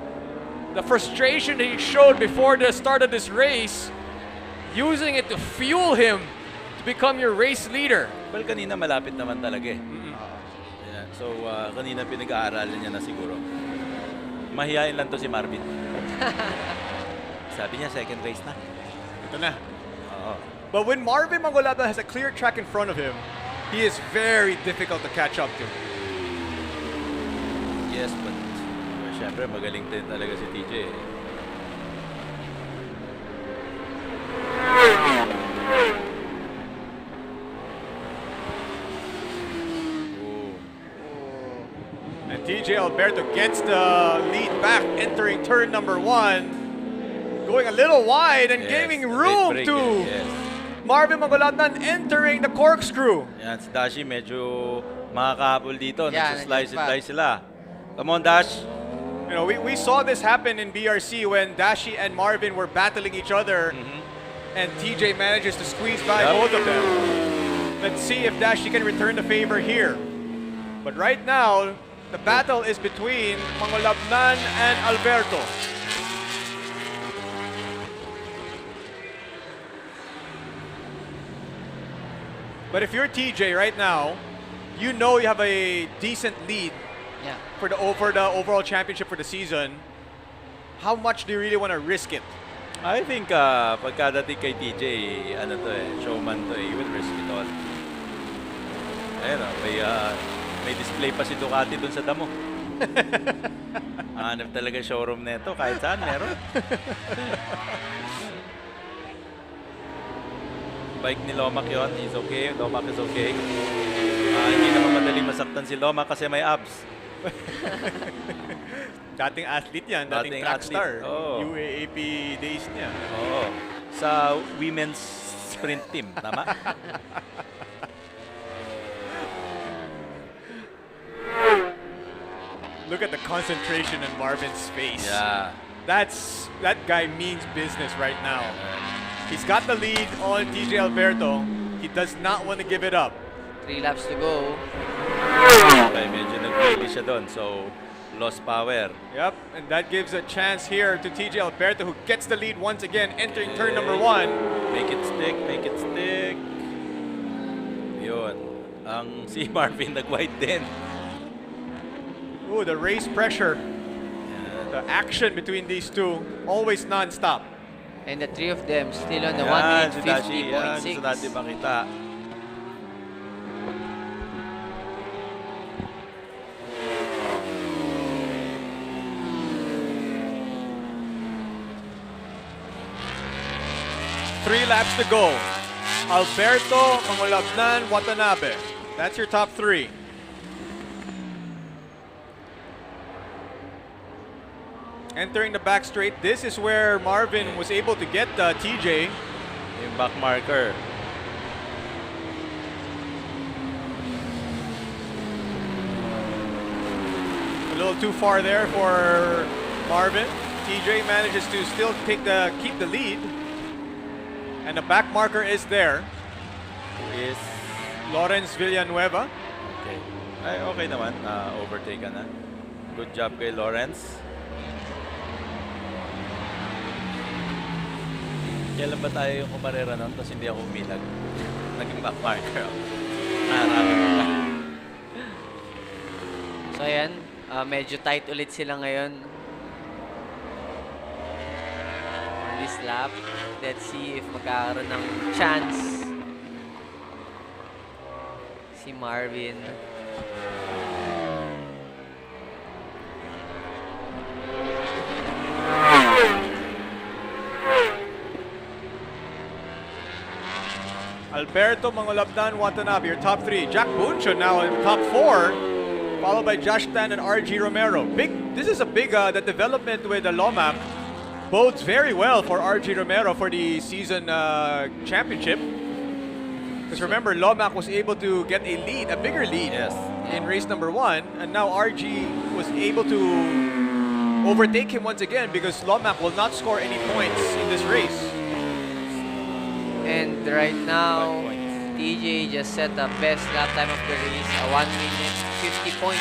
the frustration he showed before the start of this race, using it to fuel him to become your race leader. Well, kanina malapit naman talaga eh. Yeah. So, kanina pinag-aaralan niya na siguro. Mahihain lang to si Marvin. Sabi niya, second race na. Ito na. But when Marvin Magulabnan has a clear track in front of him, he is very difficult to catch up to. Yes, but syempre magaling din talaga si TJ. And TJ Alberto gets the lead back, entering turn number 1. Going a little wide and giving room to Marvin Magulabnan entering the corkscrew. Yan, si Dashi medyo makakahabol dito. Nagsislice sila. Come on, Dash. You know, we saw this happen in BRC when Dashi and Marvin were battling each other, and TJ manages to squeeze by both of them. Let's see if Dashi can return the favor here. But right now, the battle is between Magulabnan and Alberto. But if you're TJ right now, you know you have a decent lead for the overall championship for the season. How much do you really want to risk it? I think pagkadating kay TJ, showman to he will risk it all. Ayun, may display pa si Ducati dun sa damo. Hanap talaga showroom nito, kahit saan meron. Bike ni Lomac yun, he's okay, Lomac is okay. Hindi naman madaling masaktan si Lomac kasi may abs. Dating athlete yan, dating track star. UAAP days niya. Oo. Sa women's sprint team, tama? Look at the concentration in Marvin's face. Yeah. That guy means business right now. He's got the lead on TJ Alberto. He does not want to give it up. 3 laps to go. Okay, medyo nag-really siya doon. So, lost power. Yep, and that gives a chance here to TJ Alberto, who gets the lead once again, entering turn number 1. Make it stick, make it stick. Yun. Ang si Marvin nag-wide din. Ooh, the race pressure. The action between these two, always non-stop. And the 3 of them still on the 1 minute 50.6. Gusto natin makita. Three laps to go. Alberto, Magulabnan, Watanabe. That's your top 3. entering the back straight. This is where Marvin was able to get TJ. Yung back marker. A little too far there for Marvin. TJ manages to still keep the lead. And the back marker is there. Is Lawrence Villanueva. okay. Ay, okay naman. Overtake ka na. Good job kay Lawrence. Kailan ba tayo yung kumarera nun? Tapos hindi ako umilag. Naging back marker ako. So ayan, medyo tight ulit sila ngayon. On this lap, let's see if magkakaroon ng chance si Marvin. Alberto Mangolabdan Watanabe, your top 3. Jack Buncho now in top 4, followed by Josh Tan and RG Romero. This is a big, the development with the Lomac bodes very well for RG Romero for the season championship. Because remember, Lomac was able to get a lead, a bigger lead in race number 1, and now RG was able to overtake him once again because Lomac will not score any points in this race. And right now, TJ just set the best lap time of the race, a 1 minute 50.2.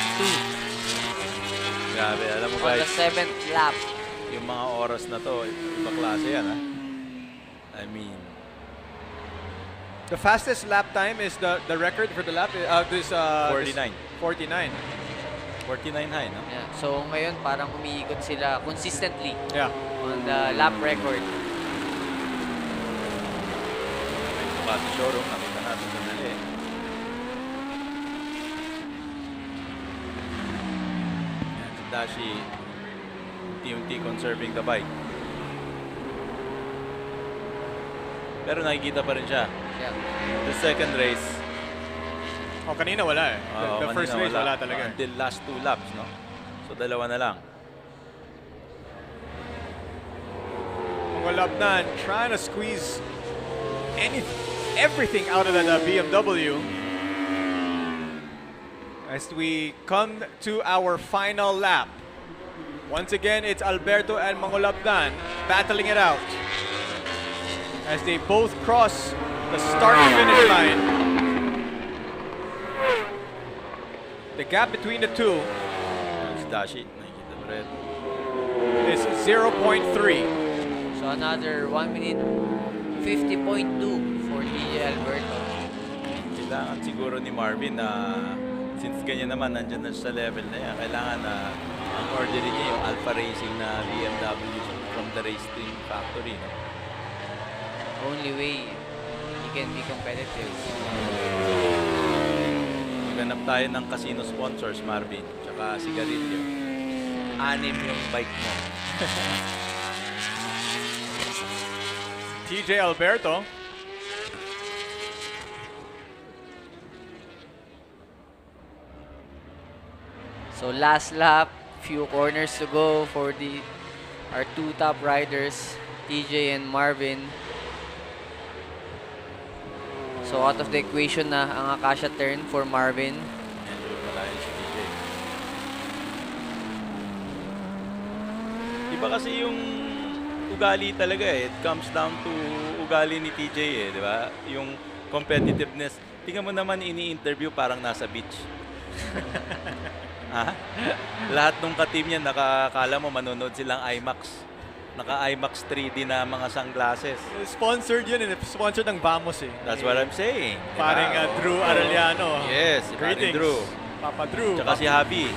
Grabe, alam mo on guys, the 7th lap. yung mga oras na to, iba klase yan, ha? I mean, the fastest lap time is the record for the lap. 49. 49. 49 high, no? Yeah. So ngayon parang umiikot sila consistently on the lap record. Pati showroom, nakita natin sandali. Yan, si Dashi, unti-unti conserving the bike. Pero nakikita pa rin siya. Yeah. The second race. Oh, kanina wala eh. The first race wala talaga. Until last 2 laps, no? So, dalawa na lang. Mangolabdan trying to squeeze everything out of that BMW. As we come to our final lap. Once again, it's Alberto and Mangolabdan battling it out. As they both cross the start-finish line. The gap between the two Dashi, nakikita mo rin. is 0.3. So another 1 minute 50.2 for TJ Alberto. Kailangan siguro ni Marvin na since ganyan naman, nandyan na sa level na yan, kailangan na ang order niya yung Alpha Racing na BMW from the race team factory, no? Only way he can be competitive. Maghanap tayo ng casino sponsors, Marvin, tsaka sigarilyo. 6 yung bike mo. TJ Alberto. So last lap, few corners to go for our 2 top riders, TJ and Marvin. So out of the equation na ang Akasha turn for Marvin. Iba kasi yung ugali talaga eh. It comes down to ugali ni TJ eh, di ba? Yung competitiveness. Tingnan mo naman ini-interview parang nasa beach. Ha? Lahat ng ka-team niya nakakala mo manonood silang IMAX. Naka-IMAX 3D na mga sunglasses. Sponsored yun and sponsored ng Vamos eh. That's what I'm saying. Paring Drew Arellano. Yes, si paring Drew. Papa Drew. Tsaka si Javi.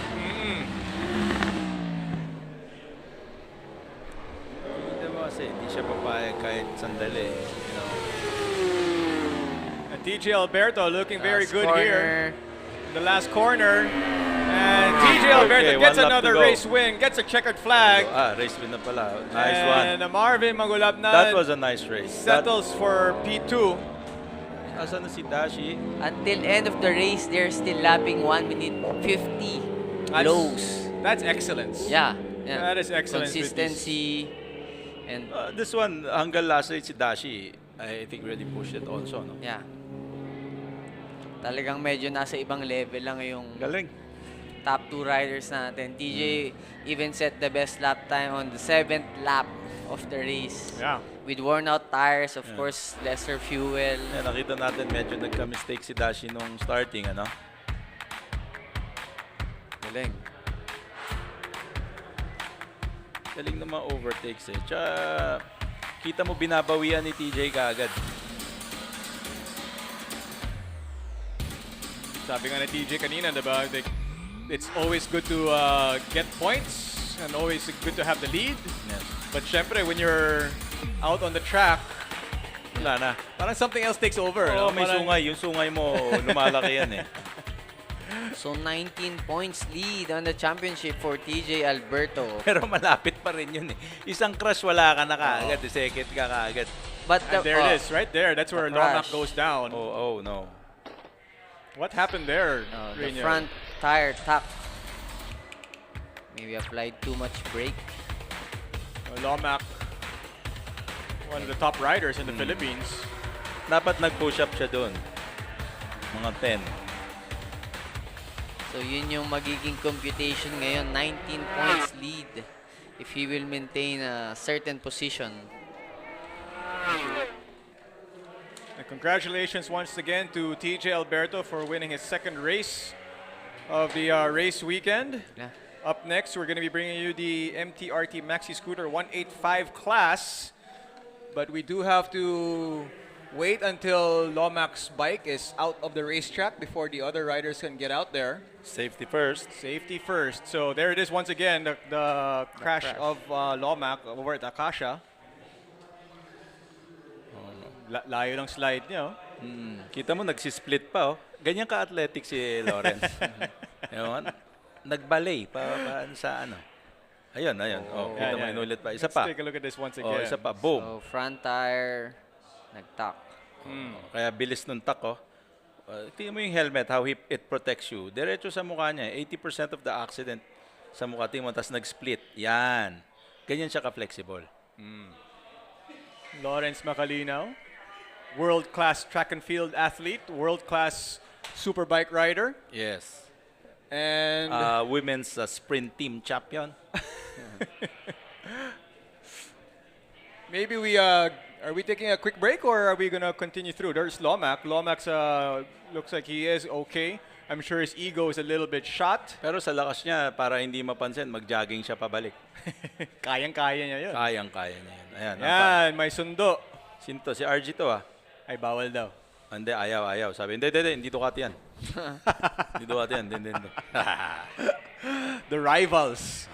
Hindi mo kasi, hindi siya papayag kahit sandali. You know. And TJ Alberto looking very good corner. here. The last corner. And TJ Alberto gets another race win, gets a checkered flag. Race win na pala. Nice one. And Marvin Mangolabdan That was a nice race. Settles for P2. Asan na si Dashi? Until end of the race, they're still lapping 1 minute 50 lows. That's excellence. Yeah. That is excellent. Consistency. And this one, hanggang last rate si Dashi, I think really pushed it also, no? yeah. Talagang medyo nasa ibang level lang yung Galing. top 2 riders natin. TJ even set the best lap time on the 7th lap of the race. Yeah. With worn out tires, of course, lesser fuel. Yeah, nakita natin medyo nagka-mistake si Dashi nung starting, ano? Galing. Galing na mga overtakes eh. Tsaka, kita mo binabawian ni TJ kaagad. Sabi nga ni TJ kanina, diba? It's always good to get points and always good to have the lead. Yes. But syempre, when you're out on the track, wala na. Parang something else takes over. Oo, no? may sungay. Yung sungay mo, lumalaki yan eh. So 19 points lead on the championship for TJ Alberto. Pero malapit pa rin yun eh. Isang crash, wala ka na kaagad. Second ka kaagad. But and there it is, right there. That's where Lomac goes down. Oh, no. What happened there? The front tire tuck. Maybe applied too much brake. Lomac, one of the top riders in the Philippines. Dapat nag-push up siya doon. Mga 10. So yun yung magiging computation ngayon. 19 points lead if he will maintain a certain position. And congratulations once again to TJ Alberto for winning his second race of the race weekend. Yeah. Up next, we're going to be bringing you the MTRT Maxi Scooter 185 class. But we do have to wait until Lomac's bike is out of the racetrack before the other riders can get out there. Safety first. Safety first. So there it is once again, the crash of Lomac over at Acacia. Layo ng slide niya. Kita mo, nagsisplit pa. Oh. Ganyan ka-athletic si Lawrence. Nagbalay pa sa ano. Ayun. Oh, kita mo, inulit pa. Isa pa. Let's take a look at this once again. Oh, isa pa. Boom. So front tire, nag-tuck. Kaya bilis nung tuck, oh. Tingnan mo yung helmet, how it protects you. Diretso sa mukha niya. 80% of the accident sa mukha. Tingnan mo, tapos nag-split. Yan. Ganyan siya ka-flexible. Lawrence Macalinaw, world-class track and field athlete, world-class superbike rider. Yes. And women's sprint team champion. Maybe are we taking a quick break or are we gonna continue through? There's Lomac. Lomac's looks like he is okay. I'm sure his ego is a little bit shot. Pero sa lakas niya, para hindi mapansin, mag-jogging siya pabalik. Kayang-kaya niya yun. Kayang-kaya niya yun. Ayan. Yan, may sundo. Sinto, si RG to ah. Ay, bawal daw. Hindi, ayaw. Sabi, hindi Ducati yan. Hindi Ducati yan. Hindi. The rivals.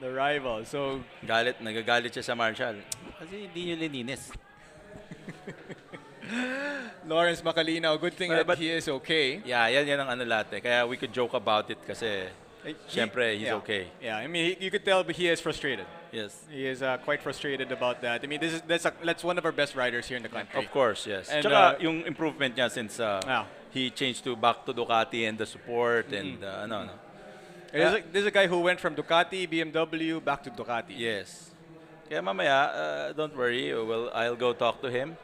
The rivals. So, nagagalit siya sa Marshall. Kasi hindi nyo lininis. Lawrence Macalinaw, good thing that he is okay. Yeah, yan ang ano lahat eh. Kaya we could joke about it kasi siyempre he's okay. Yeah, I mean, you could tell but he is frustrated. Yes. He is quite frustrated about that. I mean, that's one of our best riders here in the country. Of course, yes. And tsaka yung improvement niya since he changed back to Ducati and the support and ano. There's a guy who went from Ducati, BMW, back to Ducati. Yes. Kaya mamaya, don't worry, I'll go talk to him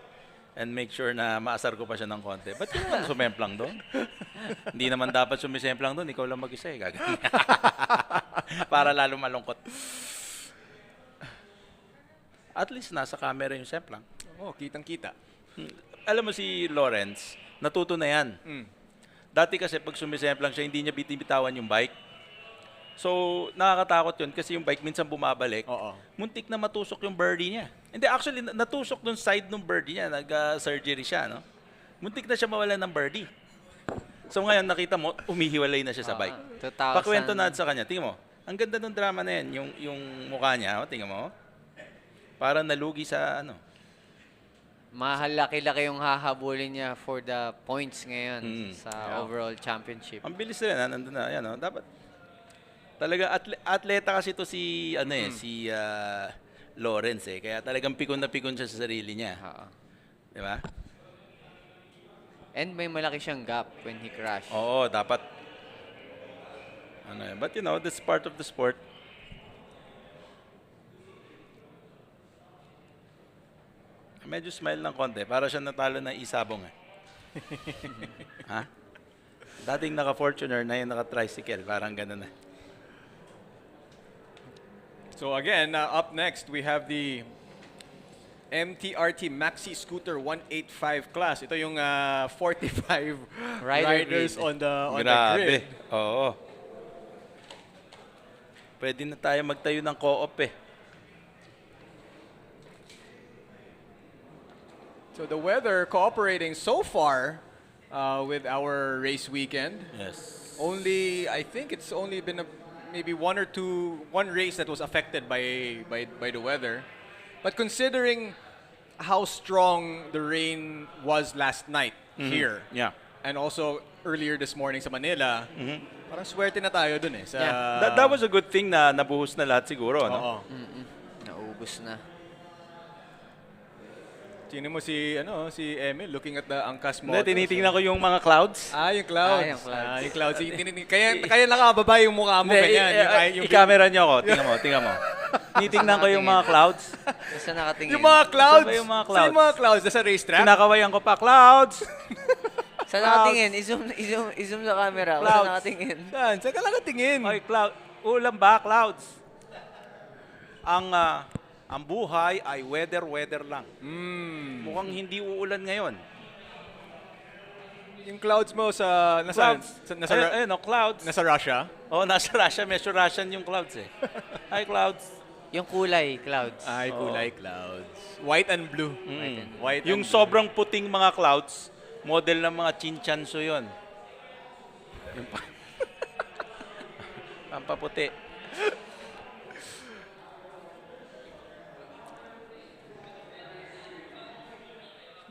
and make sure na maasar ko pa siya ng konti. Ba't yun lang sumemplang doon? Hindi naman dapat sumisemplang doon, ikaw lang mag-isa eh. Para lalo malungkot. At least nasa camera yung semplang. Oh, kitang-kita. Alam mo si Lawrence, natuto na yan. Dati kasi pag sumisemplang siya, hindi niya binibitawan yung bike. So, nakakatakot yun kasi yung bike minsan bumabalik. Muntik na matusok yung birdie niya. Hindi, actually, natusok dun side ng birdie niya. Nag-surgery siya, no? Muntik na siya mawalan ng birdie. So, ngayon, nakita mo, umihiwalay na siya sa bike. Pakwento na sa kanya. Tingnan mo, ang ganda ng drama na yan. Yung mukha niya, tingnan mo. Parang nalugi sa, Mahalaki-laki yung hahabulin niya for the points ngayon sa overall championship. Ang bilis rin, nandun na. Yan, dapat. Talaga atleta kasi to si si Lawrence eh. Kaya talagang pikon na pikon siya sa sarili niya. Di ba? And may malaki siyang gap when he crashed. Oo, dapat. But that's part of the sport. Medyo smile ng konti. Para siya natalo ng isabong eh. Ha? Dating naka-Fortuner na yung naka-tricycle. Parang ganun eh. So again, up next, we have the MTRT Maxi Scooter 185 class. Ito yung 45 riders on the grid. Oo. Pwede na tayo magtayo ng co-op eh. So the weather cooperating so far with our race weekend. Yes. I think it's only been maybe one race that was affected by the weather. But considering how strong the rain was last night here, and also earlier this morning sa Manila, parang swerte na tayo dun eh. That was a good thing na nabuhos na lahat siguro, no? Naubos na. Tingnan mo si Emil looking at the angkas mo. Tinitingnan ko yung mga clouds. Yung clouds. Yung clouds. Kaya nakababa yung mukha mo ganyan. I-camera niyo ako. Tingnan mo. Tinitingnan ko yung mga clouds. Saan nakatingin? Yung mga clouds? Saan ba yung mga clouds? Saan yung mga clouds? Nasa racetrack? Kinakawayan ko pa. Clouds! Saan nakatingin? I-zoom sa camera. Saan nakatingin? Saan ka nakatingin? Ay, cloud. Ulan ba? Clouds. Ang buhay ay weather lang. Mukhang hindi uulan ngayon. Yung clouds mo clouds. Nasa Russia? Nasa Russia. Medyo Russian yung clouds eh. Hi, clouds. Yung kulay, clouds. Kulay clouds. White and blue. Yung sobrang puting mga clouds, model ng mga chinchanso yun. Yung pampaputi.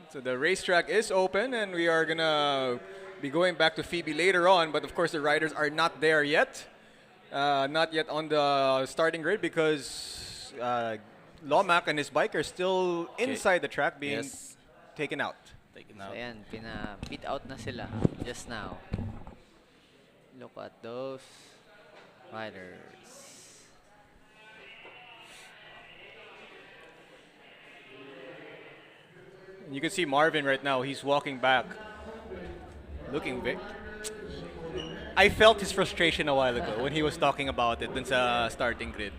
So the racetrack is open, and we are gonna be going back to Phoebe later on. But of course, the riders are not there yet, not yet on the starting grid because Lomac and his bike are still inside the track being taken out. So ayan, pit out na sila just now. Look at those riders. You can see Marvin right now. He's walking back, looking big. I felt his frustration a while ago when he was talking about it dun sa starting grid.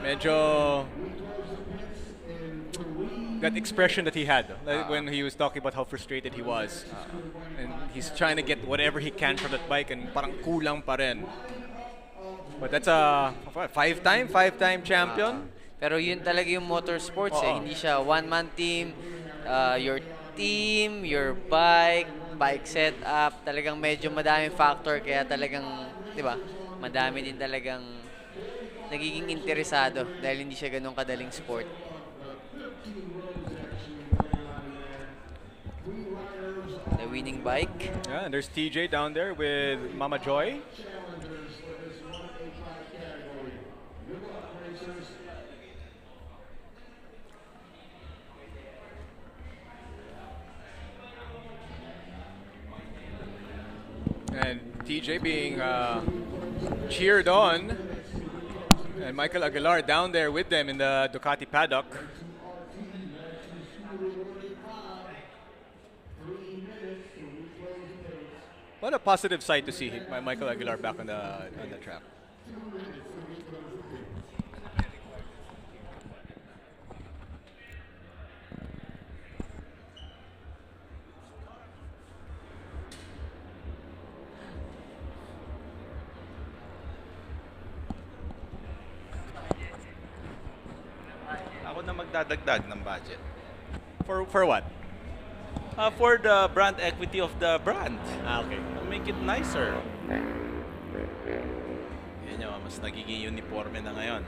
Medyo that expression that he had when he was talking about how frustrated he was. And he's trying to get whatever he can from that bike and parang kulang pa rin. But that's a five-time champion. Pero yun talaga yung motorsports eh. Hindi siya one-man team. Your team, your bike setup, talagang medyo madaming factor. Kaya talagang, di ba, madami din talagang nagiging interesado dahil hindi siya ganun kadaling sport. The winning bike. Yeah, and there's TJ down there with Mama Joy. And TJ being cheered on. And Michael Aguilar down there with them in the Ducati paddock. What a positive sight to see Michael Aguilar back on the track. Ako na magdadagdag ng budget. For what? For the brand equity of the brand. Okay. Make it nicer. Yan yun, mas nagiging uniforme na ngayon.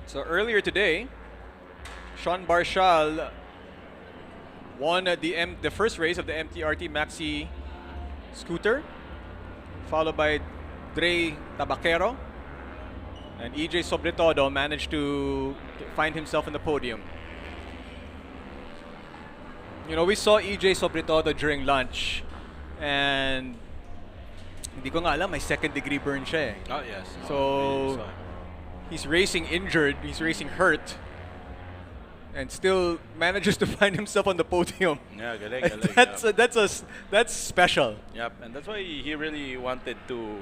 So earlier today, Sean Barshal won the first race of the MTRT Maxi Scooter, followed by Dre Tabaquero, and EJ Sobretodo managed to find himself in the podium. You know, we saw EJ Sobretodo during lunch, And hindi ko nga alam, may second degree burn siya eh. Oh, yes. So, he's racing injured, he's racing hurt, and still manages to find himself on the podium. Yeah, galing. That's special. Yep, and that's why he really wanted to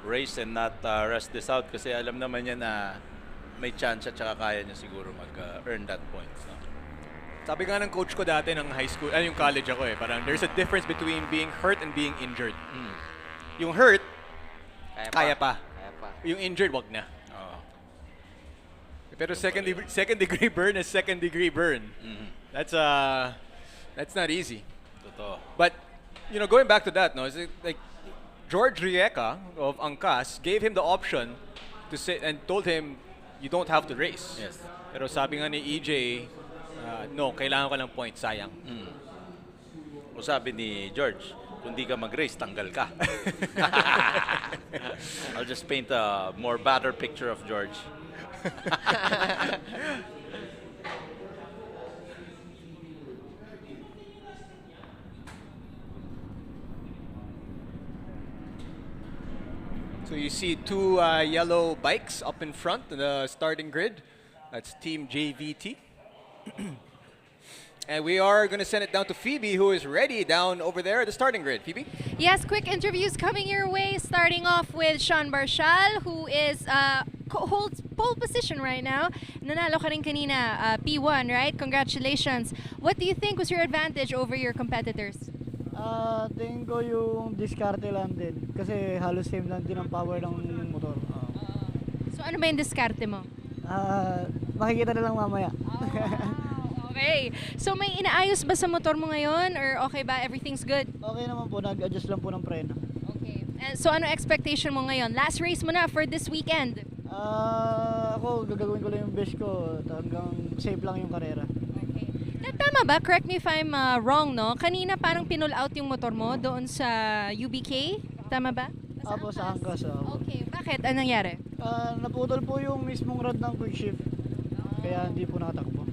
race and not rest this out kasi alam naman niya na may chance at saka kaya niya siguro mag-earn that points. No? Sabi nga ng coach ko dati ng high school, yung college ako eh, parang there's a difference between being hurt and being injured. Yung hurt, kaya pa. Yung injured, wag na. Pero second degree burn is second degree burn. That's not easy. Totoo. But going back to that, no, is it like George Rijeka of Angkas gave him the option to sit and told him you don't have to race. Yes. Pero sabi nga ni EJ, no, kailangan ko ng point, sayang. O sabi ni George, kung di ka mag-race, tanggal ka. I'll just paint a more better picture of George. So you see two yellow bikes up in front in the starting grid. That's Team JVT. And we are going to send it down to Phoebe, who is ready down over there at the starting grid. Phoebe? Yes, quick interviews coming your way, starting off with Sean Barshal, who is holds pole position right now. Nanalo ka rin kanina, P1, right? Congratulations. What do you think was your advantage over your competitors? Tingin ko yung diskarte lang din. Kasi halos same lang din ang power ng motor. So ano ba yung diskarte mo? Makikita na lang mamaya. Okay. So may inaayos ba sa motor mo ngayon or okay ba? Everything's good? Okay naman po, nag-adjust lang po ng preno. Okay. And so ano expectation mo ngayon? Last race mo na for this weekend. Ako, gagawin ko lang yung best ko hanggang safe lang yung karera. Okay. Tama ba? Correct me if I'm wrong, no? Kanina parang pinull out yung motor mo doon sa UBK? Tama ba? Apo, sa Angkas. Okay. Bakit? Anong nangyari? Naputol po yung mismong rod ng quick shift. Kaya hindi po nakatakbo.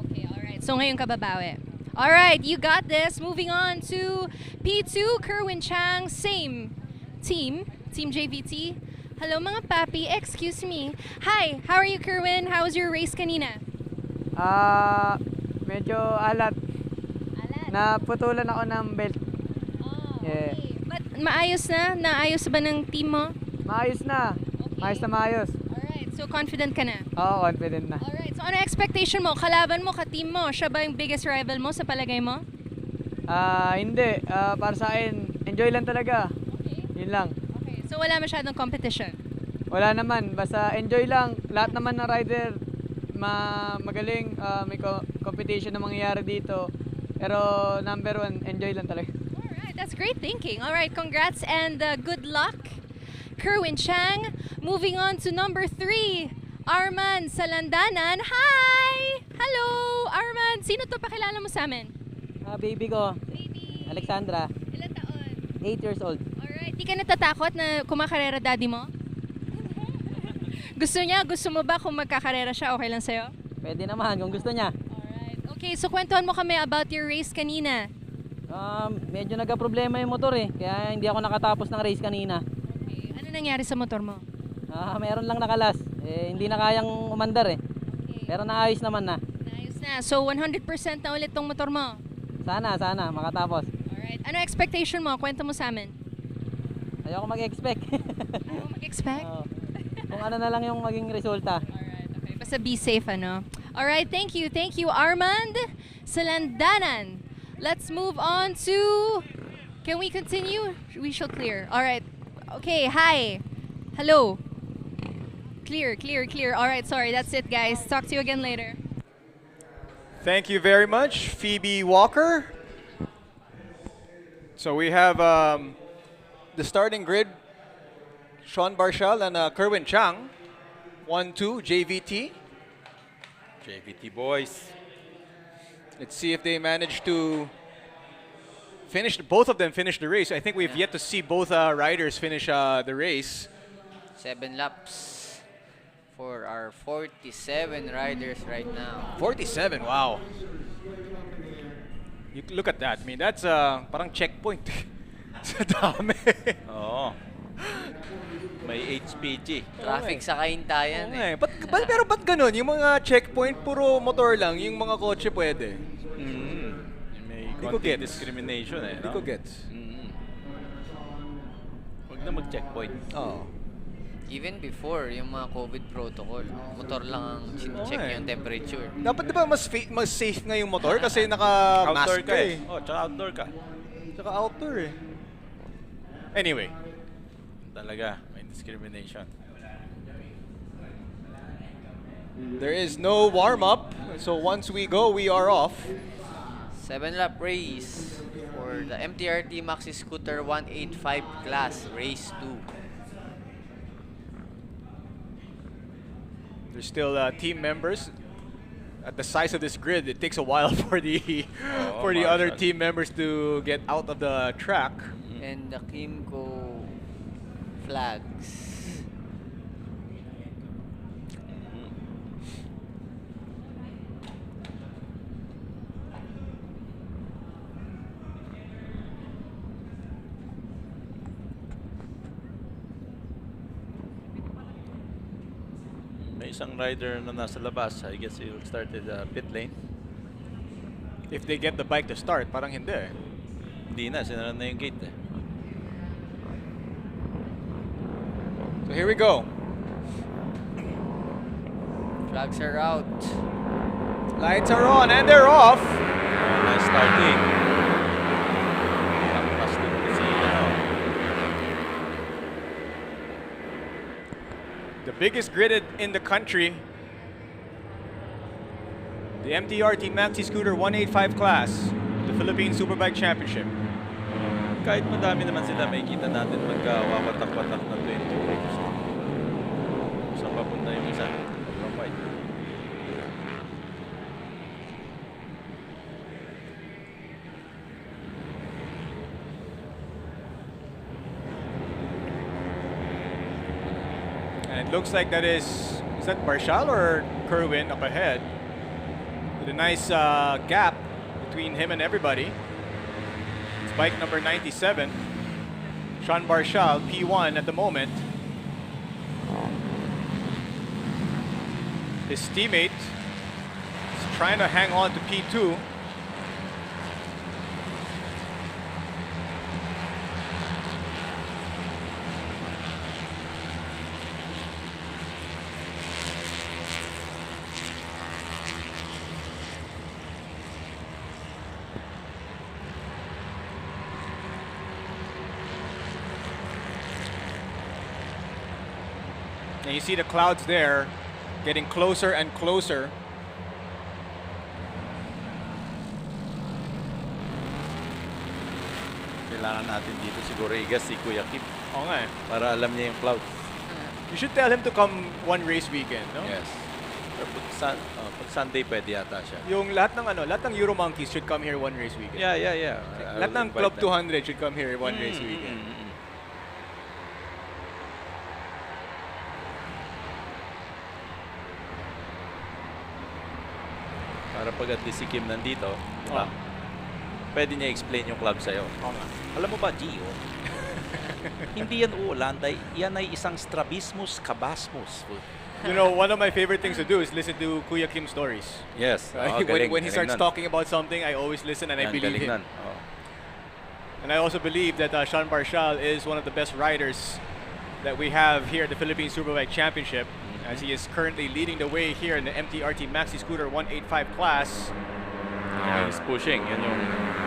Okay, alright. So ngayon ka babawi. Alright, you got this. Moving on to P2, Kerwin Chang, same team, Team JVT. Hello mga papi, excuse me. Hi, how are you Kerwin? How was your race kanina? Medyo alat. Naputulan ako ng belt. Okay. But maayos na? Naayos ba ng team mo? Maayos na. Okay. Maayos. Alright, so confident ka na? Oo, confident na. Alright, so ano expectation mo? Kalaban mo, ka-team mo, siya ba yung biggest rival mo sa palagay mo? Hindi. Para sa akin, enjoy lang talaga. Okay. Yun lang. Okay, so wala masyadong competition? Wala naman. Basta enjoy lang. Lahat naman ng rider magaling. May competition na mangyayari dito. Pero number one, enjoy lang talaga. Alright, that's great thinking. Alright, congrats and good luck. Kerwin Chang. Moving on to number 3, Arman Salandanan. Hi! Hello, Arman. Sino to? Pakilala mo sa amin. Baby ko. Baby. Alexandra. Ilan taon? 8 years old. Alright. Di ka natatakot na kumakarera daddy mo? Gusto mo ba kung magkakarera siya, okay lang sa'yo? Pwede naman kung gusto niya. Alright. Okay, so kwentuhan mo kami about your race kanina. Medyo nagka-problema yung motor eh. Kaya hindi ako nakatapos ng race kanina. Okay. Ano nangyari sa motor mo? Meron lang nakalas. Hindi na kayang umandar eh. Okay. Pero naayos naman na. Naayos na. So 100% na ulit tong motor mo? Sana makatapos. Alright. Ano expectation mo? Kwento mo sa amin. Ayoko mag-expect. Ayaw mag-expect? Kung ano na lang yung maging resulta. Alright, okay. Basta be safe, ano? Alright, thank you, Armand Salandanan. Let's move on to... Can we continue? We shall clear. Alright. Okay, hi. Hello. Clear. Alright, sorry, that's it, guys. Talk to you again later. Thank you very much, Phoebe Walker. So we have the starting grid, Sean Barshal and Kerwin Chang. 1-2, JVT. JVT boys. Let's see if they manage to finish. Both of them finish the race. I think we've yet to see both riders finish the race. 7 laps for our 47 riders right now. 47, wow. You look at that. I mean, that's parang checkpoint. Sa dami. Oo. May HPG. Traffic sa Kaintayan eh. Pero ba't ganun? Yung mga checkpoint, puro motor lang. Yung mga kotse pwede. May Di ko konting gets. discrimination eh. Di No? ko gets. Huwag na mag-checkpoint. Oo. Even before, yung mga COVID protocol, motor lang ang check eh. yung temperature. Dapat di ba mas safe nga yung motor kasi naka-mask Outdoor ka ka eh. eh. Oh, tsaka outdoor ka. Tsaka outdoor eh. Anyway. Talaga, may discrimination. There is no warm-up. So once we go, we are off. 7-lap race for the MTRT Maxi Scooter 185 class, race 2. There's still team members. At the size of this grid, it takes a while for the other team members to get out of the track. And the Kimco flags. May isang rider na nasa labas. I guess he'll start at the pit lane. If they get the bike to start, parang hindi eh. Hindi na, sinara na yung gate eh. So here we go. Flags are out. Lights are on and they're off. Nice starting. Lampas din kasi, The biggest gridded in the country. The MTRT Maxi Scooter 185 class, the Philippine Superbike Championship. Kahit madami naman sila, may kita natin magkawawatak-watak na 20 groups. Saan papunta yung isa? From white. And it looks like is that Marshall or Kerwin up ahead? With a nice gap between him and everybody. It's bike number 97. Sean Marshall, P1 at the moment. His teammate is trying to hang on to P2. And you see the clouds there getting closer and closer. Kailangan natin dito siguro igas si Kuya Kim. Oo nga eh. Para alam niya yung clouds. You should tell him to come one race weekend, no? Yes. Pero pag Sunday pwede yata siya. Yung lahat ng Euro Monkeys should come here one race weekend. Yeah. Lahat ng Club 200 should come here one race weekend. Para pag at least si Kim nandito, di ba? Pwede niya explain yung club sa'yo. Alam mo ba, Gio? Hindi yan uulanday. Yan ay isang strabismus kabasmus. You know, one of my favorite things to do is listen to Kuya Kim stories. Yes. When he starts talking about something, I always listen and I believe him. And I also believe that Sean Marshall is one of the best riders that we have here at the Philippine Superbike Championship, as he is currently leading the way here in the MTRT Maxi Scooter 185 class. He's pushing. Yan yung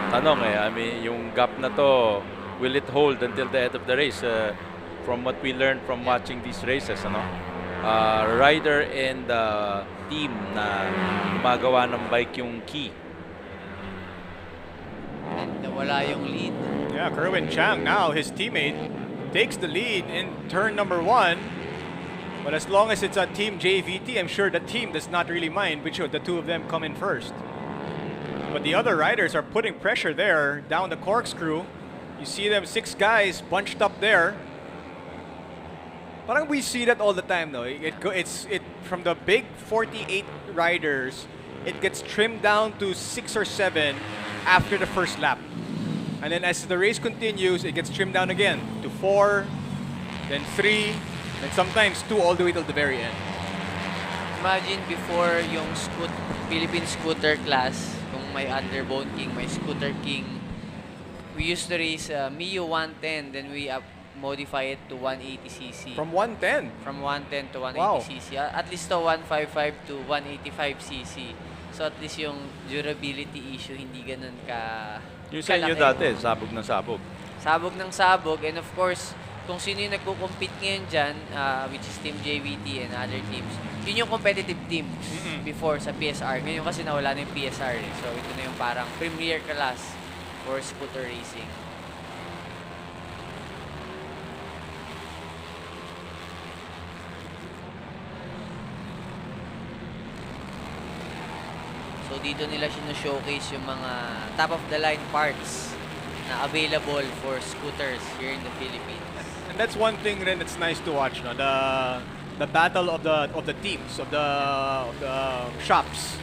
tanong eh. I mean, yung gap na to, will it hold until the end of the race? From what we learned from watching these races, ano? Rider and team na gumagawa ng bike yung key. Nawala yung lead. Yeah, Kerwin Chang now, his teammate, takes the lead in turn number 1. But as long as it's a team JVT, I'm sure the team does not really mind which of the two of them come in first. But the other riders are putting pressure there down the corkscrew. You see them 6 guys bunched up there. Parang we see that all the time though. It's from the big 48 riders, it gets trimmed down to 6 or 7 after the first lap. And then as the race continues, it gets trimmed down again to 4, then 3, and sometimes 2 all the way till the very end. Imagine before yung Philippine scooter class, kung may Underbone King, may Scooter King, we used to race Mio 110, then we modify it to 180cc. From 110? From 110 to Wow. 180cc. At least to 155 to 185cc. So at least yung durability issue hindi ganun Yung sa inyo dati, sabog ng sabog. Sabog ng sabog. And of course, kung sino yung nagko-compete ngayon dyan, which is Team JVT and other teams, yun yung competitive teams before sa PSR. Ngayon kasi nawala na yung PSR. So ito na yung parang premier class for scooter racing. So dito nila showcase yung mga top-of-the-line parts na available for scooters here in the Philippines. And that's one thing rin that's nice to watch, no? The battle of the teams, of the shops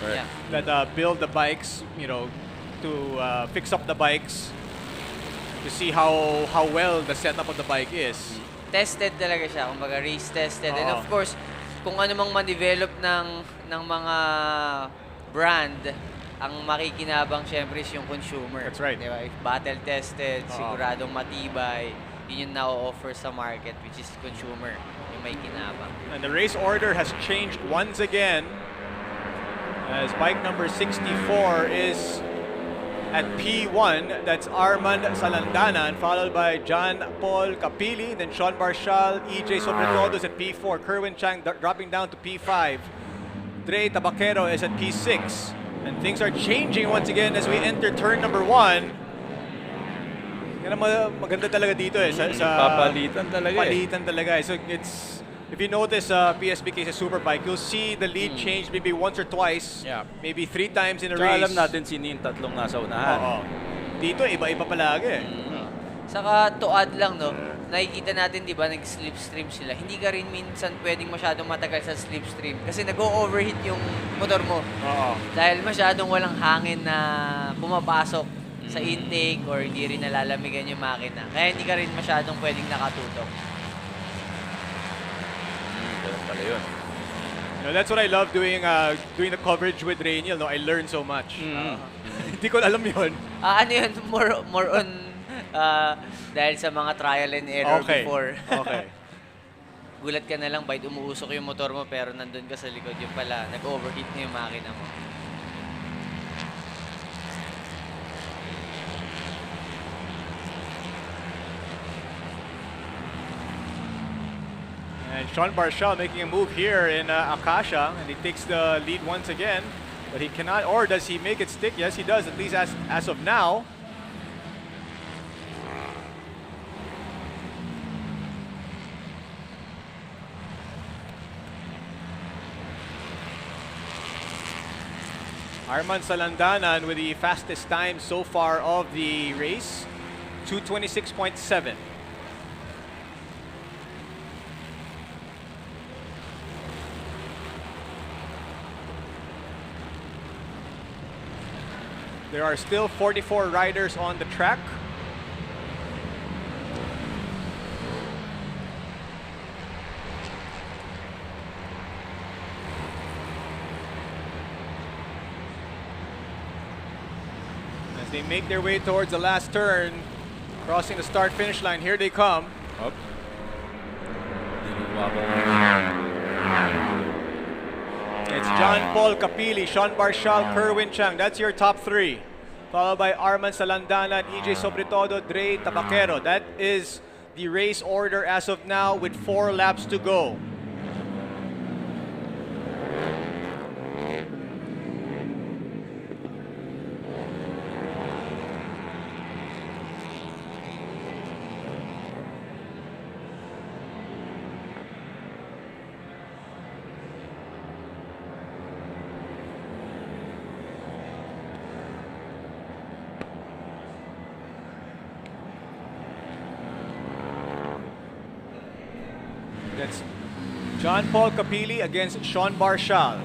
that build the bikes, to fix up the bikes, to see how well the setup of the bike is. Tested talaga siya, kumbaga race tested. And of course, kung ano mang ma-develop ng mga brand, ang makikinabang syempre is yung consumer. That's right. Diba? If battle tested, siguradong matibay, yun yung na-offer sa market, which is consumer, yung may kinabang. And the race order has changed once again, as bike number 64 is at P1. That's Armand Salandanan, followed by John Paul Capili, then Sean Barshal, EJ Sobretodos at P4, Kerwin Chang dropping down to P5. Dre Tabaquero is at P6. And things are changing once again as we enter turn number 1. Yan ang maganda talaga dito Papalitan talaga Palitan talaga So it's, if you notice PSBK sa Superbike, you'll see the lead change maybe once or twice, maybe 3 times in a race. Alam natin sino yung tatlong nasa unahan. Dito iba-iba palagi. Saka to add lang, no, nakikita natin, di ba, nag-slipstream sila. Hindi ka rin minsan pwedeng masyadong matagal sa slipstream kasi nag-overheat yung motor mo. Dahil masyadong walang hangin na pumapasok sa intake or hindi rin nalalamigan yung makina. Kaya hindi ka rin masyadong pwedeng nakatutok. Ganun pala yun. That's what I love doing the coverage with Rainiel. I learn so much. Hindi ko alam yun. Ano yun? More on dahil sa mga trial and error before. Okay. Gulat ka na lang, bahit umuusok yung motor mo pero nandun ka sa likod, yung pala, nag-overheat na yung makina mo. And Sean Barshal making a move here in Akasha, and he takes the lead once again, but he cannot, or does he make it stick? Yes, he does, at least as of now. Armand Salandanan with the fastest time so far of the race, 2:26.7. There are still 44 riders on the track. As they make their way towards the last turn, crossing the start-finish line, here they come. It's John Paul Capili, Sean Barshal, Kerwin Chang. That's your top 3. Followed by Armand Salandanan, EJ Sobretodo, Dre Tabaquero. That is the race order as of now with 4 laps to go. That's John Paul Capili against Sean Barshal.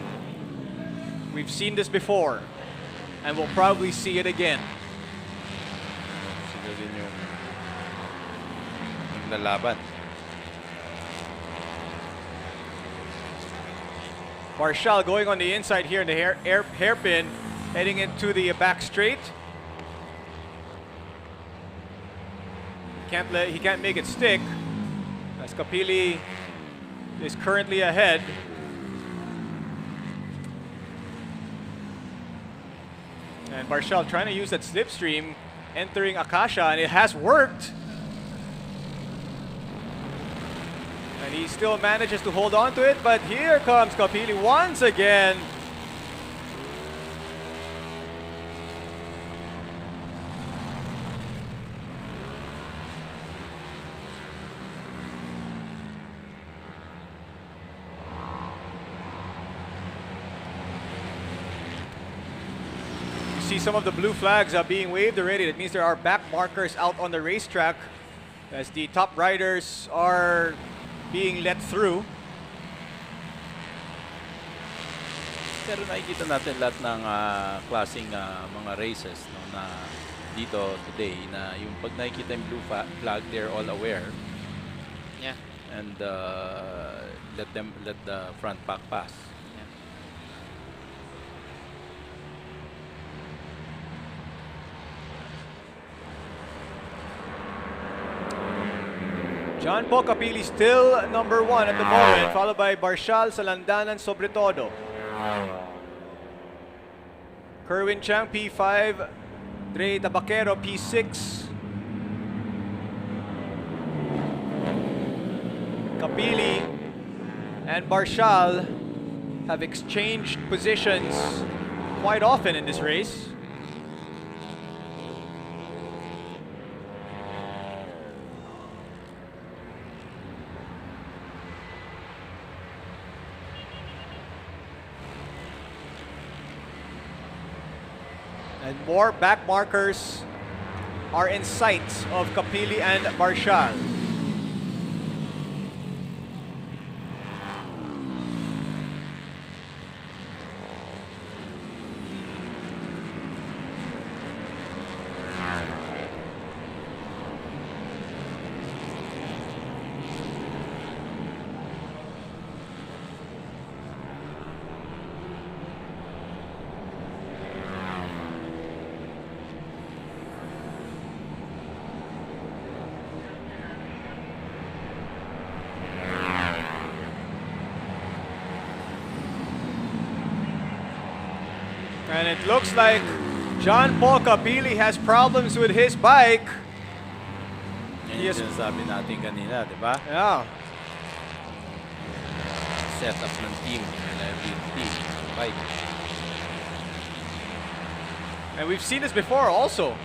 We've seen this before, and we'll probably see it again. naglalaban. Marshall going on the inside here in the hairpin, heading into the back straight. He can't make it stick, as Kapili is currently ahead. And Marshall trying to use that slipstream, entering Akasha, and it has worked. And he still manages to hold on to it, but here comes Kapili once again. You see some of the blue flags are being waved already. That means there are back markers out on the racetrack as the top riders are being let through. Pero nakikita natin lahat ng klaseng mga races, no, na dito today, na yung pag nakikita yung blue flag, they're all aware. Yeah. And let the front pack pass. John Paul Kapili still number 1 at the moment, followed by Barshal, Salandanan, Sobretodo. Kerwin Chang, P5. Dre Tabaquero, P6. Kapili and Barshal have exchanged positions quite often in this race. And more back markers are in sight of Kapili and Barshal. And it looks like John Paul Kapili has problems with his bike. Yan yung sinasabi natin kanina, di ba? Yeah. Setup ng team, reliability, bike. And we've seen this before also.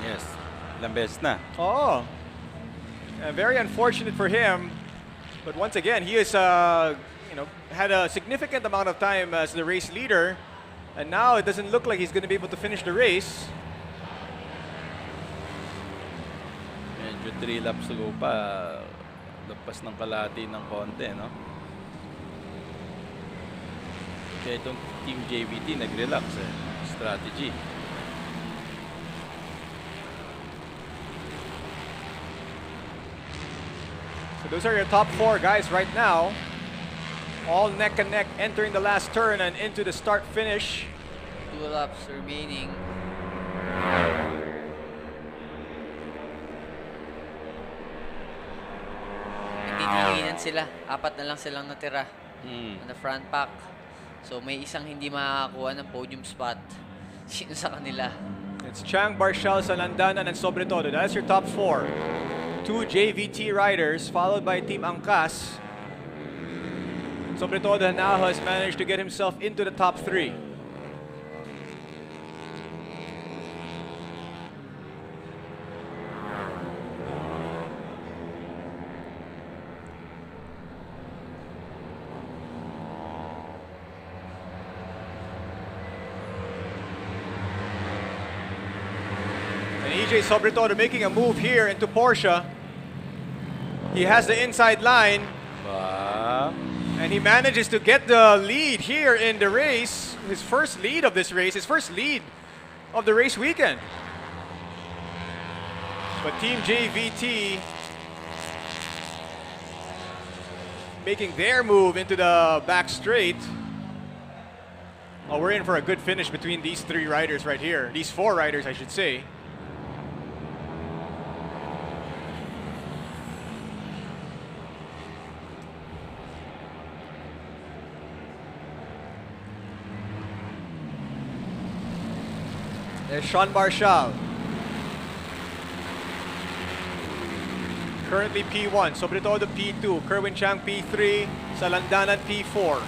Yes, ilang beses na. Oh, very unfortunate for him. But once again, he has had a significant amount of time as the race leader. And now it doesn't look like he's going to be able to finish the race. Medyo 3 laps to go pa. Lagpas ng kalahati ng konti, no? Kaya itong Team JVT nag-relax strategy. So those are your top 4 guys right now. All neck and neck entering the last turn and into the start-finish. 2 laps remaining. Nagtitinginan sila. 4 na lang silang natira on the front pack. So may isang hindi makakakuha ng podium spot. Sino sa kanila? It's Chang, Barshal, Salandanan, and Sobretodo. That's your top 4. 2 JVT riders, followed by Team Angkas. Sobretodo now has managed to get himself into the top 3. And EJ Sobretodo making a move here into Porsche. He has the inside line. And he manages to get the lead here in the race. His first lead of this race, his first lead of the race weekend. But Team JVT making their move into the back straight. Oh, we're in for a good finish between these three riders right here. These four riders, I should say. There's Sean Marshall. Currently P1, Sobretodo P2, Kerwin Chang P3, Salandanan P4.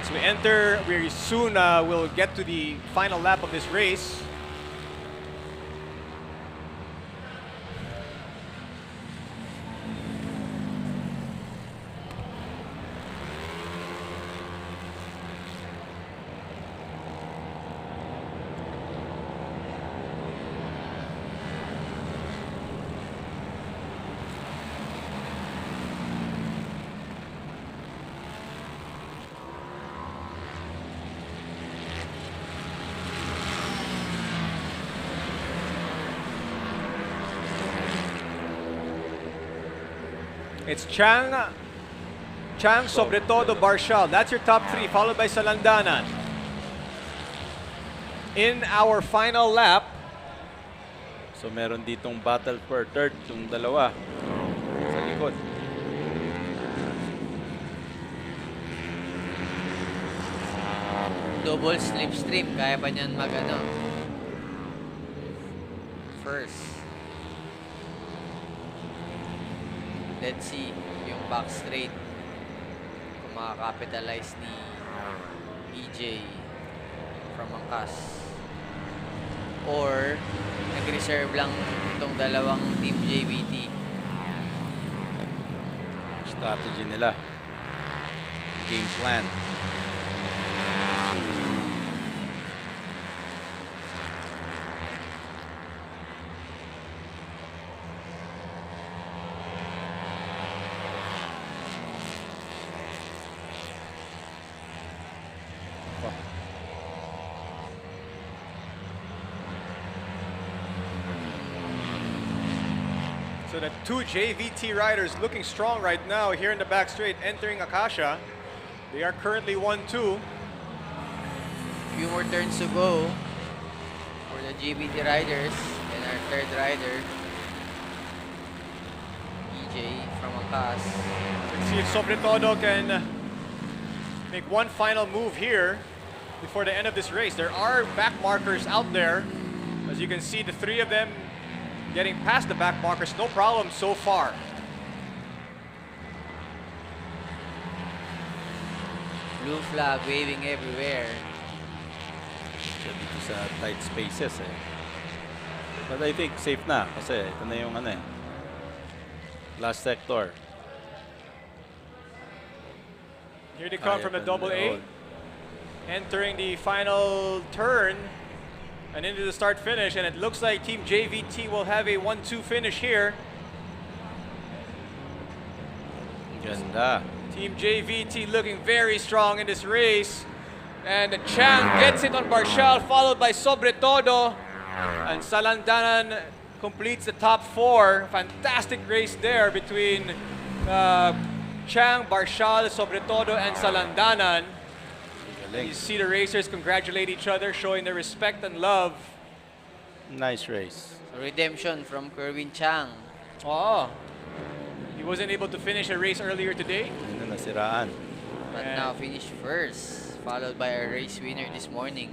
So we enter, we soon will get to the final lap of this race. It's Chang, Sobretodo, Barshal. That's your top three, followed by Salandanan. In our final lap. So meron ditong battle for third, yung dalawa sa likod. Double slipstream, kaya pa niyan mag-ano. First. Let's see yung back straight kung makakapitalize ni EJ from Angkas. Or nag-reserve lang itong dalawang Team JVT. Strategy nila. Game plan. So the two JVT riders looking strong right now here in the back straight, entering Akasha. They are currently 1-2. Few more turns to go for the JVT riders and our third rider, EJ from Angkas. Let's see if Sobretodo can make one final move here before the end of this race. There are back markers out there. As you can see, the three of them getting past the back markers, no problem so far. Blue flag waving everywhere. Dito sa tight spaces eh. But I think safe na kasi ito na yung ano eh. Last sector. Here they come from the double A. Entering the final turn and into the start finish, and it looks like Team JVT will have a 1-2 finish here. Ganda. Team JVT looking very strong in this race. And Chang gets it on Barshal, followed by Sobretodo. And Salandanan completes the top four. Fantastic race there between Chang, Barshal, Sobretodo, and Salandanan. You see the racers congratulate each other, showing their respect and love. Nice race. Redemption from Kerwin Chang. Oh, he wasn't able to finish a race earlier today. Nasiraan. But now finished first, followed by a race winner this morning,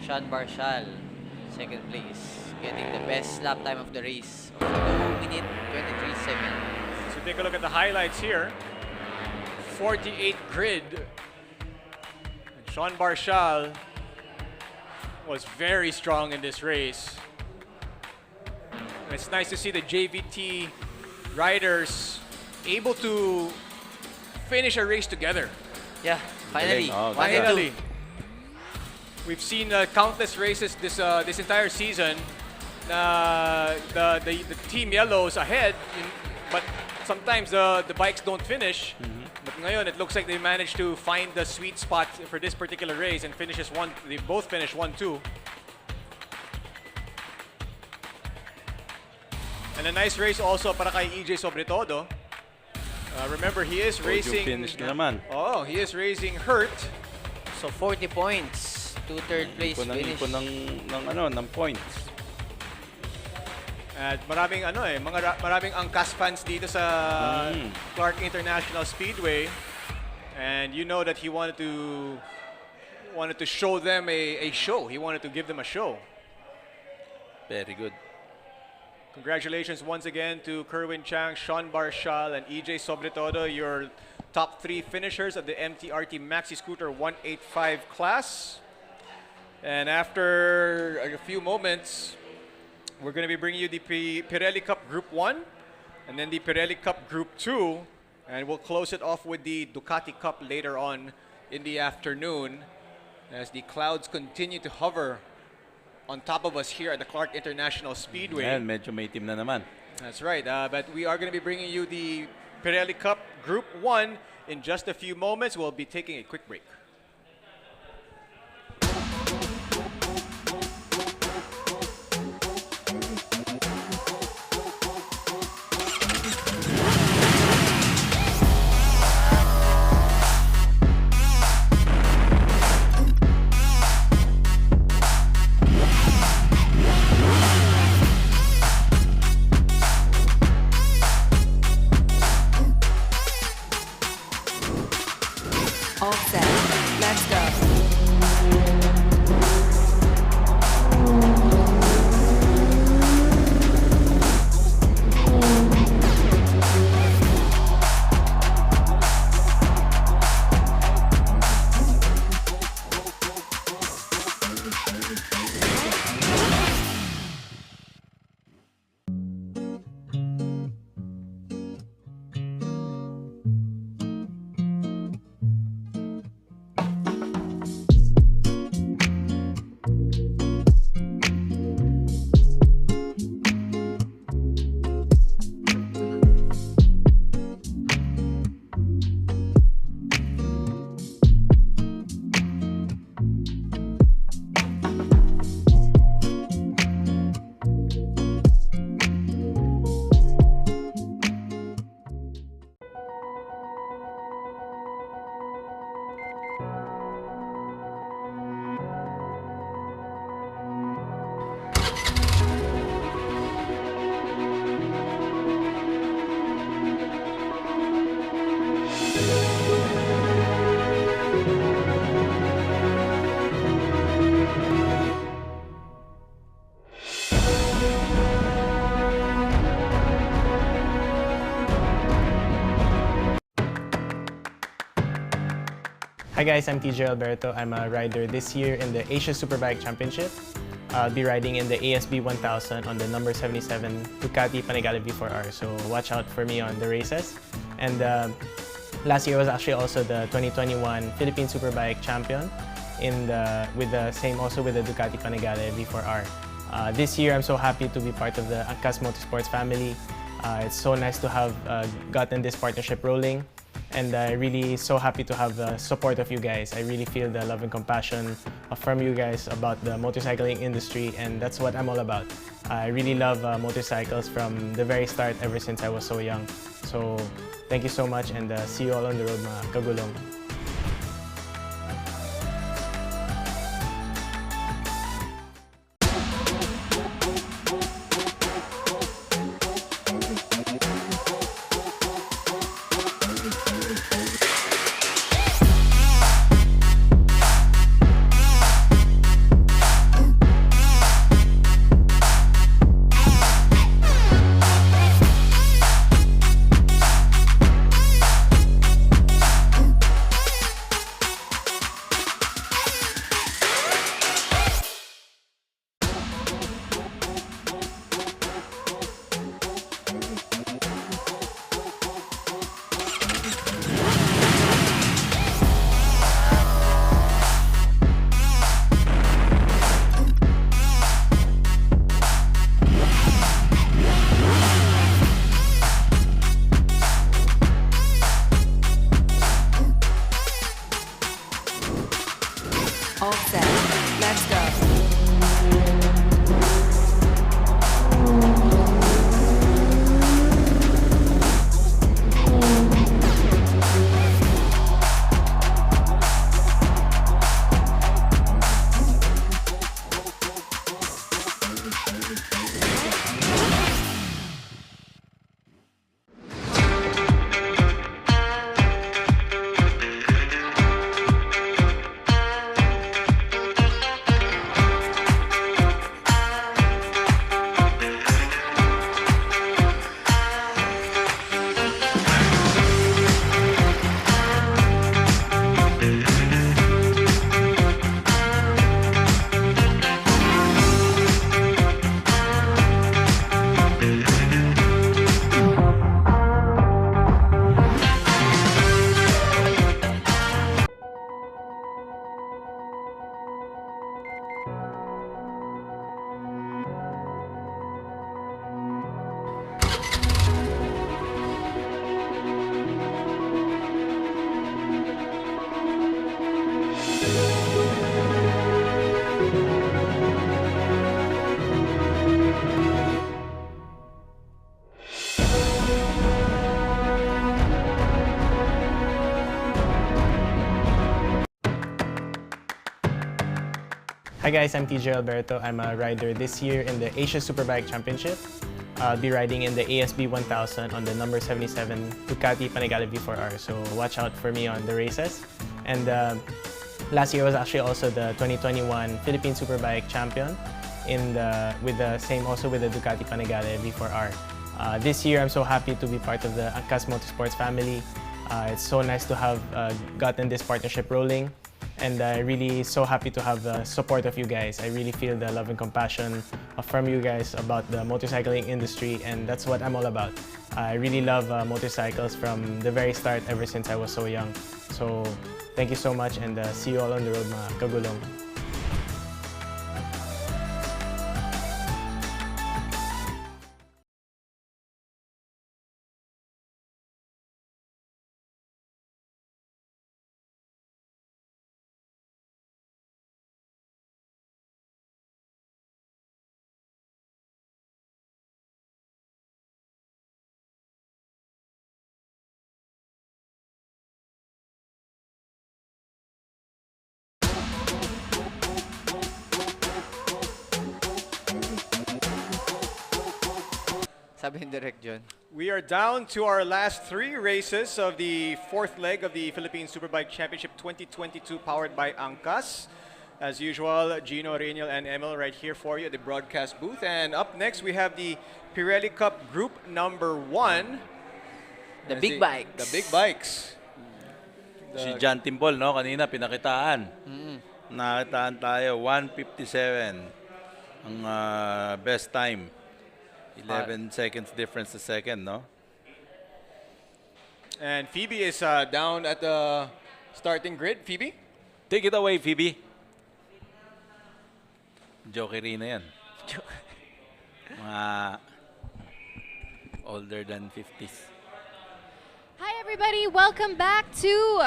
Sean Barshal, second place, getting the best lap time of the race, 2 minute 23.7. So take a look at the highlights here. 48 grid. Sean Barshal was very strong in this race. And it's nice to see the JVT riders able to finish a race together. Yeah, finally. Finally. We've seen countless races this entire season. The Team Yellows ahead, but sometimes the bikes don't finish. But ngayon, it looks like they managed to find the sweet spot for this particular race and they both finish 1-2. And a nice race also para kay EJ Sobretodo. Remember, he is racing. Finish na naman. Oh, he is racing hurt. So 40 points to third place finish. ng points. At maraming maraming angkas fans dito sa Clark International Speedway. And you know that he wanted to show them a show. He wanted to give them a show. Very good. Congratulations once again to Kerwin Chang, Sean Barshal, and EJ Sobretodo, your top 3 finishers of the MTRT Maxi Scooter 185 class. And after a few moments, we're going to be bringing you the Pirelli Cup Group 1 and then the Pirelli Cup Group 2. And we'll close it off with the Ducati Cup later on in the afternoon as the clouds continue to hover on top of us here at the Clark International Speedway. And medyo may team na naman. That's right. But we are going to be bringing you the Pirelli Cup Group 1 in just a few moments. We'll be taking a quick break. All set. Let's go. Hi guys, I'm TJ Alberto. I'm a rider this year in the Asia Superbike Championship. I'll be riding in the ASB 1000 on the number 77 Ducati Panigale V4R. So watch out for me on the races. And last year was actually also the 2021 Philippine Superbike champion with the Ducati Panigale V4R. This year I'm so happy to be part of the Angkas Motorsports family. It's so nice to have gotten this partnership rolling. And I'm really so happy to have the support of you guys. I really feel the love and compassion from you guys about the motorcycling industry, and that's what I'm all about. I really love motorcycles from the very start, ever since I was so young. So thank you so much, and see you all on the road, mga kagulong. All set. Let's go. Hi guys, I'm TJ Alberto. I'm a rider this year in the Asia Superbike Championship. I'll be riding in the ASB 1000 on the number 77 Ducati Panigale V4R. So watch out for me on the races. And last year was actually also the 2021 Philippine Superbike champion with the Ducati Panigale V4R. This year, I'm so happy to be part of the Angkas Motorsports family. It's so nice to have gotten this partnership rolling. And I'm really so happy to have the support of you guys. I really feel the love and compassion from you guys about the motorcycling industry, and that's what I'm all about. I really love motorcycles from the very start, ever since I was so young. So thank you so much, and see you all on the road, mga kagulong. Sabi ni Direk John. We are down to our last 3 races of the 4th leg of the Philippine Superbike Championship 2022 powered by Angkas. As usual, Gino, Rainiel, and Emil right here for you at the broadcast booth. And up next, we have the Pirelli Cup Group number 1. The big bikes. The big bikes. Si John Timbol, no? Kanina pinakitaan. Nakitaan tayo, 1:57 ang best time. 11 seconds difference to second, no? And Phoebe is down at the starting grid. Phoebe? Take it away, Phoebe. Jokery na yan. Mga older than 50s. Hi everybody, welcome back to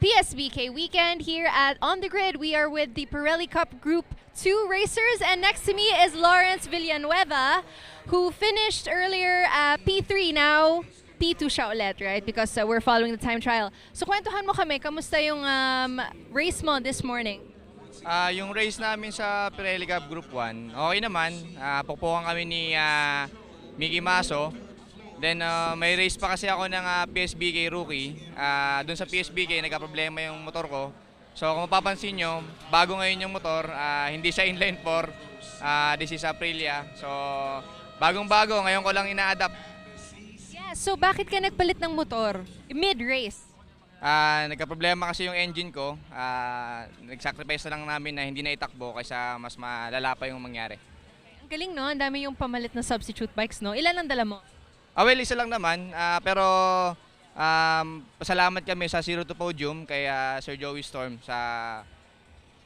PSBK Weekend here at On The Grid. We are with the Pirelli Cup Group 2 racers, and next to me is Lawrence Villanueva, who finished earlier P3, now P2 siya ulit, right? Because we're following the time trial. So kwentuhan mo kami, kamusta yung race mo this morning? Yung race namin sa Pirelli Cup Group 1, okay naman. Pukpukan kami ni Mickey Maso. Then may race pa kasi ako ng PSBK rookie. Doon sa PSBK, nagka-problema yung motor ko. So kung mapapansin nyo, bago ngayon yung motor, hindi siya inline 4. This is Aprilia. So bagong-bago, ngayon ko lang ina-adapt. Yeah, so bakit ka nagpalit ng motor mid-race? Nagka-problema kasi yung engine ko. Nag-sacrifice na lang namin na hindi na itakbo kaysa mas malala pa yung mangyari. Ang galing, no? Ang dami yung pamalit na substitute bikes, no? Ilan ang dala mo? Well, isa lang naman. Pero pasalamat kami sa Zero to Podium kay Sir Joey Storm sa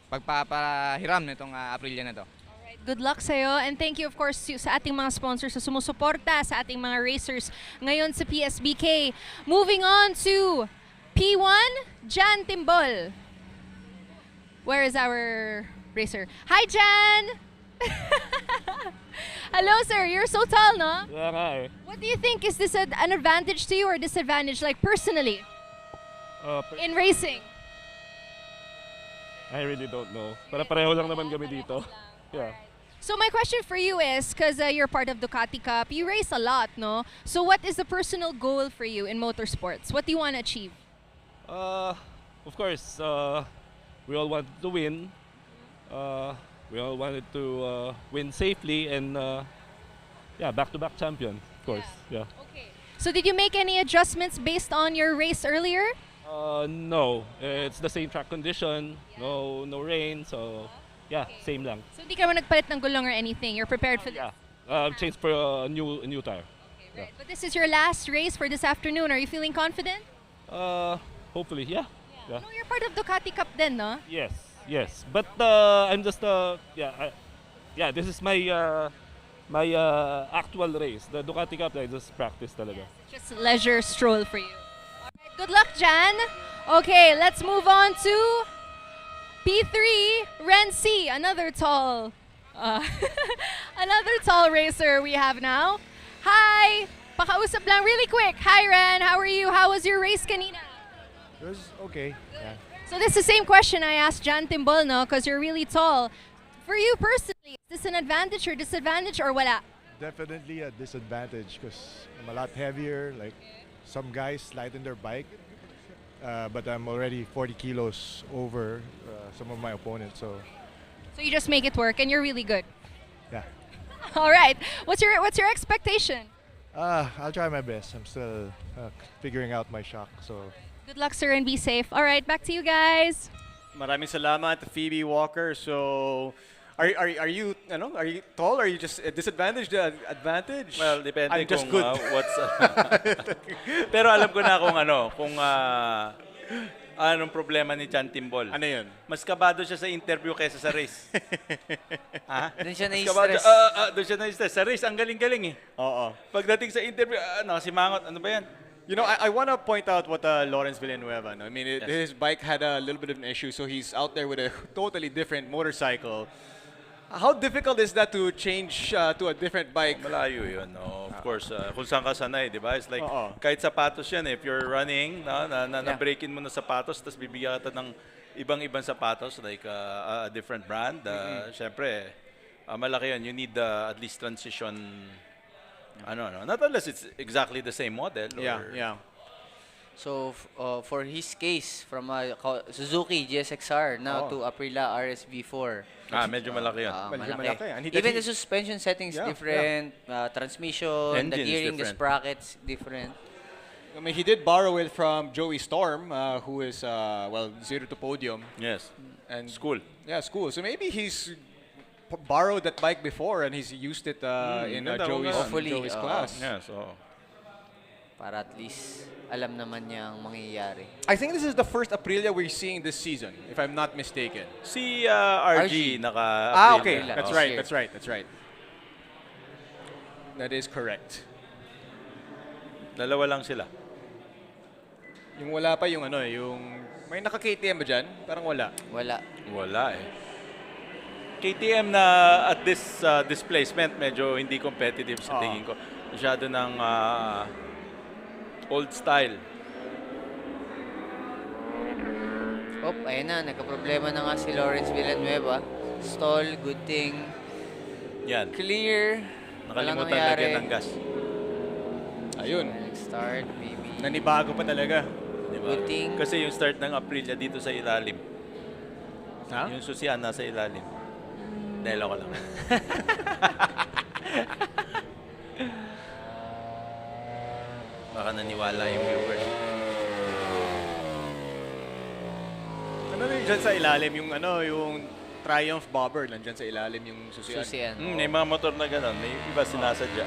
pagpapahiram nitong Aprilia na to. Alright, good luck sa'yo, and thank you of course sa ating mga sponsors sa sumusuporta sa ating mga racers ngayon sa PSBK. Moving on to P1, Jan Timbol. Where is our racer? Hi, Jan! Hello, sir. You're so tall, no? Yeah nga eh. What do you think? Is this an advantage to you or disadvantage, like personally, in racing? I really don't know. Para-pareho lang naman kami dito. Yeah. So my question for you is, because you're part of Ducati Cup, you race a lot, no? So what is the personal goal for you in motorsports? What do you want to achieve? Of course, we all want to win. We all wanted to win safely and yeah, back-to-back champion, of course. Yeah. Okay. So did you make any adjustments based on your race earlier? No, it's the same track condition. No rain, so yeah, same lang. So hindi ka naman nagpalit ng gulong or anything. You're prepared for this. Changed for a new tire. Okay, right. But this is your last race for this afternoon. Are you feeling confident? Hopefully, yeah. No, you're part of Ducati Cup then, no? Yes. But I'm just this is my my actual race. The Ducati Cup, I just practice talaga. Just leisure stroll for you. All right, good luck, Jan. Okay, let's move on to P3, Ren C, another tall racer we have now. Hi! Pakausap lang really quick. Hi, Ren. How are you? How was your race kanina? It was okay. Yeah. So this is the same question I asked Jan Timbol, no? Because you're really tall. For you personally, is this an advantage or disadvantage or wala? Definitely a disadvantage because I'm a lot heavier. Like some guys lighten their bike, but I'm already 40 kilos over some of my opponents. So you just make it work, and you're really good. yeah. All right. What's your expectation? I'll try my best. I'm still figuring out my shock. So Good luck, sir, and be safe. All right, back to you guys. Maraming salamat, Phoebe Walker. So, are you tall? Are you just disadvantaged? Advantage? Well, depende I'm just kung good. what's Pero alam ko na kung anong problema ni Chan Timbol. Ano yun? Mas kabado siya sa interview kaysa sa race. Doon siya Mas kabado- na-stress. Doon siya na-stress. Sa race, ang galing-galing eh. Oo. Pagdating sa interview, si Mangot, ano ba yan? You know, I want to point out what Lawrence Villanueva. No? I mean, his bike had a little bit of an issue, so he's out there with a totally different motorcycle. How difficult is that to change to a different bike? Malayo yun, no? Of course, kung saan ka sanay, di ba? It's like, kahit sapatos yan, if you're running, na-breakin mo na sapatos, tapos bibigyan ka ng ibang-ibang sapatos, like a different brand, syempre, malaki yun. You need at least transition. Not unless it's exactly the same model. Yeah. So, for his case, from Suzuki GSXR now to Aprilia RSV4. Medyo malaki yun. Medyo malaki. And Even the suspension settings different, transmission, Engine the is gearing, the different. sprockets different. I mean, he did borrow it from Joey Storm, who is, zero to podium. Yes. And School. Yeah, school. So maybe he's borrowed that bike before and he's used it in Joey's class. Yeah, so Para at least alam naman niya ang mangyayari. I think this is the first Aprilia we're seeing this season, if I'm not mistaken. si RG naka Okay. Aprilia. That's Oh. right. That's right. That is correct. Dalawa lang sila. Yung wala pa yung yung may naka-KTM ba dyan? Parang wala. Wala eh. KTM na at this displacement, medyo hindi competitive sa tingin ko. Masyado ng old style. Ayun na, nagka-problema na nga si Lawrence Villanueva. Stall, good thing. Yan. Clear. Walang Nakalimutan nangyari. lagyan ng gas. Ayun. Start, maybe. Nanibago pa talaga. Diba? Good thing. Kasi yung start ng Aprilia dito sa ilalim. Ha? Yung susian nasa ilalim. Dahil ako lang. Baka naniwala yung viewers. Ano yung dyan sa ilalim? Yung Triumph Bobber, nandyan sa ilalim yung susian. May mga motor na gano'n. May iba sinasadya.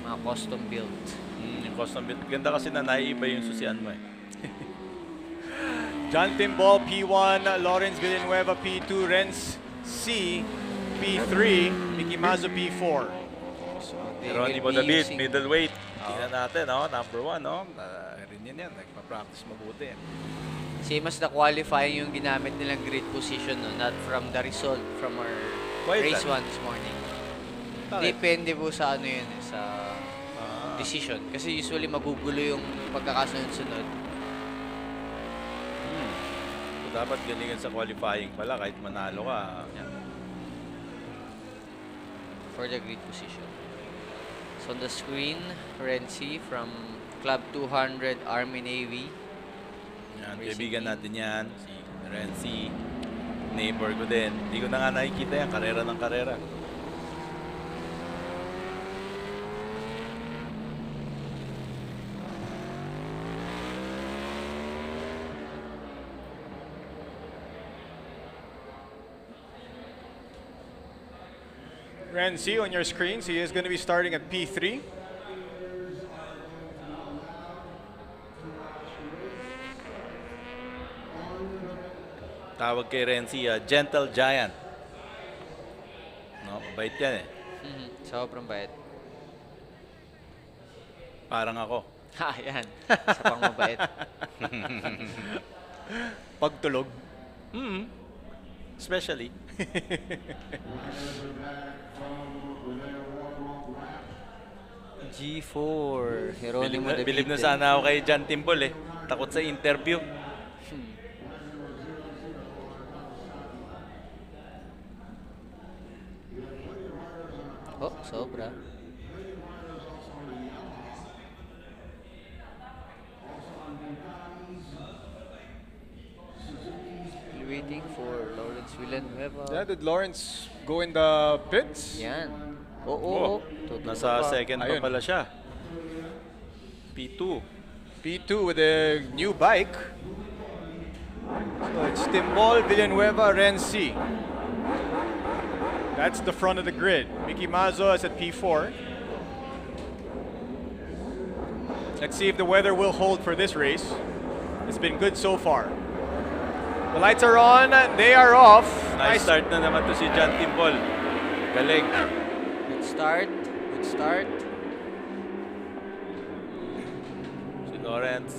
Mga custom built. Yung custom built. Ganda kasi na naiiba yung susian mo eh. John Timbol, P1, Lawrence Villanueva, P2, Renz C, P3, Mickey Mazzo, P4. Geronimo David, middleweight. Tingnan natin, no? Number 1, no? Rin yan, nagpa-practice mabuti. Same as the qualifying yung ginamit nilang grid position, no? Not from the result from our Why is race that? 1 this morning. Bakit? Depende po sa ano yun, sa decision. Kasi usually magugulo yung pagkakasunod-sunod. So, dapat galingan sa qualifying pala kahit manalo ka. For the grid position. So on the screen, Renzi from Club 200 Army Navy. Yan, kaibigan natin yan. Si Renzi. Neighbor ko din. Hindi ko na nga nakikita yan. Karera ng karera. Renzi on your screens, he is going to be starting at P3. Tawag kay Renzi, Gentle Giant. No, bait yan eh. Sobrang bait. Parang ako. Ha, yan. Sa pang mabait. Pagtulog. Especially. G4. Heronimo David. Bilib na sana ako kay John Timbol eh. Takot sa interview. Oh, sobra. Still waiting for Lawrence Villanueva. Yeah, did Lawrence go in the pits? Yan. Oo. Nasa second pa pala siya. P2. P2 with a new bike. So it's Timbol, Villanueva, Renzi. That's the front of the grid. Mickey Mazzo is at P4. Let's see if the weather will hold for this race. It's been good so far. The lights are on, they are off. Nice start na naman to si John Timbol. Galing. Good start. Good start. Si Lawrence.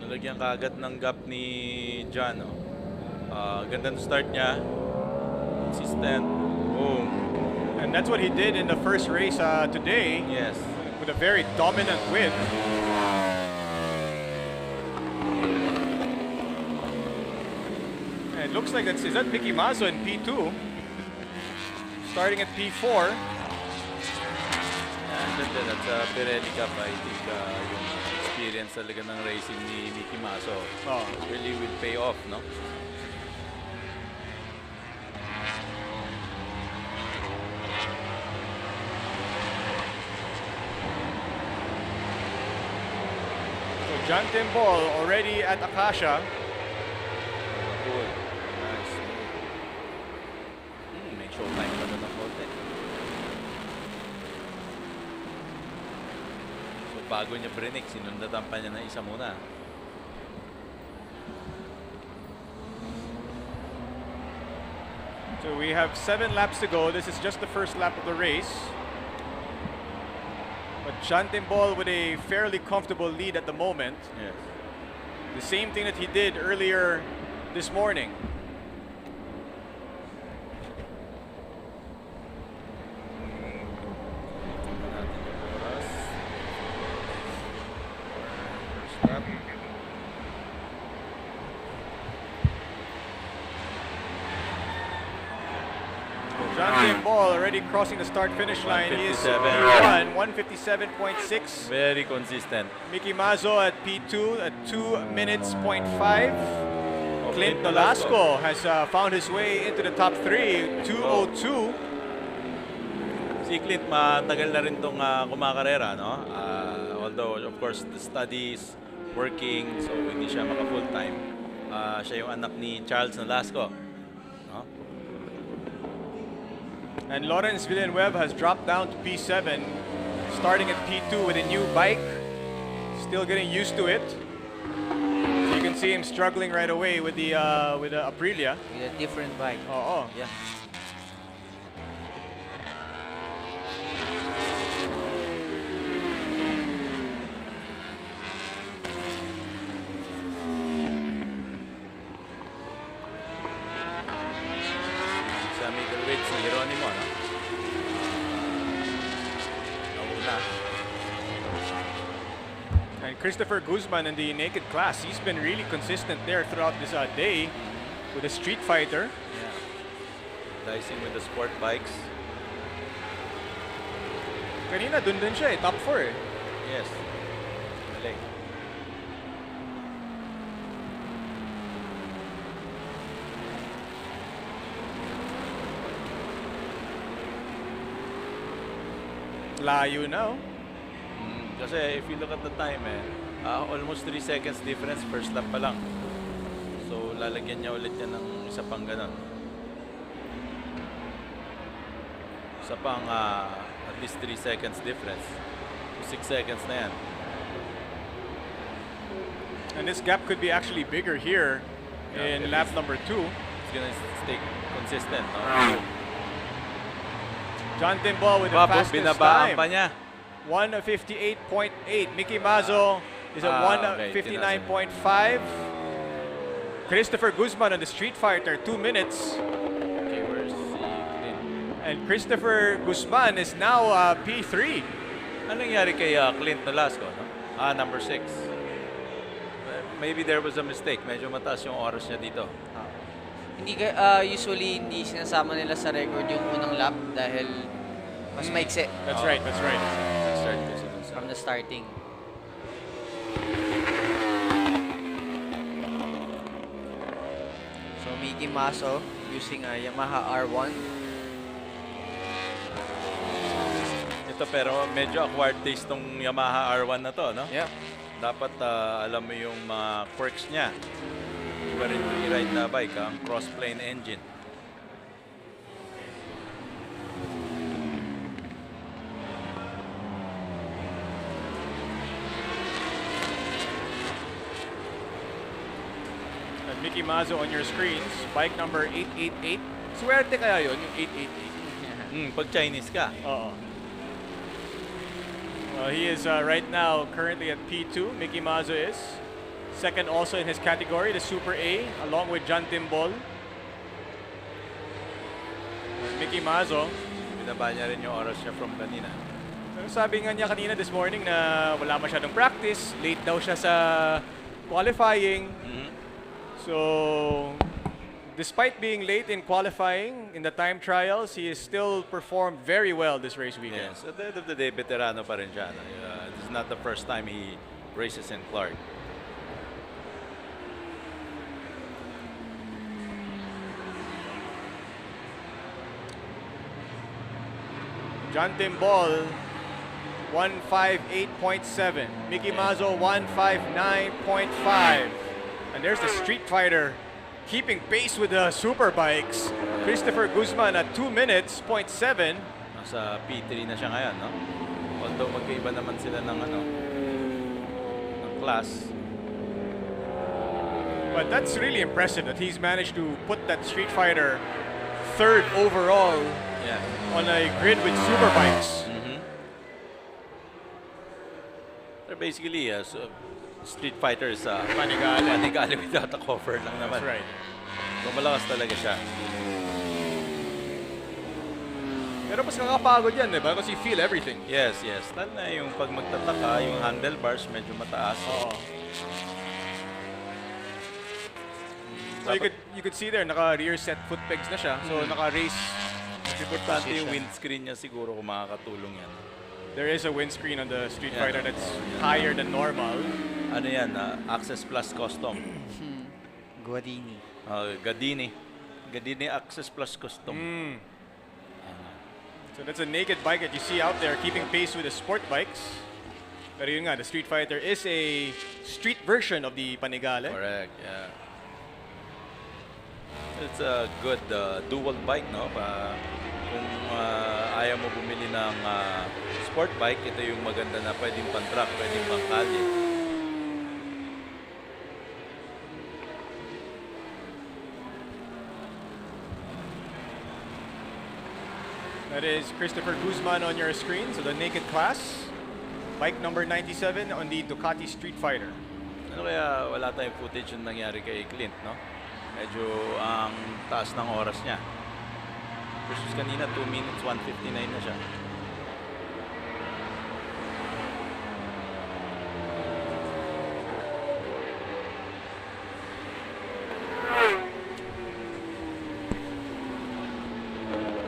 Nalagyan kaagad ng gap ni John. Ganda ng start niya. Consistent. Boom. And that's what he did in the first race today. Yes. With a very dominant win. And it looks like is that Mickey Mazzo in P2. Starting at P4. And then at sa Pirelli Cup, I think yung experience talaga ng racing ni Mickey Mazzo really will pay off, no? John Timbol already at Acacia. Cool. Nice. May showtime pa doon ng konti. So bago niya brinik, sinundatan pa niya ng isa muna. So we have 7 laps to go. This is just the first lap of the race. But John Timbol with a fairly comfortable lead at the moment. Yes. The same thing that he did earlier this morning. John Timbol already crossing the start-finish line. He is P1, 157.6. Very consistent. Mickey Mazzo at P2 at 2 minutes, 0.5. Clint Nolasco has found his way into the top 3, 2:02. Si Clint matagal na rin itong kumakarera, no? Although, of course, the studies, working, so hindi siya maka-full-time. Siya yung anak ni Charles Nolasco. No? And Lawrence Villanueva has dropped down to P7, starting at P2 with a new bike. Still getting used to it. So you can see him struggling right away with the Aprilia. With a different bike. Oo. Yeah. Sa middleweight si Hieronimo, no? Nauna. And Christopher Guzman in the naked class, he's been really consistent there throughout this day with a Street Fighter. Yeah. Dicing with the sport bikes. Kanina, dun din siya eh, top 4 eh. Yes. Galing. Layo na, oh. Kasi if you look at the time, almost 3 seconds difference first lap pa lang. So, lalagyan niya ulit yan ng isa pang ganon. Isa pang at least 3 seconds difference. So, 6 seconds na yan. And this gap could be actually bigger here in lap number 2. It's gonna stay consistent, no? John Timbal with the fastest binabaan time. pa niya. 1:58.8. Mickey Mazzo is at 1:59.5. Christopher Guzman on the Street Fighter, 2 minutes. Okay, where's Clint? And Christopher Guzman is now P3. Anong nangyari kay Clint Nolasco, no? Number 6. Maybe there was a mistake. Medyo mataas yung oras niya dito. Hindi usually hindi sinasama nila sa record yung unang lap dahil mas maikse. That's right, that's right. From the starting. So Mickey Mazzo using a Yamaha R1. Ito pero medyo acquired taste tong Yamaha R1 na to, no? Yeah. Dapat alam mo yung mga quirks niya. Iba rin yung i-ride na bike, ang cross-plane engine. And Mickey Mazzo on your screens, bike number 888. Swerte kaya yun, yung 888? Pag Chinese ka. Oo. Well, he is right now currently at P2. Mickey Mazzo is. Second also in his category, the Super A, along with John Timbal. Mickey Mazzo. Binaba niya rin yung oras niya from kanina. Sabi nga niya kanina this morning na wala masyadong practice. Late daw siya sa qualifying. So, despite being late in qualifying, in the time trials, he has still performed very well this race weekend. Yes, at the end of the day, veterano pa rin siya. This is not the first time he races in Clark. John Timbal, 158.7. Mickey Mazzo, 159.5. And there's the Street Fighter keeping pace with the super bikes. Christopher Guzman at 2 minutes, 0.7. Nasa P3 na siya ngayon, no? Although magkaiba naman sila ng ng class. But that's really impressive that he's managed to put that Street Fighter third overall on a grid with super bikes. They're basically Street Fighter is Panigale. Panigale without a cover lang naman. That's right. So malakas talaga siya. Pero mas nakakapagod yan, diba? Kasi you feel everything. Yes, yes. Lalo na yung pag magtataka, yung handlebars medyo mataas. Oo. So you could see there, naka-rear set foot pegs na siya. So naka-race. Importante yung windscreen niya siguro kung makakatulong yan. There is a windscreen on the Street Fighter that's higher than normal. Ano yan? Access Plus Custom. Guadini. Gadini Access Plus Custom. So that's a naked bike that you see out there keeping pace with the sport bikes. Pero yun nga, the Street Fighter is a street version of the Panigale. Correct, yeah. It's a good dual bike, no? Kung ayaw mo bumili ng sport bike, ito yung maganda na pwedeng pan-track, pwedeng pang-kalye. That is Christopher Guzman on your screen. So the naked class, bike number 97 on the Ducati Street Fighter. Ano kaya wala tayong footage yung nangyari kay Clint, no? Medyo ang taas ng oras niya. Versus kanina, 2 minutes, 1:59 na siya.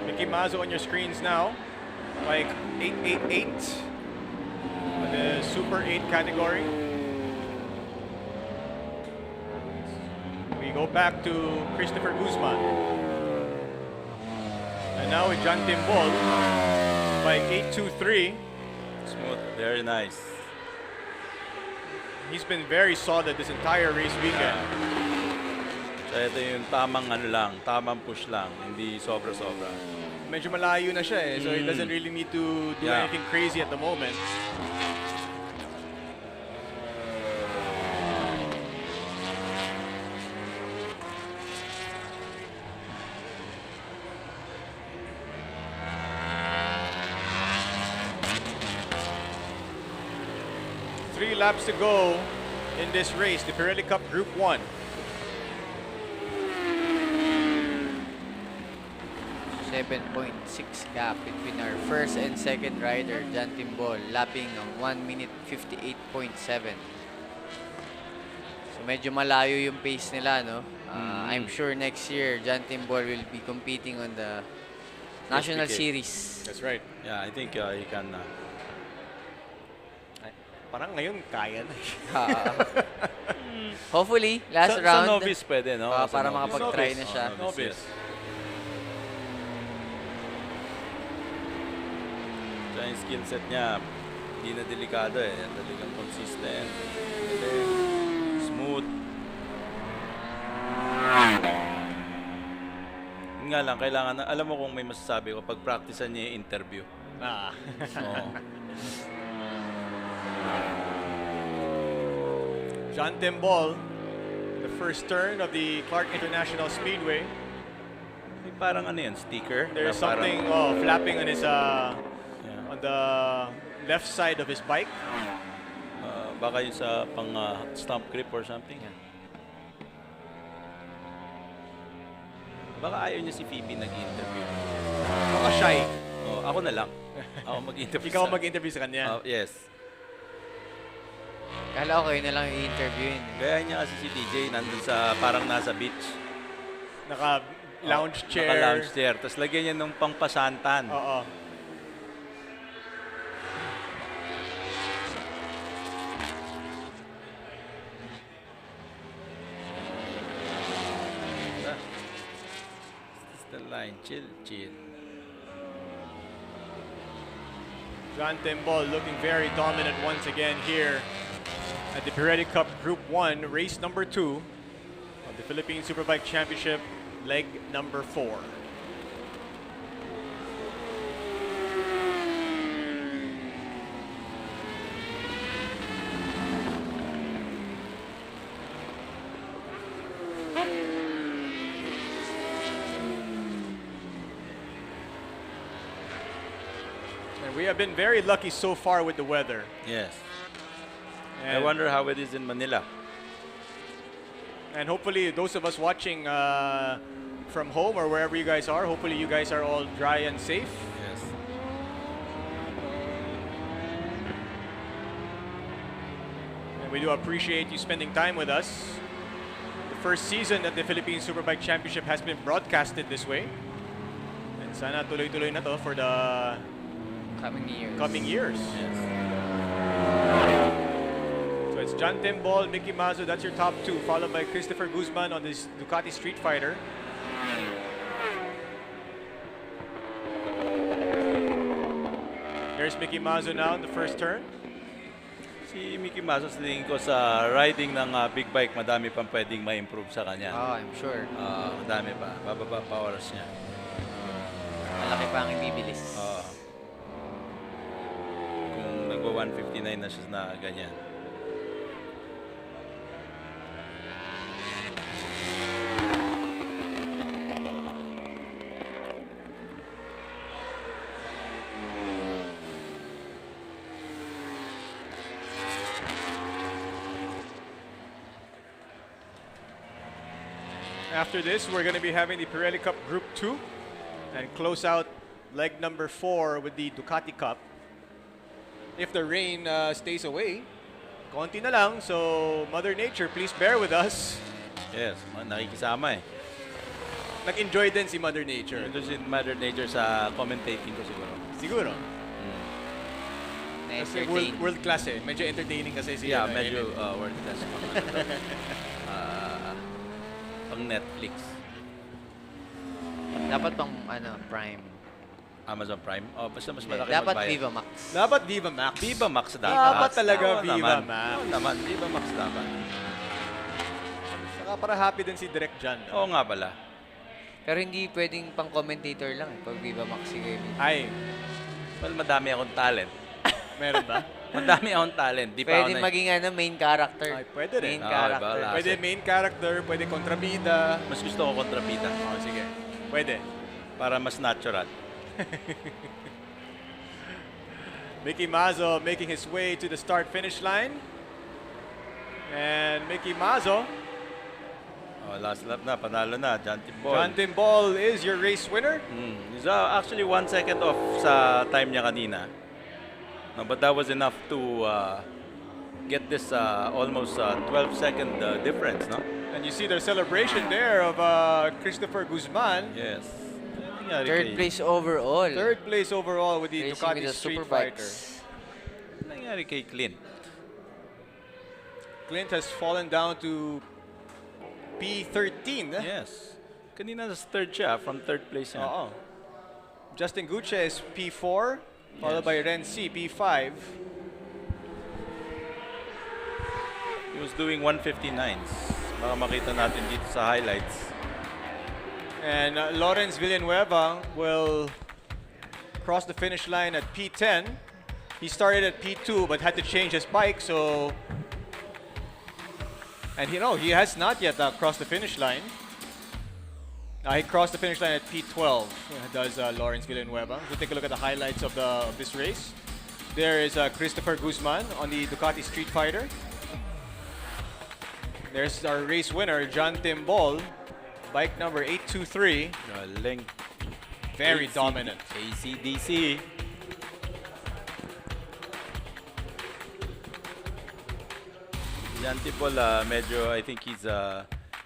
Mickey Mazzo on your screens now. Bike 888 in the Super 8 category. We go back to Christopher Guzman. And now with John Timbol, bike 823. Smooth, very nice. He's been very solid this entire race weekend. So ito yung tamang ano lang, tamang push lang, hindi sobra-sobra. Medyo malayo na siya eh, so he doesn't really need to do anything crazy at the moment. Three laps to go in this race, the Pirelli Cup Group 1. .6 gap between our first and second rider, John Timbol, lapping ang 1 minute 58.7. So medyo malayo yung pace nila, no? I'm sure next year, John Timbol will be competing on the National PSBK. Series. That's right. Yeah, I think he can. Parang ngayon kaya na. Hopefully, last sa round. novice pwede, no? Para makapag-try na siya. Novice. Siya yung skill set niya, hindi na delikado eh. Talagang consistent, smooth. Yun nga lang, kailangan na, alam mo kung may masasabi ko, pag practicean niya yung interview. John Timbol, the first turn of the Clark International Speedway. May parang ano yan, sticker? There's something flapping on his on the left side of his bike. Baka yung sa pang stump grip or something. Baka ayaw niya si Phoebe nag-interview. Baka shy. Ako na lang. Ako mag-interview. Ikaw mag-interview sa kanya? Yes. Kala ko kayo na lang i-interviewin. Kaya niya kasi si DJ nandun sa parang nasa beach. Naka-lounge chair. Naka-lounge chair. Tapos lagyan niya nung pangpasantan. Oo. The line, chill. John Timbol looking very dominant once again here at the Pirelli Cup Group 1, race number 2 of the Philippine Superbike Championship, leg number 4. We have been very lucky so far with the weather. Yes. And I wonder how it is in Manila. And hopefully those of us watching from home or wherever you guys are, hopefully you guys are all dry and safe. Yes. And we do appreciate you spending time with us. The first season that the Philippine Superbike Championship has been broadcasted this way. And sana tuloy-tuloy na to for the coming years. Yes. So it's John Timbol, Mickey Mazzo, that's your top two, followed by Christopher Guzman on this Ducati Street Fighter. There's Mickey Mazzo now in the first turn. Si Mickey Mazzo, sa tingin ko sa riding ng big bike, madami pang pwedeng ma-improve sa kanya. I'm sure. Madami pa. Bababa pa oras niya. Malaki pa ang ibibilis. Kung nagwa-159 na siya na ganyan. After this, we're going to be having the Pirelli Cup Group 2 and close out leg number 4 with the Ducati Cup. If the rain stays away, konti na lang. So, Mother Nature, please bear with us. Yes, nakikisama eh. Nag-enjoy din si Mother Nature. Ito si Mother Nature sa commentating ko siguro. Siguro. Kasi world class eh. Medyo entertaining kasi si Yeah, medyo world class. Pang Netflix. Dapat pang Prime. Amazon Prime. Oh, basta mas malaki Dapat magbayad. Viva Max. Dapat Viva Max. Viva Max dapat. Dapat talaga Oo Viva naman. Max. Oo naman, Viva Max dapat. Saka para happy din si Direk Jan. Oo nga pala. Pero hindi pwedeng pang commentator lang pag Viva Max si Kevin. Ay. Well, madami akong talent. Meron ba? Madami akong talent. Di pa Pwede maging main character. Ay, pwede rin. Main character. Pwede main character, pwede kontrabida. Mas gusto ko kontrabida. Oh, sige. Pwede. Para mas natural. Mickey Mazzo making his way to the start-finish line. And Mickey Mazzo. Oh, last lap na, panalo na. John Timbol. John Timbol is your race winner. He's actually 1 second off sa time niya kanina. No, but that was enough to get this almost 12-second difference, no? And you see their celebration there of Christopher Guzman. Yes. Third place overall. Third place overall with the Racing Ducati with the Street Superbikes. Fighter. Ano nangyari kay Clint? Clint has fallen down to P13. Yes. Kanina sa third siya, from third place yan. Oo. Justin Gucci is P4, followed by Ren C, P5. He was doing 159s. Baka makita natin dito sa highlights. And Lawrence Villanueva will cross the finish line at P10. He started at P2 but had to change his bike, so... And he has not yet crossed the finish line. He crossed the finish line at P12, does Lawrence Villanueva. We'll take a look at the highlights of this race. There is Christopher Guzman on the Ducati Street Fighter. There's our race winner, John Timbol, bike number 823. Very dominant. ACDC. John Timbol, medyo, I think he's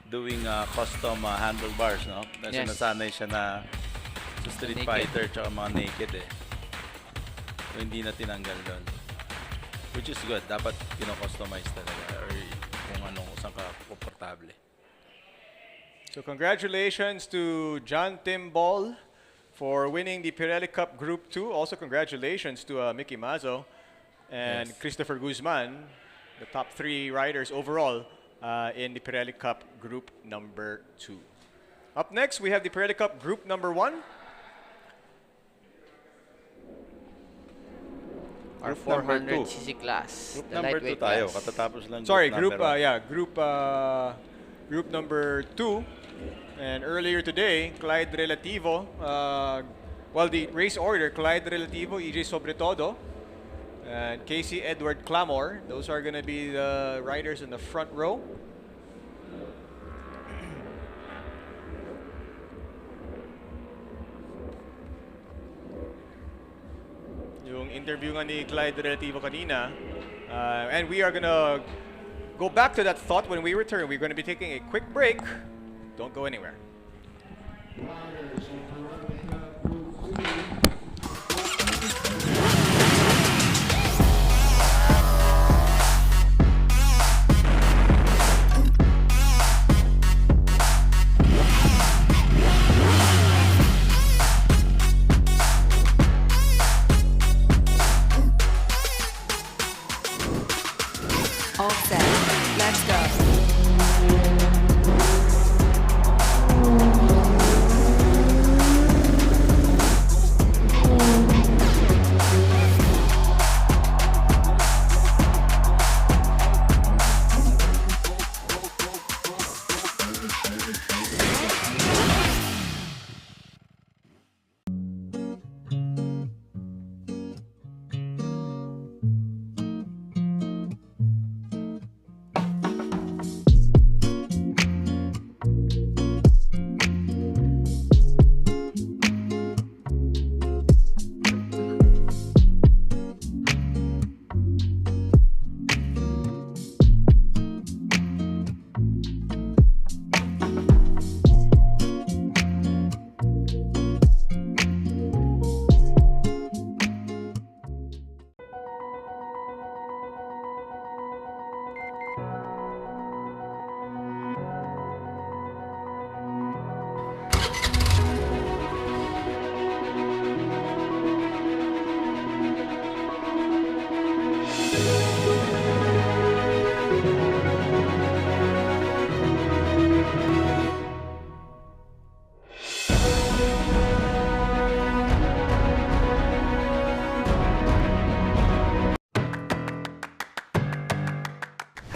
doing custom handlebars, no? Kasi nasanay siya na sa Street Fighter tsaka mga naked eh. So, hindi na tinanggal doon. Which is good. Dapat kino-customize talaga or kung anong saan ka komportable. So congratulations to John Timbol for winning the Pirelli Cup Group 2. Also congratulations to Mickey Mazzo and Christopher Guzman, the top 3 riders overall in the Pirelli Cup Group number 2. Up next, we have the Pirelli Cup Group number 1. Our 400cc class. Group number 2 tayo. Katatapos lang. Sorry, group number 2. And earlier today, Clyde Relativo, the race order, Clyde Relativo, EJ Sobretodo, and Casey Edward Clamor. Those are going to be the riders in the front row. Yung interview nga ni Clyde Relativo kanina. And we are going to go back to that thought when we return. We're going to be taking a quick break. Don't go anywhere. All set. Let's go.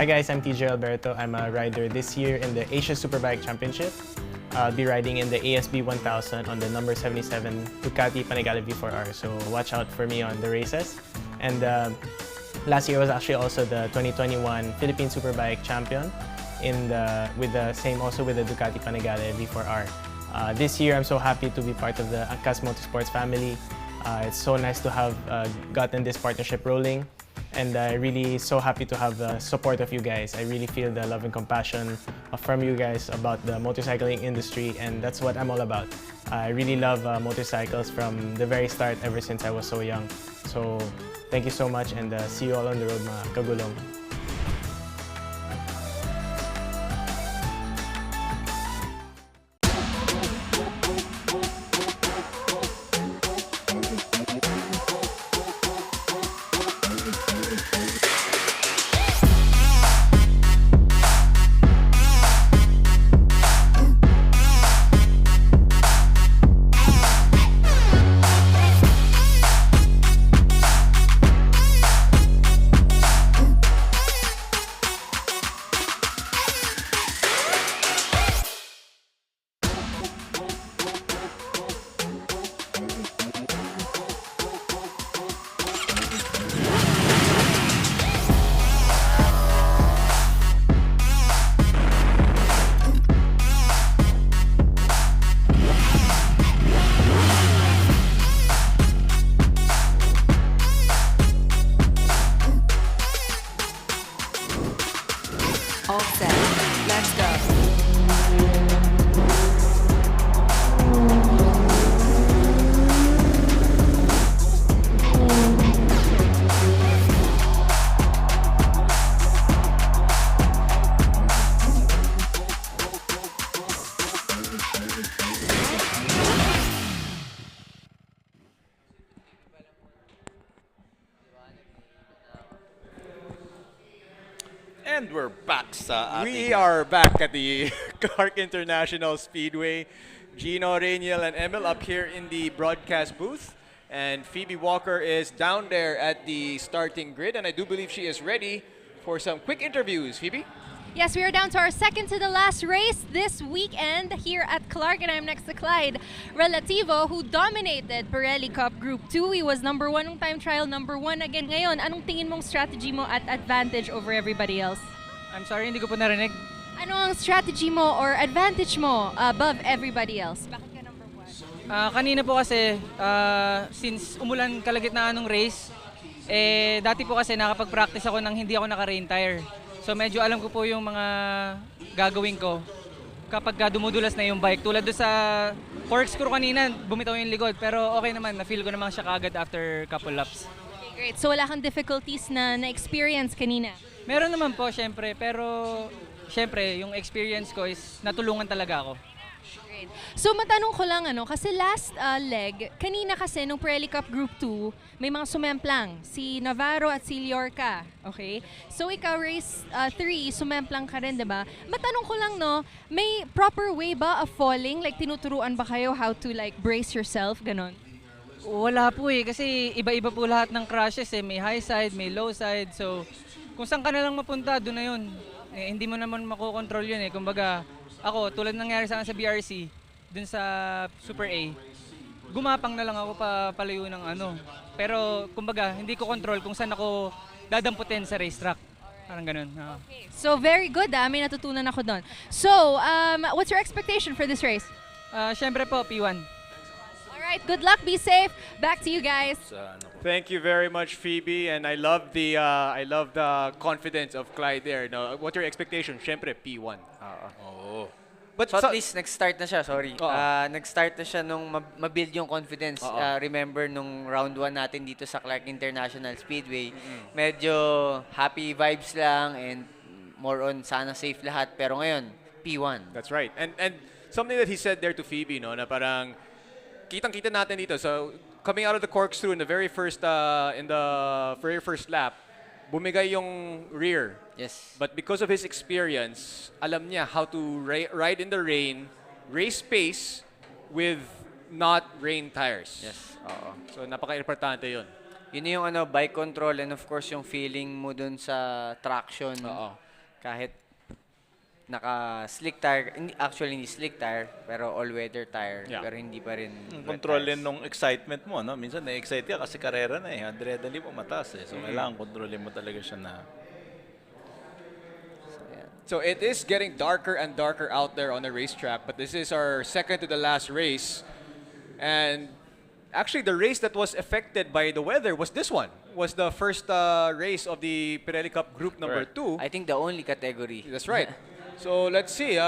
Hi guys, I'm TJ Alberto. I'm a rider this year in the Asia Superbike Championship. I'll be riding in the ASB 1000 on the number 77 Ducati Panigale V4R. So watch out for me on the races. And last year was actually also the 2021 Philippine Superbike champion with the Ducati Panigale V4R. This year, I'm so happy to be part of the Angkas Motorsports family. It's so nice to have gotten this partnership rolling. And I'm really so happy to have the support of you guys. I really feel the love and compassion from you guys about the motorcycling industry, and that's what I'm all about. I really love motorcycles from the very start, ever since I was so young. So thank you so much, and see you all on the road, mga kagulong. All set. Let's go. And we're back We are back at the Clark International Speedway. Gino, Rainiel, and Emil up here in the broadcast booth. And Phoebe Walker is down there at the starting grid. And I do believe she is ready for some quick interviews. Phoebe? Yes, we are down to our second to the last race this weekend here at Clark, and I'm next to Clyde Relativo, who dominated Pirelli Cup Group 2. He was number 1 ng time trial, number 1 again ngayon. Anong tingin mong strategy mo at advantage over everybody else? I'm sorry, hindi ko po narinig. Ano ang strategy mo or advantage mo above everybody else? Bakit ka number 1? Kanina po kasi, since umulan kalagitnaan ng race, dati po kasi nakapag-practice ako nang hindi ako naka-rain tire. So medyo alam ko po yung mga gagawin ko kapag dumudulas na yung bike. Tulad doon sa corkscrew kanina, bumitaw yung likod. Pero okay naman, na-feel ko naman siya kaagad after couple laps. Okay, great. So wala kang difficulties na na-experience kanina? Meron naman po, syempre. Pero syempre, yung experience ko is natulungan talaga ako. Great. So matanong ko lang, kasi last leg, kanina kasi nung Pirelli Cup Group 2, may mga sumemplang, si Navarro at si Liorca, okay? So ikaw, race 3, sumemplang ka rin, diba? Matanong ko lang, may proper way ba of falling? Like, tinuturuan ba kayo how to like brace yourself, ganon? Wala po kasi iba-iba po lahat ng crashes May high side, may low side. So, kung saan ka na lang mapunta, doon na yun. Hindi mo naman makokontrol yun Kumbaga, ako, tulad nangyari sa BRC, dun sa Super A, gumapang na lang ako palayo ng Pero, kumbaga, hindi ko control kung saan ako dadamputin sa racetrack. Parang ganun. Okay. So, very good May natutunan ako doon. So, what's your expectation for this race? Siyempre po, P1. Alright, good luck, be safe. Back to you guys. Thank you very much, Phoebe, and I love the confidence of Clyde there. No, what's your expectation? Siyempre, P1. Oo. But so at least nag-start na siya, sorry. Nag-start na siya nung mabuild yung confidence. Remember nung round 1 natin dito sa Clark International Speedway, medyo happy vibes lang and more on sana safe lahat. Pero ngayon, P1. That's right. And something that he said there to Phoebe, na parang kitang-kita natin dito. So, coming out of the corkscrew in the very first lap, bumigay yung rear. Yes. But because of his experience, alam niya how to ride in the rain, race pace with not rain tires. Yes. So, napaka-importante yun. Yun yung bike control and of course yung feeling mo dun sa traction. kahit naka-slick tire, actually hindi slick tire, pero all-weather tire, pero hindi pa rin wet Kontrolin tires. nung excitement mo, no? Minsan na-excite ka kasi karera na eh. Adrenaline mo mataas eh. So kailangan kontrolin mo talaga siya na. So it is getting darker and darker out there on the racetrack, but this is our second to the last race. And actually the race that was affected by the weather was this one. Was the first race of the Pirelli Cup Group number 2. I think the only category. That's right. So let's see.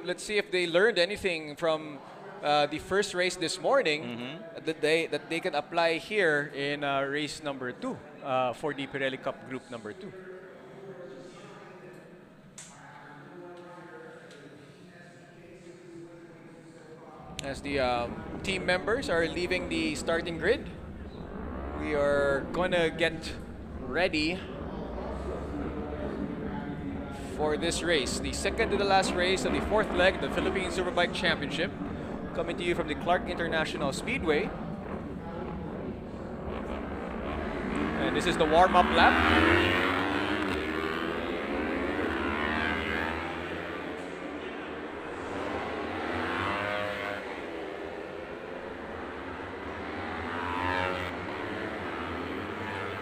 Let's see if they learned anything from the first race this morning that they can apply here in race number 2 for the Pirelli Cup Group number 2. As the team members are leaving the starting grid, we are gonna get ready for this race, the second to the last race of the fourth leg, the Philippine Superbike Championship, coming to you from the Clark International Speedway. And this is the warm-up lap.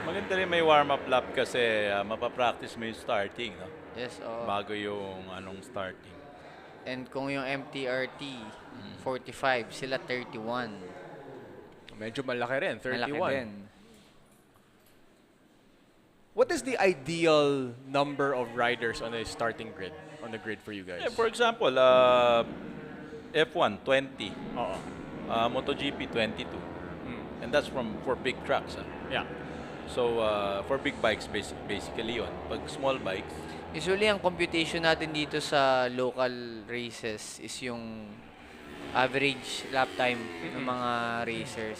Maganda rin may warm-up lap kasi mapapractice mo yung starting, no? Yes, oo. Bago yung anong starting. And kung yung MTRT, 45, sila 31. Medyo malaki rin, 31. Malaki din. What is the ideal number of riders on a starting grid, on the grid for you guys? Yeah, for example, F1, 20. MotoGP, 22. And that's for big trucks. Yeah. So, for big bikes, basically yun. Pag small bikes, Usually, ang computation natin dito sa local races is yung average lap time ng mga racers.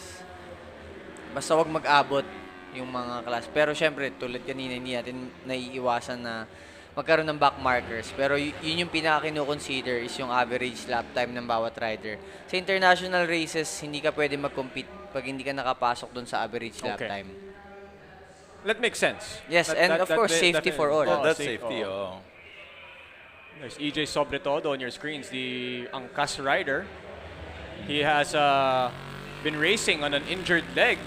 Basta wag mag-abot yung mga class. Pero syempre, tulad kanina, hindi natin naiiwasan na magkaroon ng back markers. Pero yun yung pinaka-kino-consider is yung average lap time ng bawat rider. Sa international races, hindi ka pwede mag-compete pag hindi ka nakapasok dun sa average lap time. That makes sense. Yes, and of course, safety for all. that's safety, oh. There's EJ Sobretodo on your screens, the Angkas rider. He has been racing on an injured leg.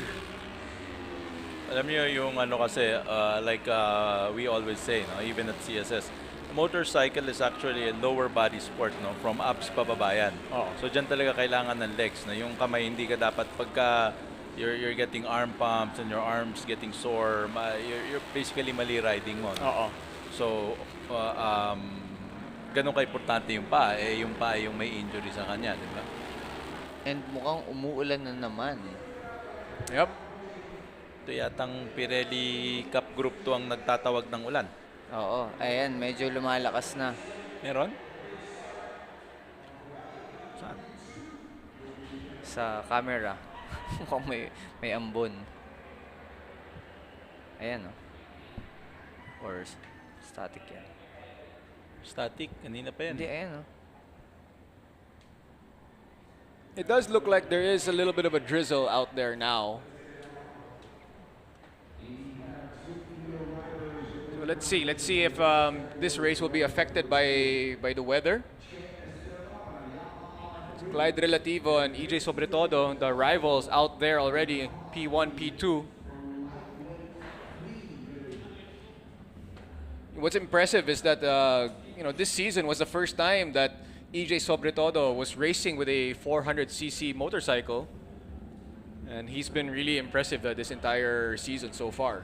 Alam niyo yung ano kasi, like we always say, no, even at CSS, motorcycle is actually a lower body sport, no, from abs pababa yan. So dyan talaga kailangan ng legs, na yung kamay hindi ka dapat pagka you're getting arm pumps and your arms getting sore, you're basically mali riding mo. No? So ganun ka-importante yung paa, yung paa yung may injury sa kanya, di ba? And mukhang umuulan na naman. Yep. Ito yatang Pirelli Cup Group 2 ang nagtatawag ng ulan. Oo, ayan, medyo lumalakas na. Meron? Saan? Sa camera. Mukhang may ambon. Ayan, oh. Or static yan. Static? Kanina pa yan. Hindi, ayan, oh. It does look like there is a little bit of a drizzle out there now. So let's see if this race will be affected by the weather. Clyde Relativo and EJ Sobretodo, the rivals out there already, P1, P2. What's impressive is that this season was the first time that EJ Sobretodo was racing with a 400cc motorcycle, and he's been really impressive this entire season so far.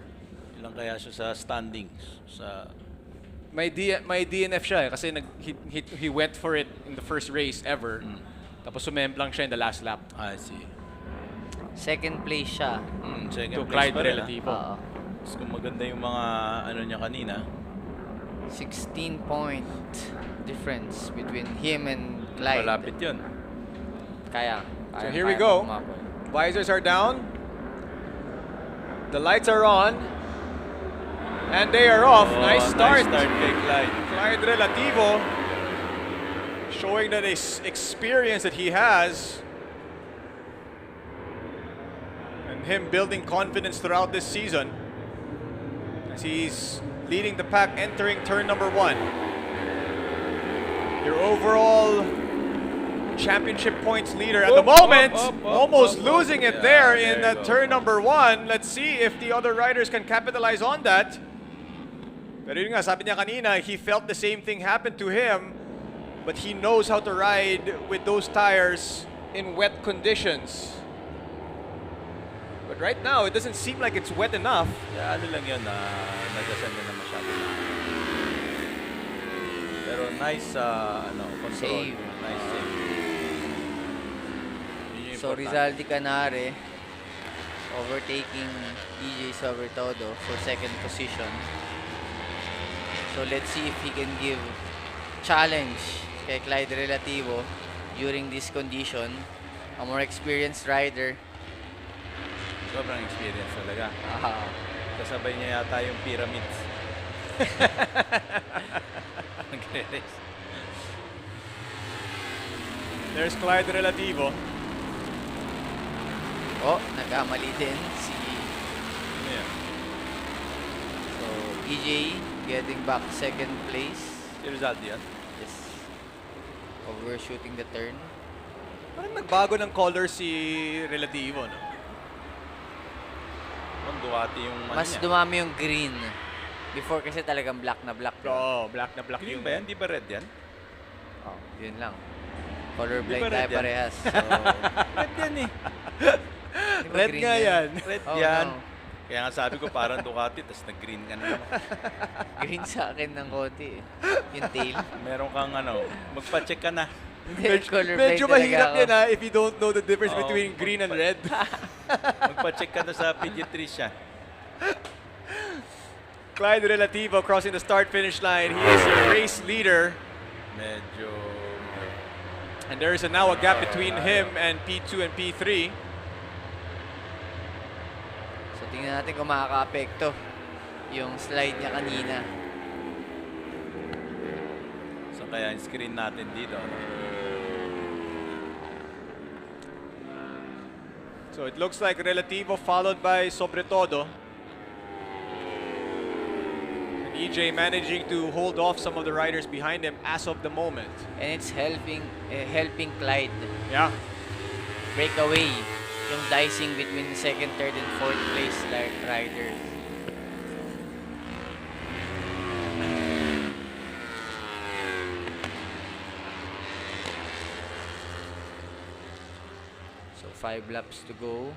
Ilang kaya siya sa standings? May DNF siya kasi he went for it in the first race ever. Tapos sumemplang siya in the last lap. I see. Second place siya. To Second Clyde place pa rin, Relativo. Mas kung maganda yung mga ano niya kanina. 16-point difference between him and Clyde. Malapit yun. Kaya. So here we go. Visors are down. The lights are on. And they are off. Nice start. Nice start kay Clyde. Clyde Relativo showing that experience that he has. And him building confidence throughout this season. As he's leading the pack entering turn number 1. Your overall championship points leader at the moment, almost losing it there in turn number 1. Let's see if the other riders can capitalize on that. Pero yun nga, sabi niya kanina, he felt the same thing happen to him, but he knows how to ride with those tires in wet conditions. But right now, it doesn't seem like it's wet enough. Yeah, ano lang yun, nagasan na masyado na. Pero nice, control. Save. Nice save. So Rizaldi Canare overtaking EJ Sobretodo for second position. So let's see if he can give challenge kay Clyde Relativo during this condition. A more experienced rider. Sobrang experience talaga. Kasabay niya yata yung pyramids. Nagre-race. There's Clyde Relativo. Oh, nagkamali din si... So, EJ getting back second place. Yung result yan? Yes. Overshooting the turn. Parang nagbago ng color si Relativo, no? Ducati yung Mas dumami yung green. Before kasi talagang black na black. Oo, black na black green yung... ba yan? Di ba red yan? Oh, yun lang. Colorblind tayo red yan? parehas. So, Red yan eh. Red nga yan. Red Oh, yan. no. Kaya nga sabi ko parang Ducati, tapos nag-green ka na naman. Green sa akin ng konti eh. Yung tail. Meron kang magpa-check ka na. Medyo mahirap yan ha, if you don't know the difference between green and red. Magpa-check ka na sa pediatrician. Clyde Relativo crossing the start-finish line. He is the race leader. Medyo... And there is now a gap between him and P2 and P3. So tingnan natin kung makaka-apekto yung slide niya kanina. So kaya yung screen natin dito. So it looks like Relativo followed by Sobretodo. And EJ managing to hold off some of the riders behind him as of the moment. And it's helping Clyde. Yeah. Break away yung dicing between second, third, and fourth place riders. So 5 laps to go.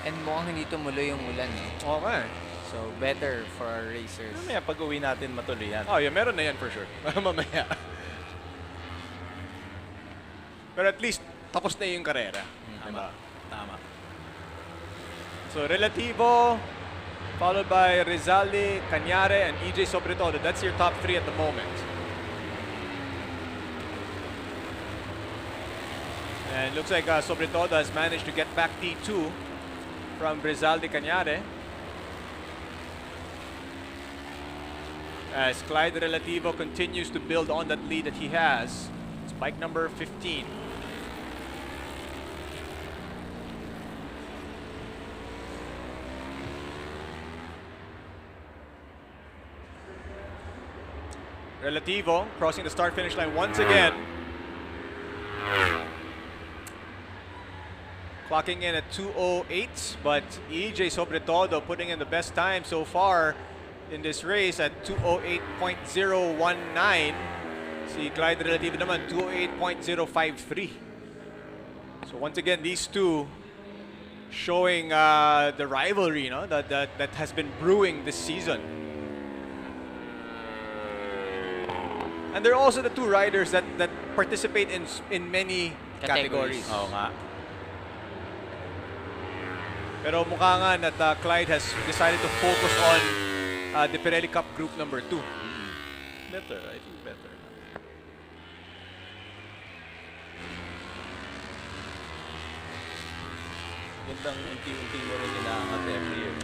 And mukhang hindi tumuloy yung ulan. Okay. So, better for our racers. Mamaya pag-uwi natin matuloy yan. Oh, yeah, meron na yan for sure. Mamaya. Pero at least, tapos na yung karera. Tama. Tama. So, Relativo, followed by Rizaldi, Cañare, and EJ Sobretodo. That's your top 3 at the moment. And it looks like Sobretodo has managed to get back P2 from Rizaldi Cañare. As Clyde Relativo continues to build on that lead that he has. It's bike number 15. Relativo crossing the start-finish line once again. Clocking in at 2:08, but EJ Sobretodo putting in the best time so far in this race at 2:08.019. Si Clyde Relativo naman 2:08.053. So once again, these two showing the rivalry, no, that has been brewing this season. And they're also the two riders that participate in many categories. Oo nga. Pero mukha nga that Clyde has decided to focus on the Pirelli Cup Group number 2. Better, I think better. magandang unti-unti mo rin inaangat every year.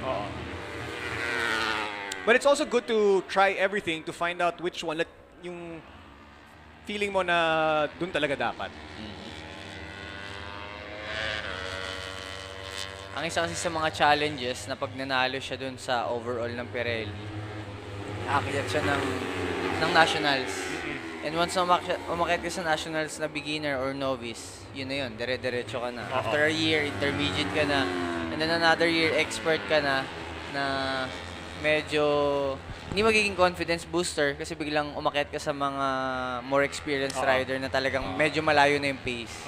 But it's also good to try everything to find out which one yung feeling mo na dun talaga dapat. Ang isa kasi sa mga challenges na pag nanalo siya dun sa overall ng Pirelli, aakyat siya ng nationals. And once umakyat ka sa nationals na beginner or novice, yun na yun, dire-diretso ka na. After a year, intermediate ka na. And then another year, expert ka na medyo hindi magiging confidence booster kasi biglang umakyat ka sa mga more experienced rider na talagang medyo malayo na yung pace.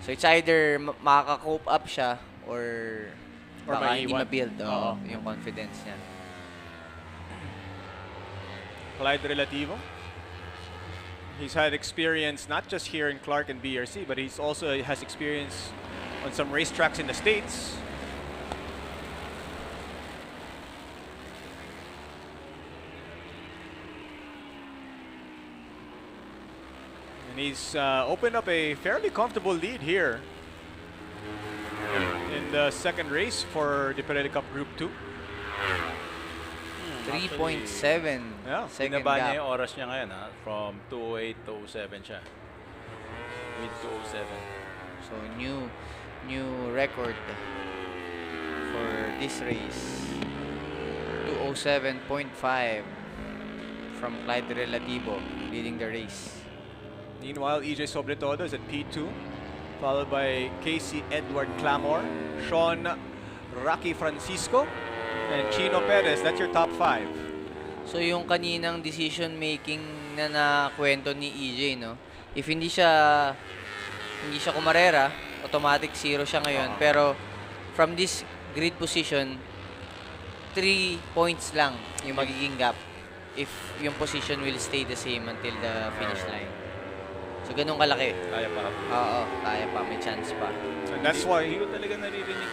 So it's either makaka-cope up siya or baka hindi ma-build yung confidence niya. Clyde Relativo. He's had experience not just here in Clark and BRC, but he's also has experience on some racetracks in the States. And he's opened up a fairly comfortable lead here in the second race for the Pirelli Cup Group 2. 3.7 second Binaba gap. niya yung oras niya ngayon, from 2:08 to 07 siya. With 2:07. So new record for this race. 2:07.5 from Clyde Relativo leading the race. Meanwhile, EJ Sobretodo is at P2, followed by Casey Edward Clamor, Sean Rocky Francisco, and Chino Perez. That's your top 5. So yung kaninang decision making na nakwento ni EJ, no? If hindi siya kumarera, automatic 0 siya ngayon. Pero from this grid position, 3 points lang yung magiging gap if yung position will stay the same until the finish line. So ganun kalaki. Kaya pa. Oo, kaya pa, may chance pa. And that's why hindi ko talaga naririnig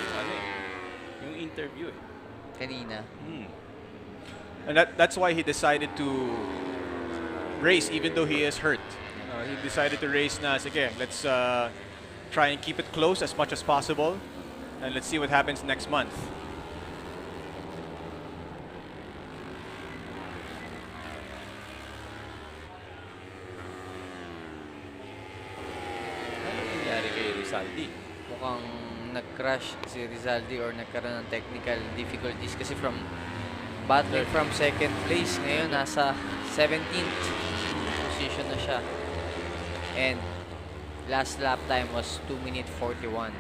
yung interview kanina. And that's why he decided to race even though he is hurt. He decided to race na, sige, let's try and keep it close as much as possible and let's see what happens next month. Ano nangyari kay Rizaldi? Mukhang nag-crash si Rizaldi or nagkaroon ng technical difficulties kasi from battling from second place ngayon nasa 17th position na siya. And last lap time was 2 minute 41.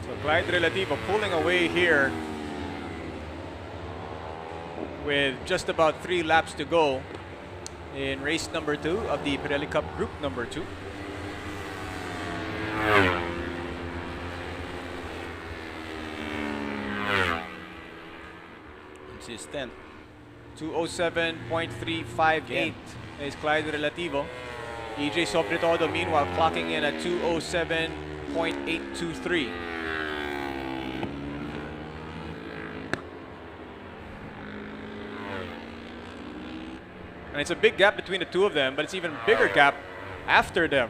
So Clyde Relativo pulling away here with just about 3 laps to go in race number 2 of the Pirelli Cup Group number 2. Consistent. 2:07.358 is Clyde Relativo. EJ Sobretodo meanwhile clocking in at 2:07.823. And it's a big gap between the two of them, but it's even a bigger gap after them.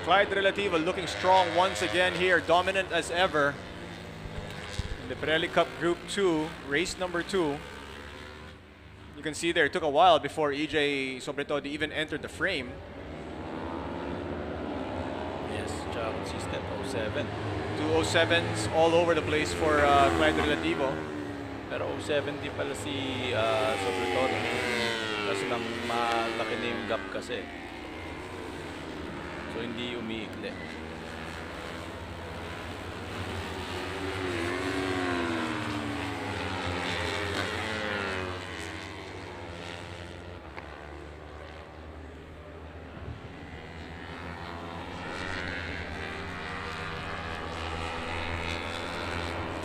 Clyde Relativo looking strong once again here, dominant as ever in the Pirelli Cup Group 2, race number 2. You can see there, it took a while before EJ Sobretodo even entered the frame. Yes, siya consistent. 07. 207s all over the place for Clyde Relativo. Pero 07 din pala si Sobretodo. Kasi lang malaki na yung gap kasi. So hindi umiikli.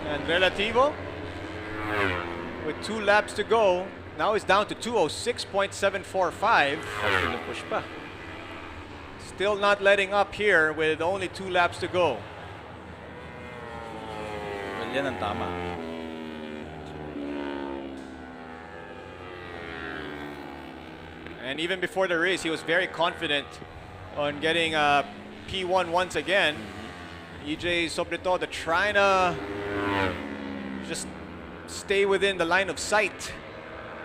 And Relativo, with 2 laps to go, now is down to 206.745. Push pa. Still not letting up here with only 2 laps to go. Well, yan ang tama. And even before the race, he was very confident on getting P1 once again. EJ Sobretodo trying to just stay within the line of sight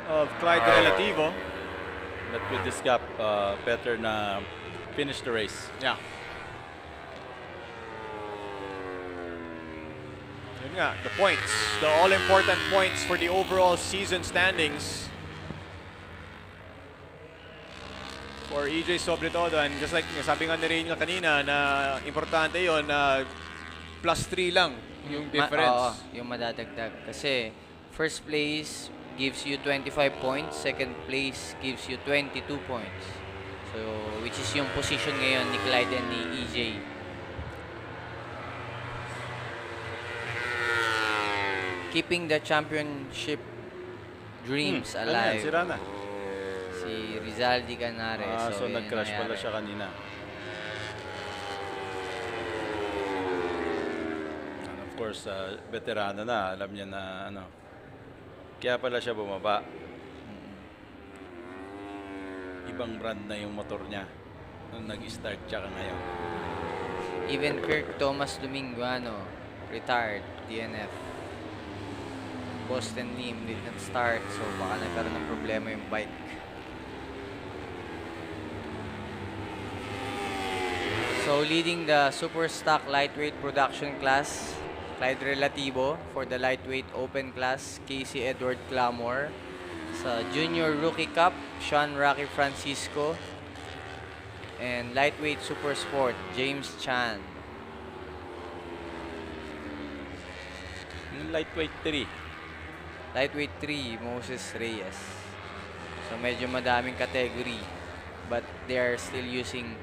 of Clyde Relativo. But with this gap, better na finish the race. Yeah. Yun nga, the points, the all-important points for the overall season standings for EJ Sobretodo. And just like sabi nga ni Rain kanina na importante yon na +3 lang yung difference. Yung madadagdag. Kasi first place gives you 25 points, second place gives you 22 points. So, which is yung position ngayon ni Clyde and ni EJ. Keeping the championship dreams alive. Sira na. Si Rizaldi Canares. So nag-crash pala siya kanina. And of course, veterano na. Alam niya na ano. Kaya pala siya bumaba. Ibang brand na yung motor niya nung nag-start siya ngayon. Even Kirk Thomas Domingo, retired, DNF. Boston Lim did not start, so baka nagkaroon ng problema yung bike. So leading the Super Stock Lightweight Production class, Clyde Relativo. For the Lightweight Open class, Casey Edward Clamor. Sa Junior Rookie Cup, Sean Rocky Francisco. And Lightweight Super Sport, James Chan. Lightweight 3. Lightweight 3, Moses Reyes. So medyo madaming category, but they are still using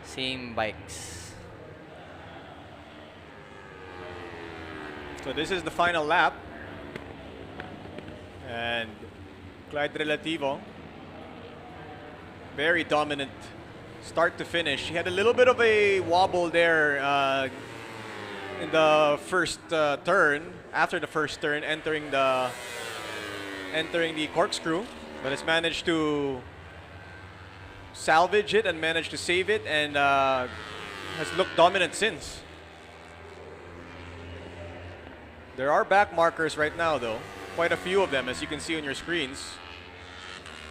same bikes. So this is the final lap. And Clyde Relativo, very dominant start to finish. He had a little bit of a wobble there in the first turn, after the first turn, entering the corkscrew, but has managed to salvage it and managed to save it, and has looked dominant since. There are back markers right now, though. Quite a few of them, as you can see on your screens.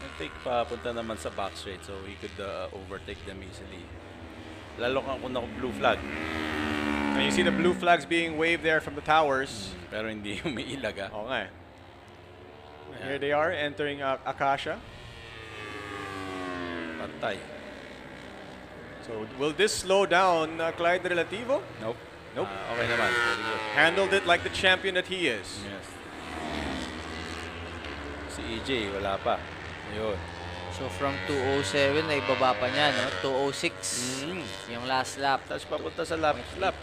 I think papunta naman sa back straight, so he could overtake them easily. Lalo kung blue flag. And you see the blue flags being waved there from the towers. Pero hindi umiilag. Oo nga. Here they are entering Acacia. Patay. So will this slow down Clyde Relativo? Nope. Nope. Okay naman. Very good. Handled it like the champion that he is. Yes. Si EJ, wala pa. Ayun. So from 207 ay baba pa niya, no? 206 yung last lap. Tapos papunta sa lap.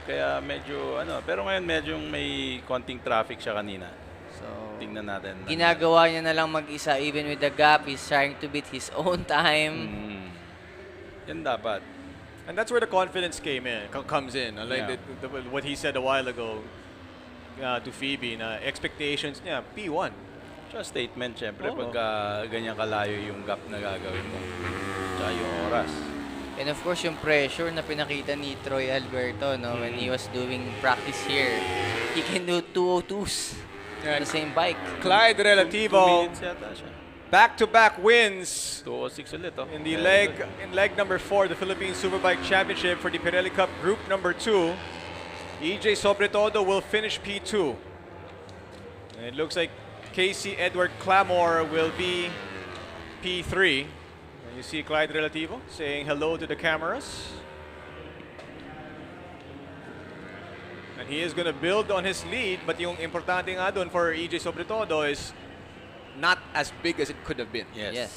Kaya medyo pero ngayon medyo may konting traffic siya kanina. So tingnan natin. Ginagawa niya na lang mag-isa, even with the gap, he's trying to beat his own time. Yan dapat. And that's where the confidence comes in. Like what he said a while ago to Phoebe, na expectations niya, P1. Statement, syempre, pagka ganyan kalayo yung gap na gagawin mo. Tsaka yung oras. And of course, yung pressure na pinakita ni Troy Alberto, when he was doing practice here. He can do 202s on the same bike. Clyde Relativo back-to-back wins 206 ulit, oh. in the leg number 4, the Philippine Superbike Championship for the Pirelli Cup Group number 2. EJ Sobretodo will finish P2. And it looks like Casey Edward Clamore will be P3. And you see Clyde Relativo saying hello to the cameras. And he is going to build on his lead, but yung importante nga dun for EJ Sobretodo is not as big as it could have been. Yes.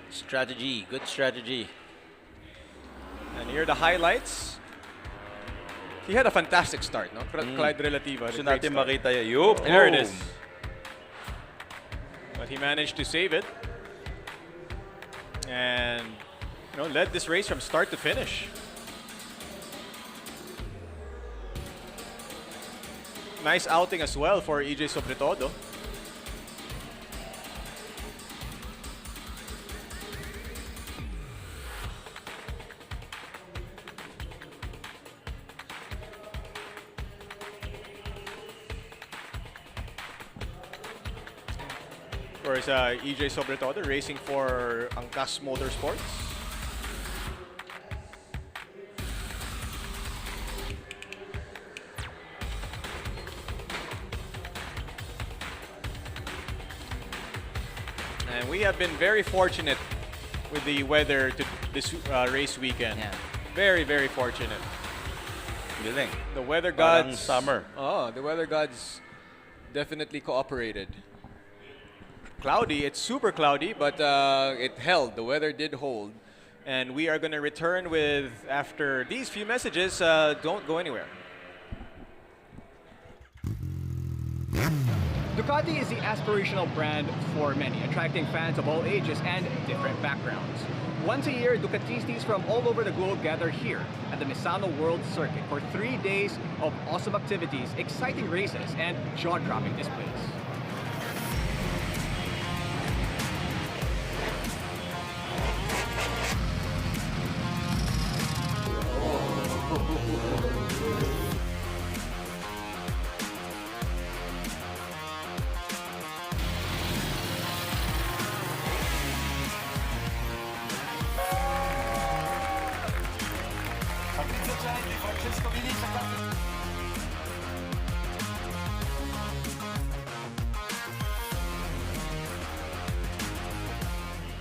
Strategy, good strategy. And here are the highlights. He had a fantastic start, no? Clyde Relativo. Gusto natin makita yun. There it is. But he managed to save it. And, led this race from start to finish. Nice outing as well for EJ Sobretodo. Of course, EJ Sobretodo racing for Angkas Motorsports. And we have been very fortunate with the weather to this race weekend. Yeah. Very, very fortunate. Galing. The weather Parang gods. summer. Oh, the weather gods definitely cooperated. Cloudy, it's super cloudy, but it held. The weather did hold. And we are going to return with, after these few messages, don't go anywhere. Ducati is the aspirational brand for many, attracting fans of all ages and different backgrounds. Once a year, Ducatistas from all over the globe gather here at the Misano World Circuit for 3 days of awesome activities, exciting races, and jaw-dropping displays.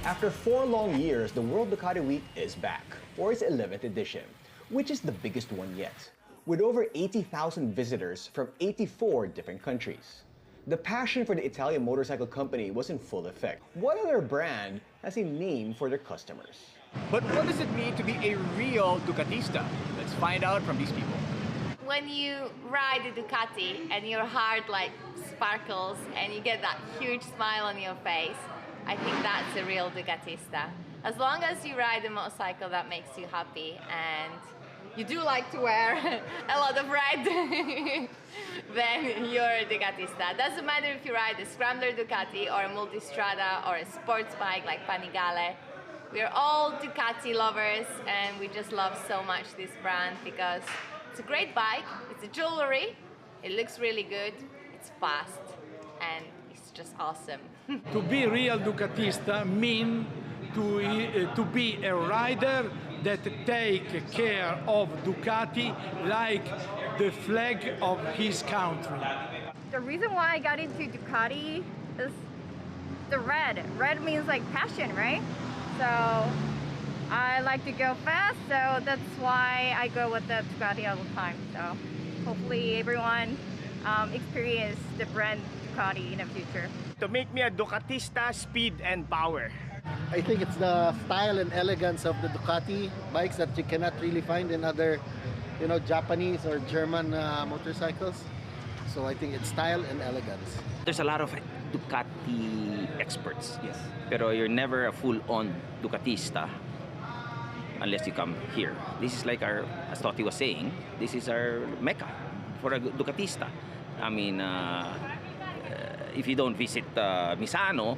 After 4 long years, the World Ducati Week is back for its 11th edition, which is the biggest one yet, with over 80,000 visitors from 84 different countries. The passion for the Italian motorcycle company was in full effect. What other brand has a name for their customers? But what does it mean to be a real Ducatista? Let's find out from these people. When you ride a Ducati and your heart like sparkles and you get that huge smile on your face, I think that's a real Ducatista. As long as you ride a motorcycle that makes you happy and you do like to wear a lot of red, then you're a Ducatista. Doesn't matter if you ride a Scrambler Ducati or a Multistrada or a sports bike like Panigale. We're all Ducati lovers and we just love so much this brand because it's a great bike, it's a jewelry, it looks really good, it's fast, and it's just awesome. To be real Ducatista means to be a rider that take care of Ducati like the flag of his country. The reason why I got into Ducati is the red. Red means like passion, right? So I like to go fast, so that's why I go with the Ducati all the time. So hopefully everyone experience the brand Ducati in the future. To make me a Ducatista, speed and power. I think it's the style and elegance of the Ducati bikes that you cannot really find in other, Japanese or German motorcycles. So I think it's style and elegance. There's a lot of Ducati experts, yes. Pero you're never a full-on Ducatista unless you come here. This is like as Totti was saying, this is our mecca for a Ducatista. I mean, if you don't visit Misano,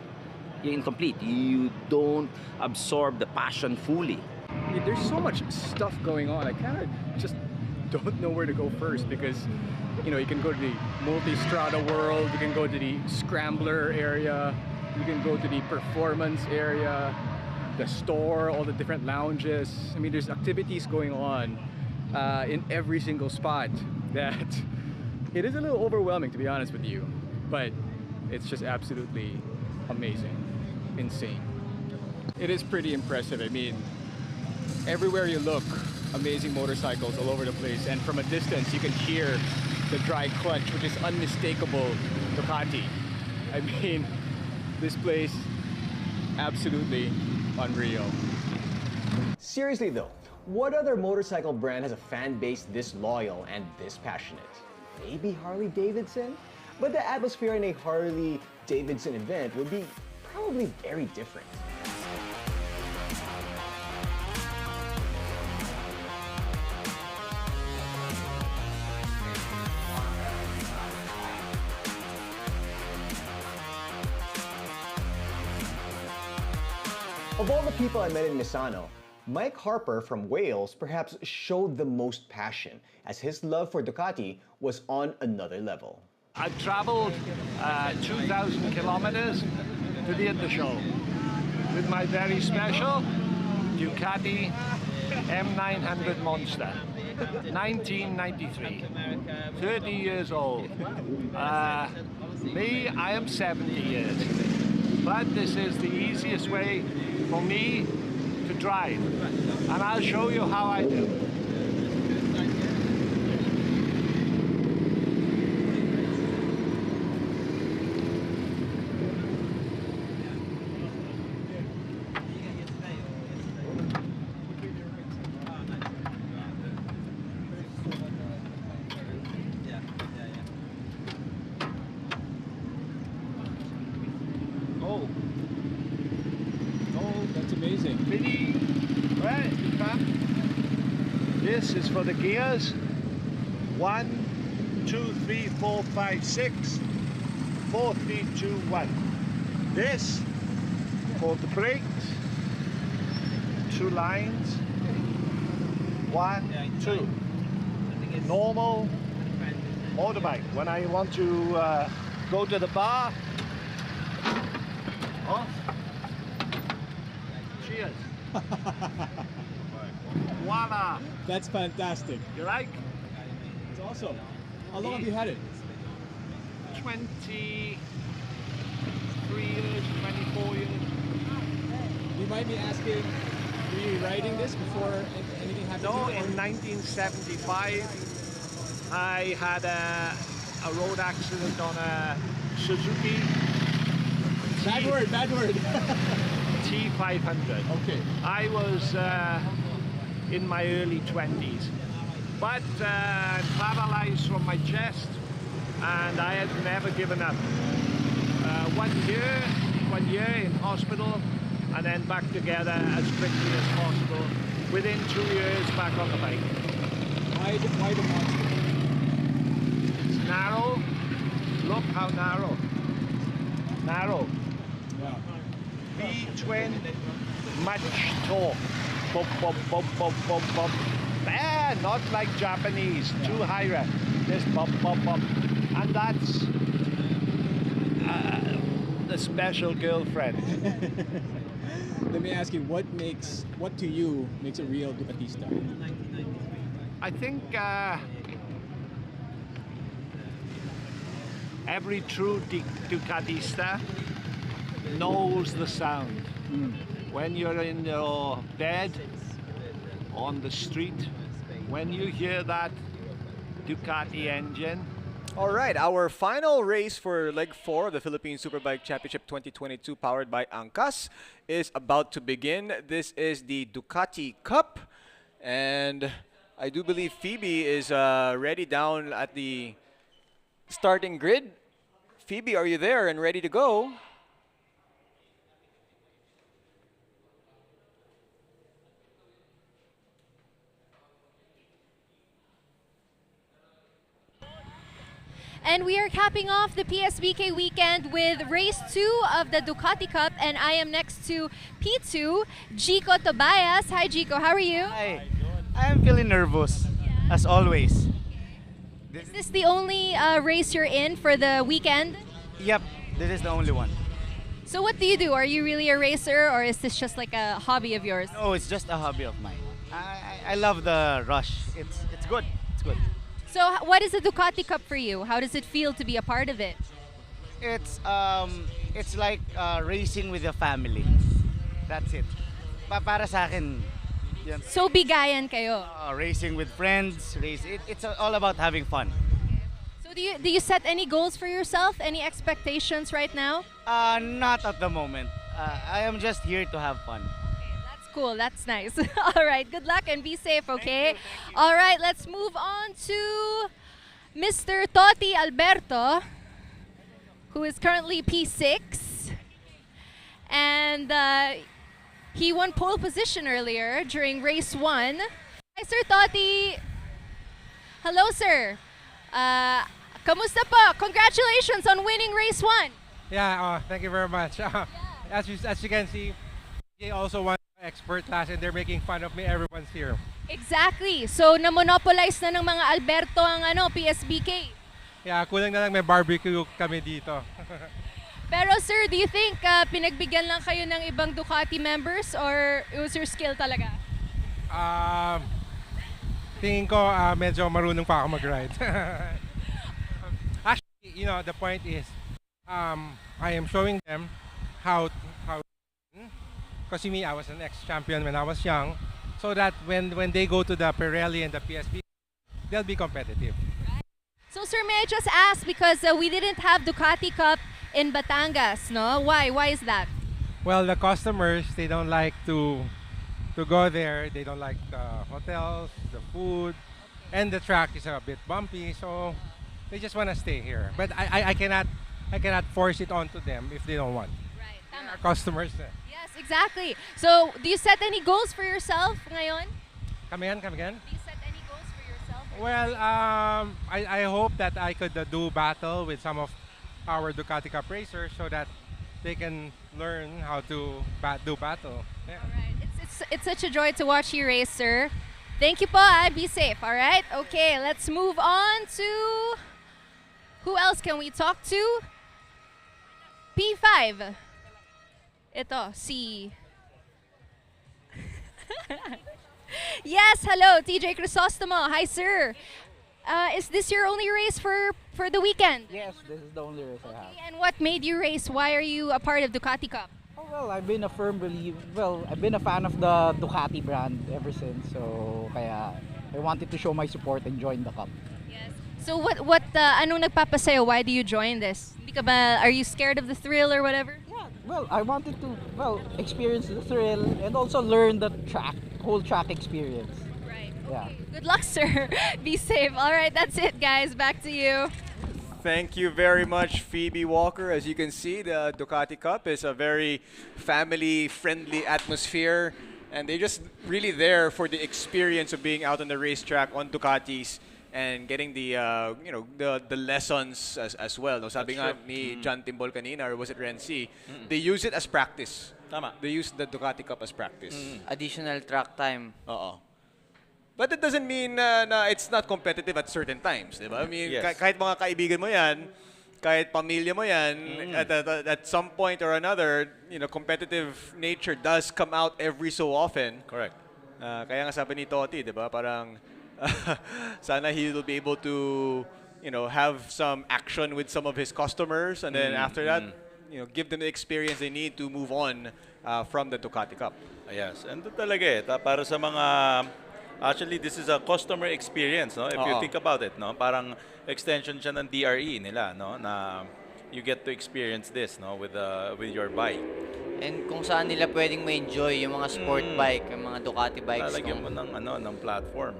you're incomplete. You don't absorb the passion fully. There's so much stuff going on. I kind of just don't know where to go first because, you know, you can go to the multi-strada world, you can go to the scrambler area, you can go to the performance area, the store, all the different lounges. I mean, there's activities going on in every single spot that it is a little overwhelming, to be honest with you, but it's just absolutely amazing, insane. It is pretty impressive. I mean, everywhere you look, amazing motorcycles all over the place, and from a distance you can hear the dry clutch, which is unmistakable Ducati. I mean, this place, absolutely unreal. Seriously though, what other motorcycle brand has a fan base this loyal and this passionate? Maybe Harley Davidson? But the atmosphere in a Harley Davidson event would be probably very different. Of all the people I met in Misano, Mike Harper from Wales perhaps showed the most passion, as his love for Ducati was on another level. I've traveled 2,000 kilometers to be at the show with my very special Ducati M900 Monster, 1993, 30 years old. Me, I am 70 years, but this is the easiest way for me to drive, and I'll show you how I do. This is for the gears. 1, 2, 3, 4, 5, 6, 4, 3, 2, 1. This for the brakes. 2 lines. 1, 2. Normal motorbike. When I want to go to the bar, off. Cheers. Voila! That's fantastic. You like? It's awesome. How long have you had it? 23 years, 24 years. You might be asking, were you riding this before anything happened No, to you? in 1975, I had a road accident on a Suzuki. Bad word, bad word. T500. Okay. I was in my early 20s, but I'm paralyzed from my chest, and I had never given up. 1 year in hospital, and then back together as quickly as possible. Within 2 years, back on the bike. Why the monster? It's narrow. Look how narrow. Narrow. Yeah. V-twin, much torque. Bump, bump, bump, bump, bump, bump. Not like Japanese, too high rev. Just bump, bump, bump. And that's the special girlfriend. Let me ask you, what to you makes a real Ducatista? I think every true Ducatista knows the sound. When you're in your bed, on the street, when you hear that Ducati engine. All right, our final race for leg 4 of the Philippine Superbike Championship 2022 powered by Angkas is about to begin. This is the Ducati Cup, and I do believe Phoebe is ready down at the starting grid. Phoebe, are you there and ready to go? And we are capping off the PSBK weekend with race 2 of the Ducati Cup, and I am next to P2, Jico Tobias. Hi Jico, how are you? Hi. I'm feeling nervous. as always. Is this the only race you're in for the weekend? Yep, this is the only one. So what do you do? Are you really a racer, or is this just like a hobby of yours? No, it's just a hobby of mine. I love the rush. It's good. It's good. So what is the Ducati Cup for you? How does it feel to be a part of it? It's like racing with your family. That's it. Para sa akin, yan. So bigayan kayo. Racing with friends, it's all about having fun. So do you set any goals for yourself? Any expectations right now? Not at the moment. I am just here to have fun. That's cool. That's nice. All right. Good luck and be safe, okay? All right. Let's move on to Mr. Totti Alberto, who is currently P6. And he won pole position earlier during race 1. Hi, Sir Totti. Hello, sir. Kamusta po? Congratulations on winning race 1. Yeah, thank you very much. As you can see, they also won expert class and they're making fun of me. Everyone's here. Exactly. So, na-monopolize na ng mga Alberto ang PSBK. Yeah, kulang na lang may barbecue kami dito. Pero sir, do you think pinagbigyan lang kayo ng ibang Ducati members or it was your skill talaga? Tingin ko medyo marunong pa ako mag-ride. Actually, the point is, I am showing them how because me, I was an ex-champion when I was young, so that when they go to the Pirelli and the PSB, they'll be competitive. So sir, may I just ask, because we didn't have Ducati Cup in Batangas, no? Why? Why is that? Well, the customers, they don't like to go there. They don't like the hotels, the food, and the track is a bit bumpy, so they just want to stay here. But I cannot force it onto them if they don't want. Right, tama. Our customers. Yes, exactly. So, do you set any goals for yourself ngayon? Come again. Do you set any goals for yourself? Well, I hope that I could do battle with some of our Ducati Cup racers so that they can learn how to do battle. Yeah. All right. It's such a joy to watch you race, sir. Thank you po. Be safe, all right? Okay, let's move on to... Who else can we talk to? P5. Ito, si... Yes, hello, TJ Crisostomo. Hi, sir. Is this your only race for the weekend? Yes, this is the only race I have. And what made you race? Why are you a part of Ducati Cup? Oh, well, I've been a I've been a fan of the Ducati brand ever since. So, kaya I wanted to show my support and join the cup. Yes. So anong nagpapasayo? Why do you join this? Are you scared of the thrill or whatever? Yeah, well, I wanted to, experience the thrill and also learn the whole track experience. Right. Yeah. Good luck, sir. Be safe. All right, that's it, guys. Back to you. Thank you very much, Phoebe Walker. As you can see, the Ducati Cup is a very family-friendly atmosphere, and they're just really there for the experience of being out on the racetrack on Ducatis and getting the the lessons as well. No, sabi nga ni John Timbol kanina, or was it Renzi? They use it as practice. Tama. They use the Ducati Cup as practice. Additional track time. Oo. But it doesn't mean na it's not competitive at certain times, di ba? I mean, Yes. kahit mga kaibigan mo yan, kahit pamilya mo yan, at some point or another, competitive nature does come out every so often. Correct. Kaya nga sabi ni Totti, di ba? Parang sana he will be able to, have some action with some of his customers, and then after that, give them the experience they need to move on from the Ducati Cup. Yes, and talaga para sa mga actually this is a customer experience, no? If you think about it, no? Parang extension siya ng DRE nila, no? Na you get to experience this, no, with your bike. And kung saan nila pwedeng ma-enjoy yung mga sport bike, yung mga Ducati bikes. Lalagyan mo ng platform.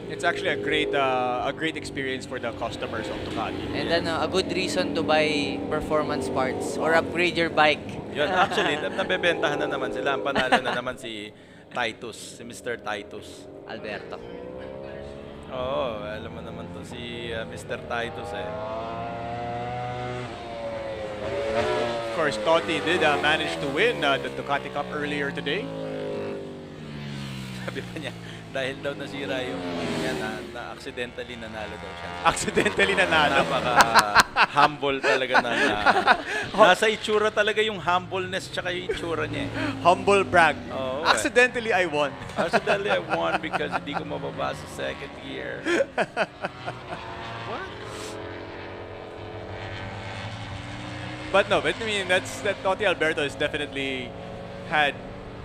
It's actually a great experience for the customers of Ducati. And then a good reason to buy performance parts or upgrade your bike. Yun, actually, nabebentahan na naman sila. Ang panalo na naman si Mr. Titus. Alberto. Oo, alam mo naman to si Mr. Titus Of course, Totti did manage to win the Ducati Cup earlier today. Sabi pa niya, dahil daw nasira yung yan, na accidentally nanalo daw siya. Accidentally nanalo? Napaka-humble talaga ng... nasa itsura talaga yung humbleness tsaka yung itsura niya. Humble brag. Oo, Accidentally, I won. Accidentally, I won because hindi ko mababa sa second gear. What? But no, but I mean, that Totti Alberto has definitely had,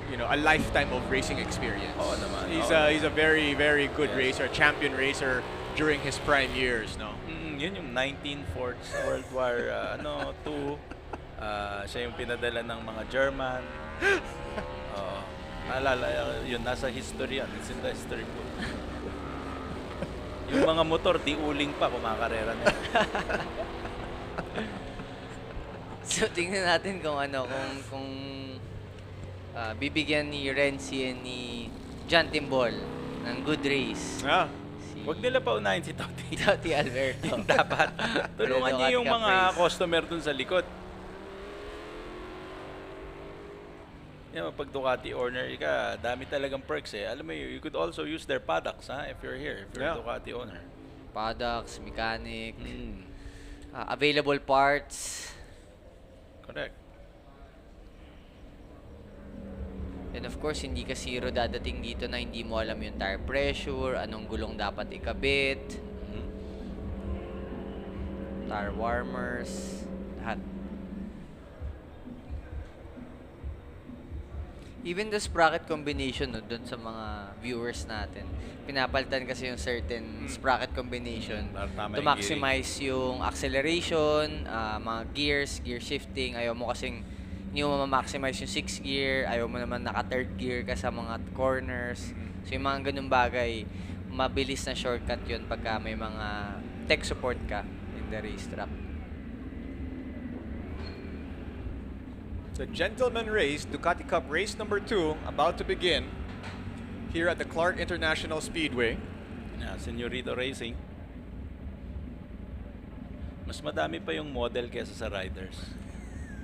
a lifetime of racing experience. Oo naman. He's a very, very good racer, champion racer during his prime years, no? Yun yung 1940s World War 2. Siya yung pinadala ng mga German. Naalala yun, nasa history yan. It's in the history book. Yung mga motor, di uling pa, kumakarera na. So tingnan natin kung bibigyan ni Renzi and ni John Timbol ng good race. Huwag nila pa unahin si Totti. Totti Alberto. Yung dapat. Tulungan niyo yung mga customer dun sa likod. Yan, pag Ducati owner ka, dami talagang perks eh. Alam mo, you could also use their products if you're here, if you're a Ducati owner. Products, mechanic, available parts. Correct. And of course, hindi ka zero dadating dito na hindi mo alam yung tire pressure, anong gulong dapat ikabit, tire warmers, lahat. Even the sprocket combination, doon sa mga viewers natin, pinapalitan kasi yung certain sprocket combination to maximize yung acceleration, mga gears, gear shifting. Ayaw mo kasing hindi mo ma-maximize yung 6th gear, ayaw mo naman naka-3rd gear ka sa mga corners. So yung mga ganung bagay, mabilis na shortcut yun pagka may mga tech support ka in the racetrack. The Gentleman Race, Ducati Cup race number 2, about to begin here at the Clark International Speedway. Señorito Racing. Mas madami pa yung model kesa sa riders.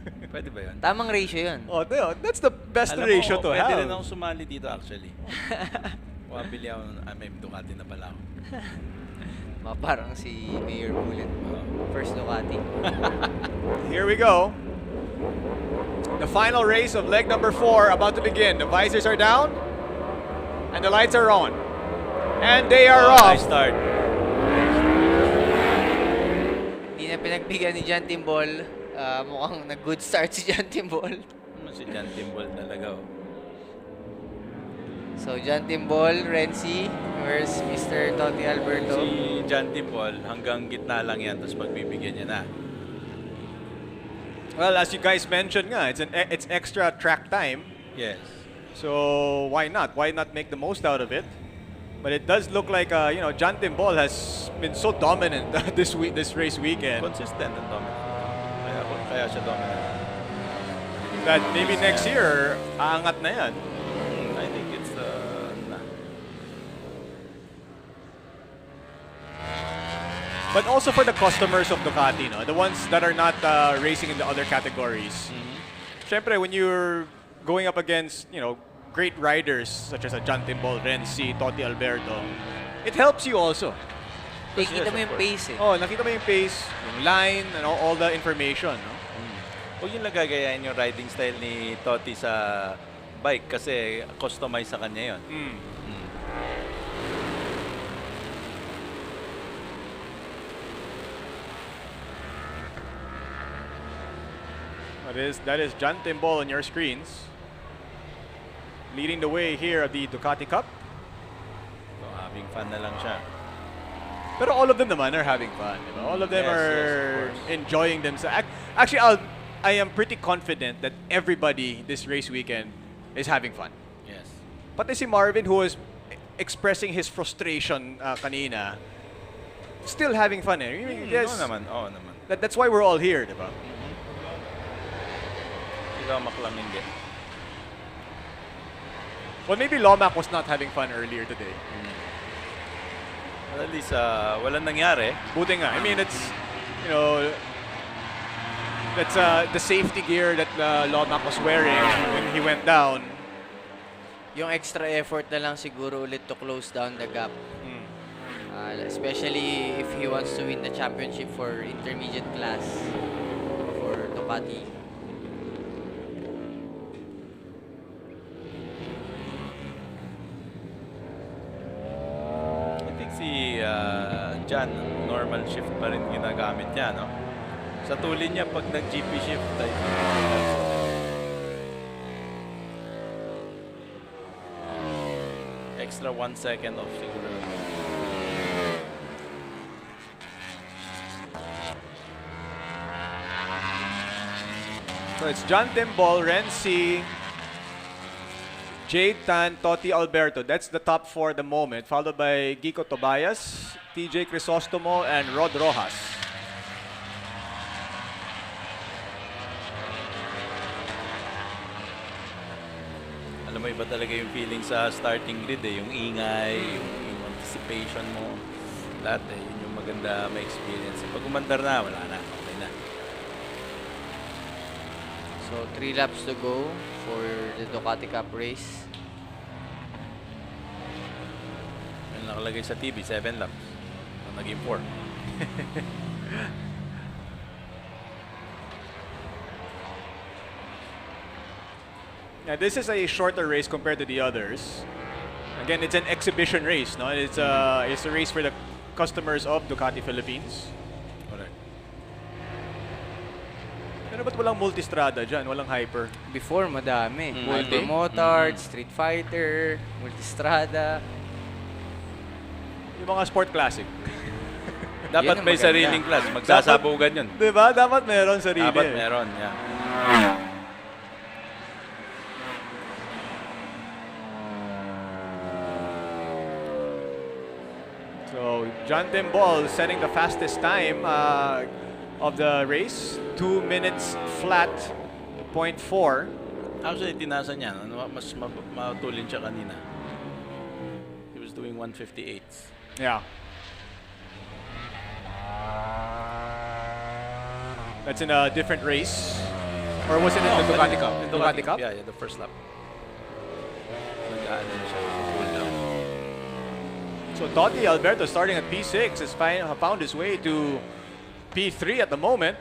Pwede ba yun? Tamang ratio yun. Oh, that's the best ratio to have. Pwede rin akong sumali dito actually. Wabili ako, may Ducati na pala ako. Parang si Mayor Bullet. First Ducati. Here we go. The final race of leg number 4 about to begin. The visors are down and the lights are on. And they are off. Nice start. Hindi na pinagbigyan ni John Timbol. Mukhang nag-good start si John Timbol. Si John Timbol talaga. So, John Timbol, Renzi, where's Mr. Totti Alberto? Si John Timbol, hanggang gitna lang yan, tapos pagbibigyan niya na. Well, as you guys mentioned nga, it's extra track time. Yes. So why not? Why not make the most out of it? But it does look like John Timbol has been so dominant this race weekend. Consistent and dominant. Kaya siya dominant. That maybe next year, aangat na yan. I think it's But also for the customers of Ducati, the ones that are not racing in the other categories. Syempre, when you're going up against, great riders such as John Timbol, Renzi, Totti Alberto, it helps you also. Nakita mo yung pace eh. Oh, nakita mo yung pace, yung line, and all the information. No? Huwag yung nagagayain yung riding style ni Totti sa bike kasi customized sa kanya yun. That is John Timbol on your screens. Leading the way here at the Ducati Cup. So, having fun na lang siya. Pero all of them naman are having fun. All of them are enjoying themselves. Actually, I am pretty confident that everybody this race weekend is having fun. Yes. Pati si Marvin, who was expressing his frustration kanina, still having fun. Yes. Oo naman. That's why we're all here, di ba? Lomac lang hindi. Well, maybe Lomac was not having fun earlier today. Well, at least walang nangyari. Buti nga. I mean, it's, that's the safety gear that Lomac was wearing when he went down. yung extra effort na lang siguro ulit to close down the gap. Especially if he wants to win the championship for intermediate class for Ducati. I think si Jan, normal shift pa rin ginagamit niya, no? Sa tulin niya, pag nag-GP shift, like, extra 1 second off siguro. So it's John Timbol, Renzi, Jade Tan, Totti Alberto. That's the top 4 at the moment, followed by Gico Tobias, TJ Crisostomo, and Rod Rojas. Alam mo, iba talaga yung feeling sa starting grid eh. Yung ingay, yung anticipation mo. Lahat eh. Yun yung maganda may experience. Pag umandar na, wala na. Okay na. So 3 laps to go for the Ducati Cup race. Yung nakalagay sa TV, 7 laps. Naging 4. Now, this is a shorter race compared to the others. Again, it's an exhibition race, no? It's a race for the customers of Ducati Philippines. Correct. Pero ba't walang multistrada dyan? Walang hyper? Before, madami. Multi Motard, Street Fighter, Multistrada. Yung mga sport classic. Dapat may sariling class. Magsasabugan yun. Diba? Dapat meron sarili. Dapat meron, yeah. So, John Timbol setting the fastest time of the race. 2 minutes flat, 0.4. Actually, tinasa niya. Mas matulin siya kanina. He was doing 158. Yeah. That's in a different race. Or was it in the Ducati Cup? In Ducati Cup? Yeah, the first lap. Nag-ano siya. Cool down. So Totti Alberto starting at P6 has found his way to P3 at the moment.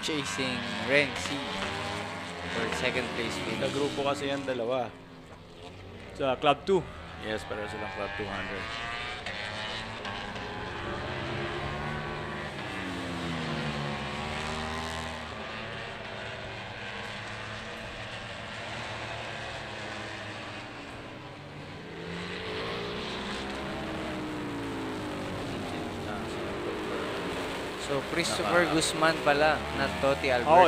Chasing Renzi for second place finish. Nagrupo kasi yan dalawa. Sa Club 2. Yes, pero silang Club 200. So Christopher Guzman pala, not Totti Alberto. Oh,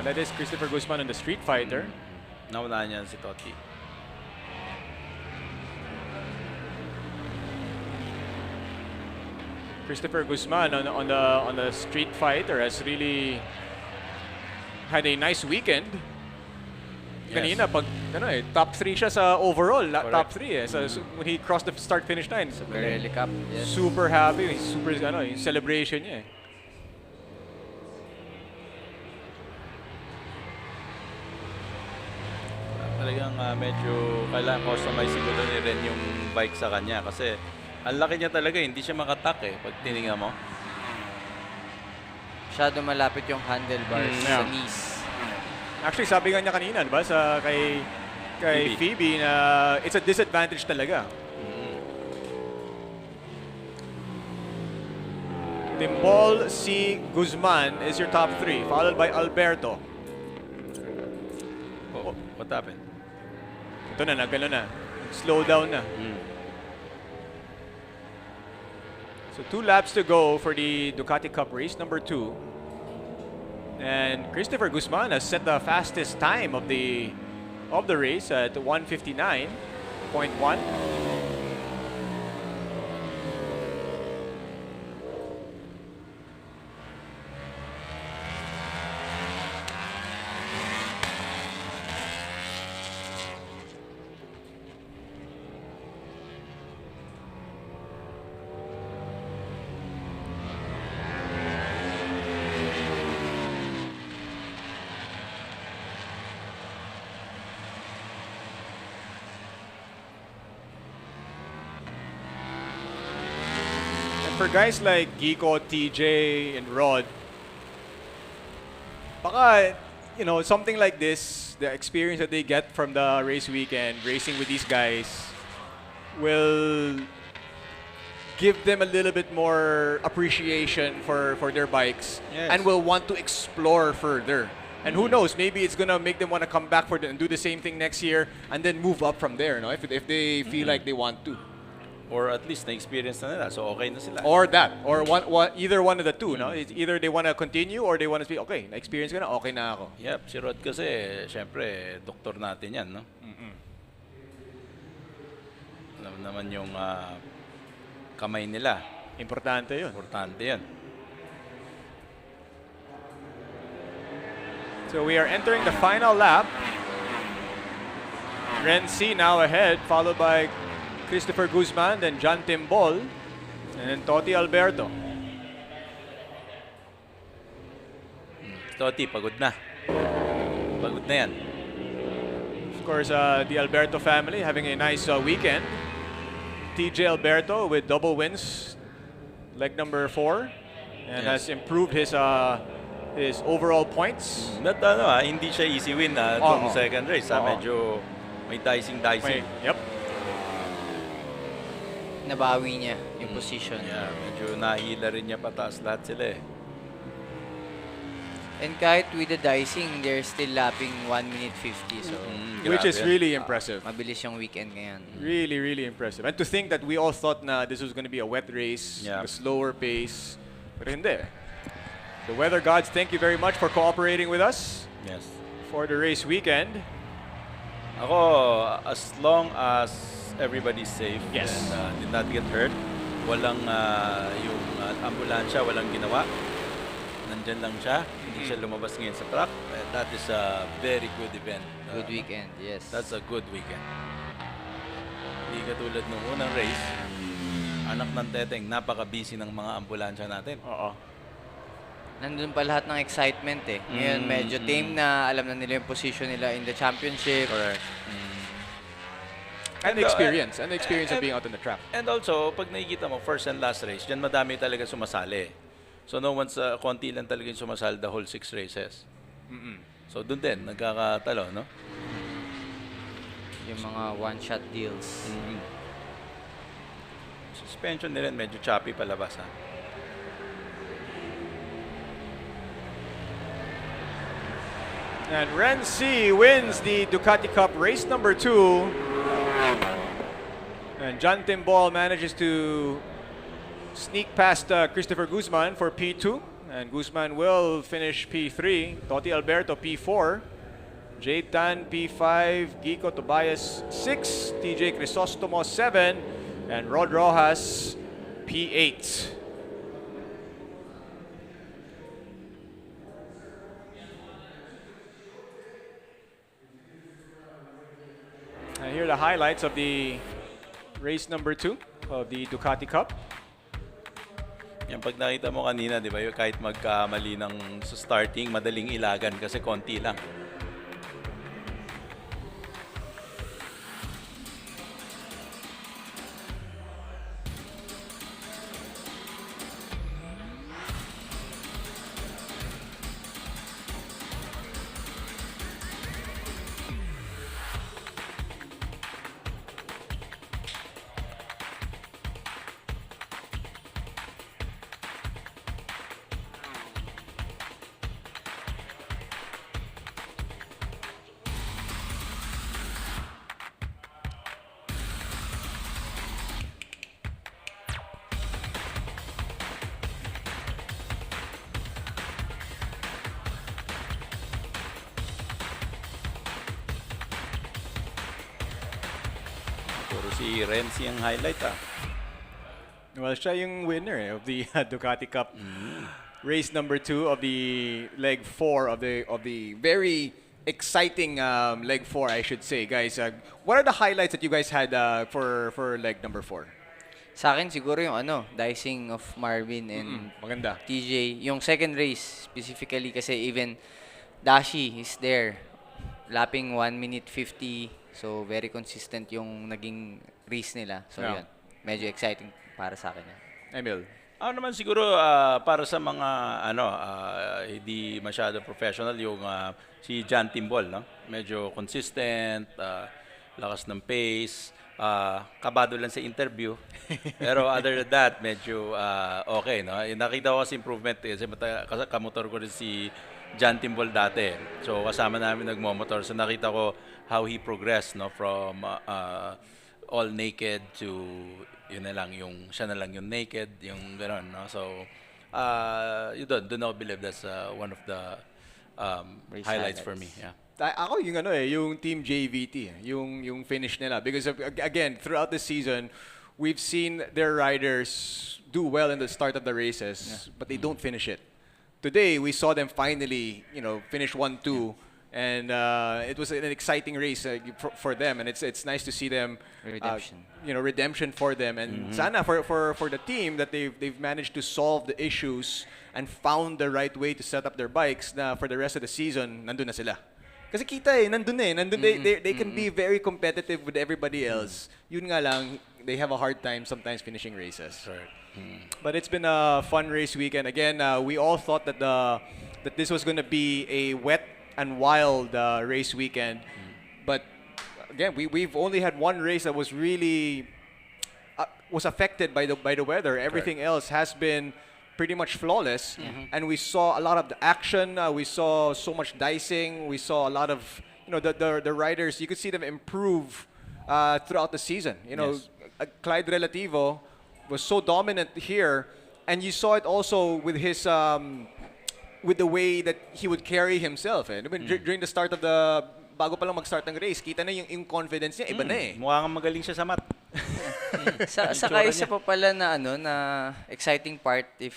that is Christopher Guzman in the Street Fighter. Naunahan niyan si Totti. Christopher Guzman on the Street Fighter has really had a nice weekend. Yes. Kanina pag top 3 siya sa overall, top 3 eh. So, when he crossed the start finish line, Pirelli Cup, yes. Super happy, super yung celebration niya eh. Talagang medyo kailangan customize siguro ni Ren yung bike sa kanya kasi ang laki niya talaga, hindi siya makatak eh pag tinignan mo. Masyado malapit yung handlebars sa knees. Actually, sabi nga niya kanina, diba, kay Phoebe na it's a disadvantage talaga. Timbol, C. Guzman is your top 3, followed by Alberto. Oh, what happened? Ito na, nagano na. Slow down na. So 2 laps to go for the Ducati Cup race number 2. And Christopher Guzman has set the fastest time of the race at 1:59.1. for guys like Geeko, TJ, and Rod, baka, you know, something like this, the experience that they get from the race weekend, racing with these guys, will give them a little bit more appreciation for their bikes, Yes. and will want to explore further. And who knows, maybe it's gonna make them want to come back and do the same thing next year, and then move up from there, no? If they feel like they want to. Or at least na-experience na nila, so okay na sila. Or that, or either one of the two, no? It's either they want to continue or they want to be, okay, na-experience ko na, okay na ako. Yep, si Rod kasi, syempre, doktor natin yan, no? Alam naman yung kamay nila. Importante yun. Importante yan. So we are entering the final lap. Ren C now ahead, followed by Christopher Guzman, then John Timbol, and then Toti Alberto. Toti, pagod na. Pagod na yan. Of course, the Alberto family having a nice weekend. TJ Alberto with double wins, leg number 4, and has improved his overall points. Not hindi siya easy win itong second race. Medyo may dicing. Yep. Nabawi niya yung position. Yeah, medyo nahila rin niya pataas lahat sila eh. And kahit with the dicing, they're still lapping 1 minute 50. So, which is really impressive. Mabilis yung weekend ngayon. Really, really impressive. And to think that we all thought na this was going to be a wet race, a slower pace. But hindi. The weather gods, thank you very much for cooperating with us. Yes. For the race weekend. Ako, as long as everybody's safe and did not get hurt, walang yung ambulansya, walang ginawa. Nandyan lang siya, hindi siya lumabas ngayon sa track. That is a very good event. Good weekend, yes. That's a good weekend. Hindi katulad nung unang race, anak ng teteng, napaka-busy ng mga ambulansya natin. Oo. Nandun pa lahat ng excitement eh. Ngayon medyo tame na, alam na nila yung position nila in the championship. Correct. And the experience. And the experience of being out on the track. And also, pag nakikita mo, first and last race, dyan madami talaga sumasali. So no one's, konti lang talaga yung sumasali the whole 6 races. So doon din, nagkakatalo, no? Yung mga one-shot deals. Suspension nila, medyo choppy palabas, ha? And Ren C wins the Ducati Cup race number 2. And John Timbol manages to sneak past Christopher Guzman for P2. And Guzman will finish P3. Toti Alberto P4. Jade Tan P5. Geeko Tobias 6. TJ Crisostomo 7. And Rod Rojas P8. And here are the highlights of the race number 2 of the Ducati Cup. Yan, pag nakita mo kanina, di ba, kahit magkamali ng sa starting, madaling ilagan kasi konti lang. Puro si Renzi ang highlight, Well, siya yung winner of the Ducati Cup race number 2 of the leg 4 of the very exciting leg 4, I should say, guys. What are the highlights that you guys had for leg number 4? Sa akin siguro yung dicing of Marvin and maganda. TJ. Yung second race specifically kasi even Dashi is there. Lapping 1 minute 50. So very consistent yung naging race nila. So yun. Medyo exciting para sa akin. Emil. Ako naman siguro para sa mga hindi masyado professional yung si John Timbol, no? Medyo consistent, lakas ng pace, kabado lang sa interview. Pero other than that, medyo okay, no? Yung nakita ko kasi improvement kasi kamotor ko rin si John Timbol dati. So kasama namin nagmo-motor. So nakita ko how he progressed, no, from all naked to yun na lang yung siya na lang yung naked, yung gano'n, no? So you don't believe that's one of the highlights for me. Yeah. Ako yung team JVT, yung finish nila because again, throughout the season, we've seen their riders do well in the start of the races, but they don't finish it. Today, we saw them finally, finish 1-2. And it was an exciting race for them, and it's nice to see them Redemption. Redemption for them, and sana for the team that they've managed to solve the issues and found the right way to set up their bikes. Na for the rest of the season, nandun na sila. Kasi kita nandun. They can be very competitive with everybody else. Yun nga lang, they have a hard time sometimes finishing races. But it's been a fun race weekend. Again, we all thought that this was going to be a wet and wild race weekend, but again, we've only had one race that was really was affected by the weather. Everything else has been pretty much flawless, and we saw a lot of the action. We saw so much dicing. We saw a lot of the riders. You could see them improve throughout the season. Clyde Relativo was so dominant here, and you saw it also with his. With the way that he would carry himself. During the start of bago pa lang mag-start ng race, kita na yung confidence niya, iba na eh. Mukha kang magaling siya sa mat. Saka isa pa pala na na exciting part if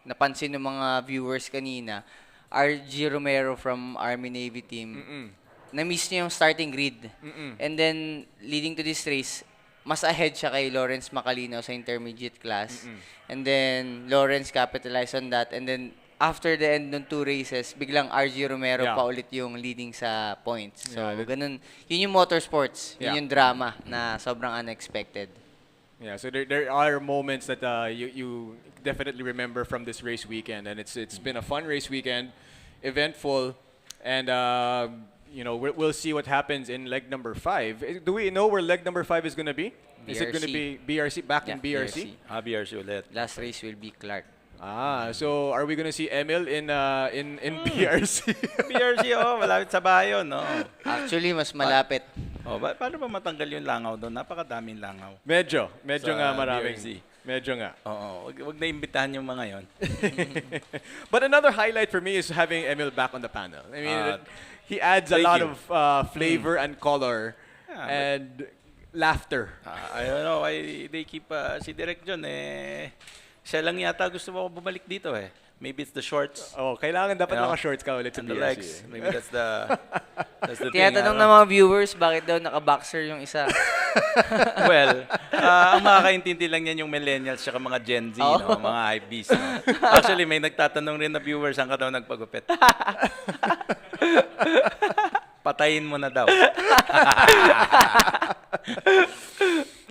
napansin ng mga viewers kanina, RG Romero from Army Navy team. Na-miss niya yung starting grid. And then leading to this race, mas ahead siya kay Lawrence Macalino sa intermediate class. And then Lawrence capitalized on that, and then after the end ng 2 races, biglang RG Romero pa ulit yung leading sa points. So, ganun. Yun yung motorsports. Yun yung drama na sobrang unexpected. Yeah, so there are moments that you definitely remember from this race weekend. And it's been a fun race weekend, eventful. And, we'll see what happens in leg number 5. Do we know where leg number 5 is going to be? BRC. Is it going to be BRC? Back in BRC? BRC ulit. Last race will be Clark. So are we gonna see Emil in BRC? BRC, malapit sa bayo, no? Actually, mas malapit. Paano ba matanggal yung langaw doon? Napakadaming langaw. Medyo nga maraming. BRC. Medyo nga. Oo, wag na imbitahan yung mga yon. But another highlight for me is having Emil back on the panel. I mean, he adds a lot of flavor and color and laughter. I don't know why they keep si Direk John siya lang yata gusto mo bumalik dito eh. Maybe it's the shorts. Kailangan dapat naka-shorts ka ulit sa and the BRC. legs. Maybe that's the thing. Tinatanong ng mga viewers, bakit daw naka-boxer yung isa? Well, ang makakaintindi lang yan yung millennials at mga Gen Z, no? Mga hypebeast. No? Actually, may nagtatanong rin na viewers, saan ka daw nagpagupit? Patayin mo na daw.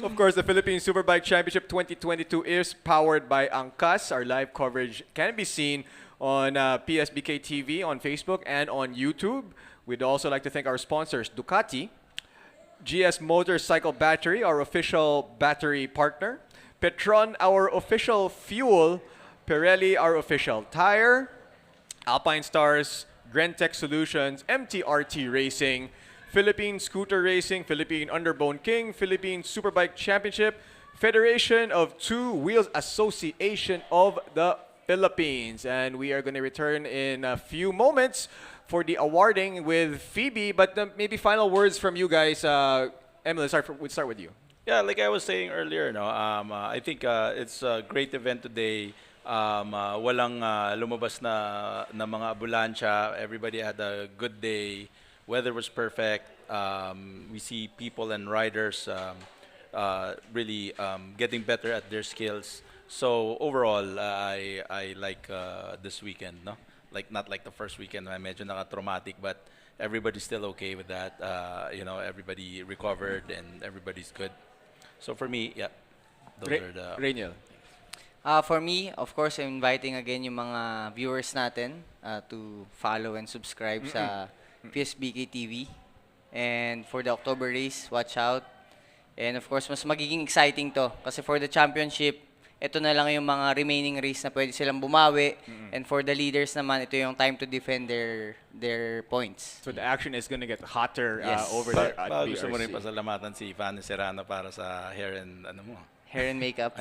Of course, the Philippine Superbike Championship 2022 is powered by Angkas. Our live coverage can be seen on PSBK TV, on Facebook, and on YouTube. We'd also like to thank our sponsors, Ducati, GS Motorcycle Battery, our official battery partner, Petron, our official fuel, Pirelli, our official tire, Alpine Stars, Grentech Solutions, MTRT Racing, Philippine Scooter Racing, Philippine Underbone King, Philippine Superbike Championship, Federation of Two Wheels Association of the Philippines. And we are going to return in a few moments for the awarding with Phoebe. But maybe final words from you guys. Emily, we'll start with you. Yeah, like I was saying earlier, I think it's a great event today. Walang lumabas na mga ambulansya. Everybody had a good day. Weather was perfect. We see people and riders really getting better at their skills. So overall, I like this weekend. No, not like the first weekend. I medyo naka-traumatic, but everybody's still okay with that. Everybody recovered and everybody's good. So for me, yeah, those are the. Rainiel. For me, of course, I'm inviting again yung mga viewers natin to follow and subscribe sa PSBK TV. And for the October race, watch out. And of course, mas magiging exciting to. Kasi for the championship, ito na lang yung mga remaining race na pwede silang bumawi. And for the leaders naman, ito yung time to defend their points. So the action is gonna get hotter Yes. over there at Gusto mo rin BRC. pasalamatan si Fanny Serrano para sa hair and ano mo. Hair and makeup.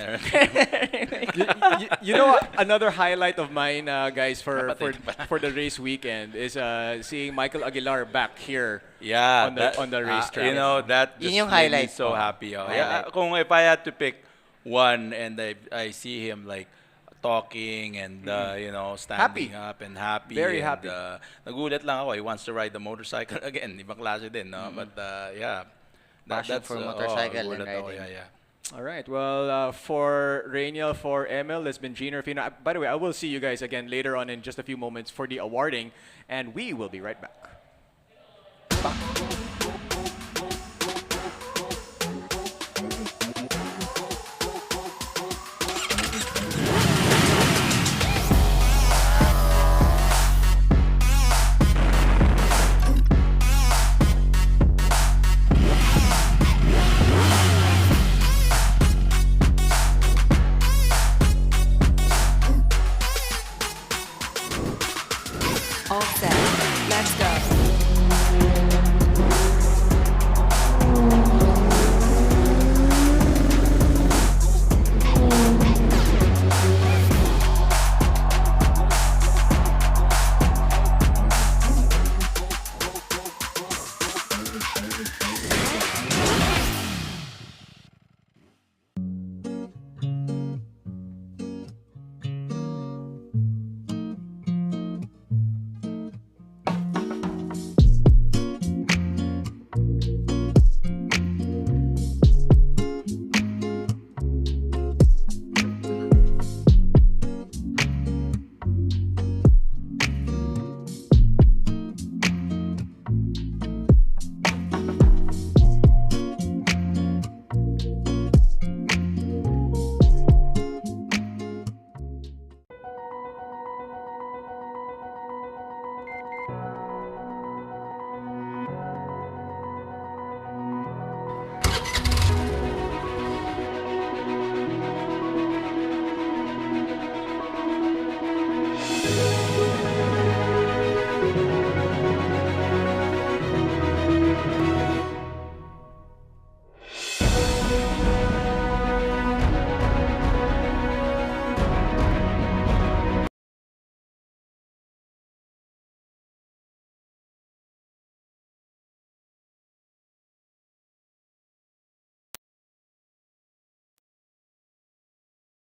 You know, another highlight of mine, guys, for the race weekend is seeing Michael Aguilar back here. Yeah, on the racetrack. You know, that just Yun yung made me highlight. so happy. Oh. Highlight. Yeah, kung if I had to pick one and I see him like talking and you know, standing up and happy. Very and, happy. Nagulat lang ako. He wants to ride the motorcycle again. Ibang klase din, no? But yeah, Passion for motorcycle and nagulat ako, riding. yeah. All right. Well, for Rainiel, for Emil, it's been Gino Rufino. By the way, I will see you guys again later on in just a few moments for the awarding, and we will be right back.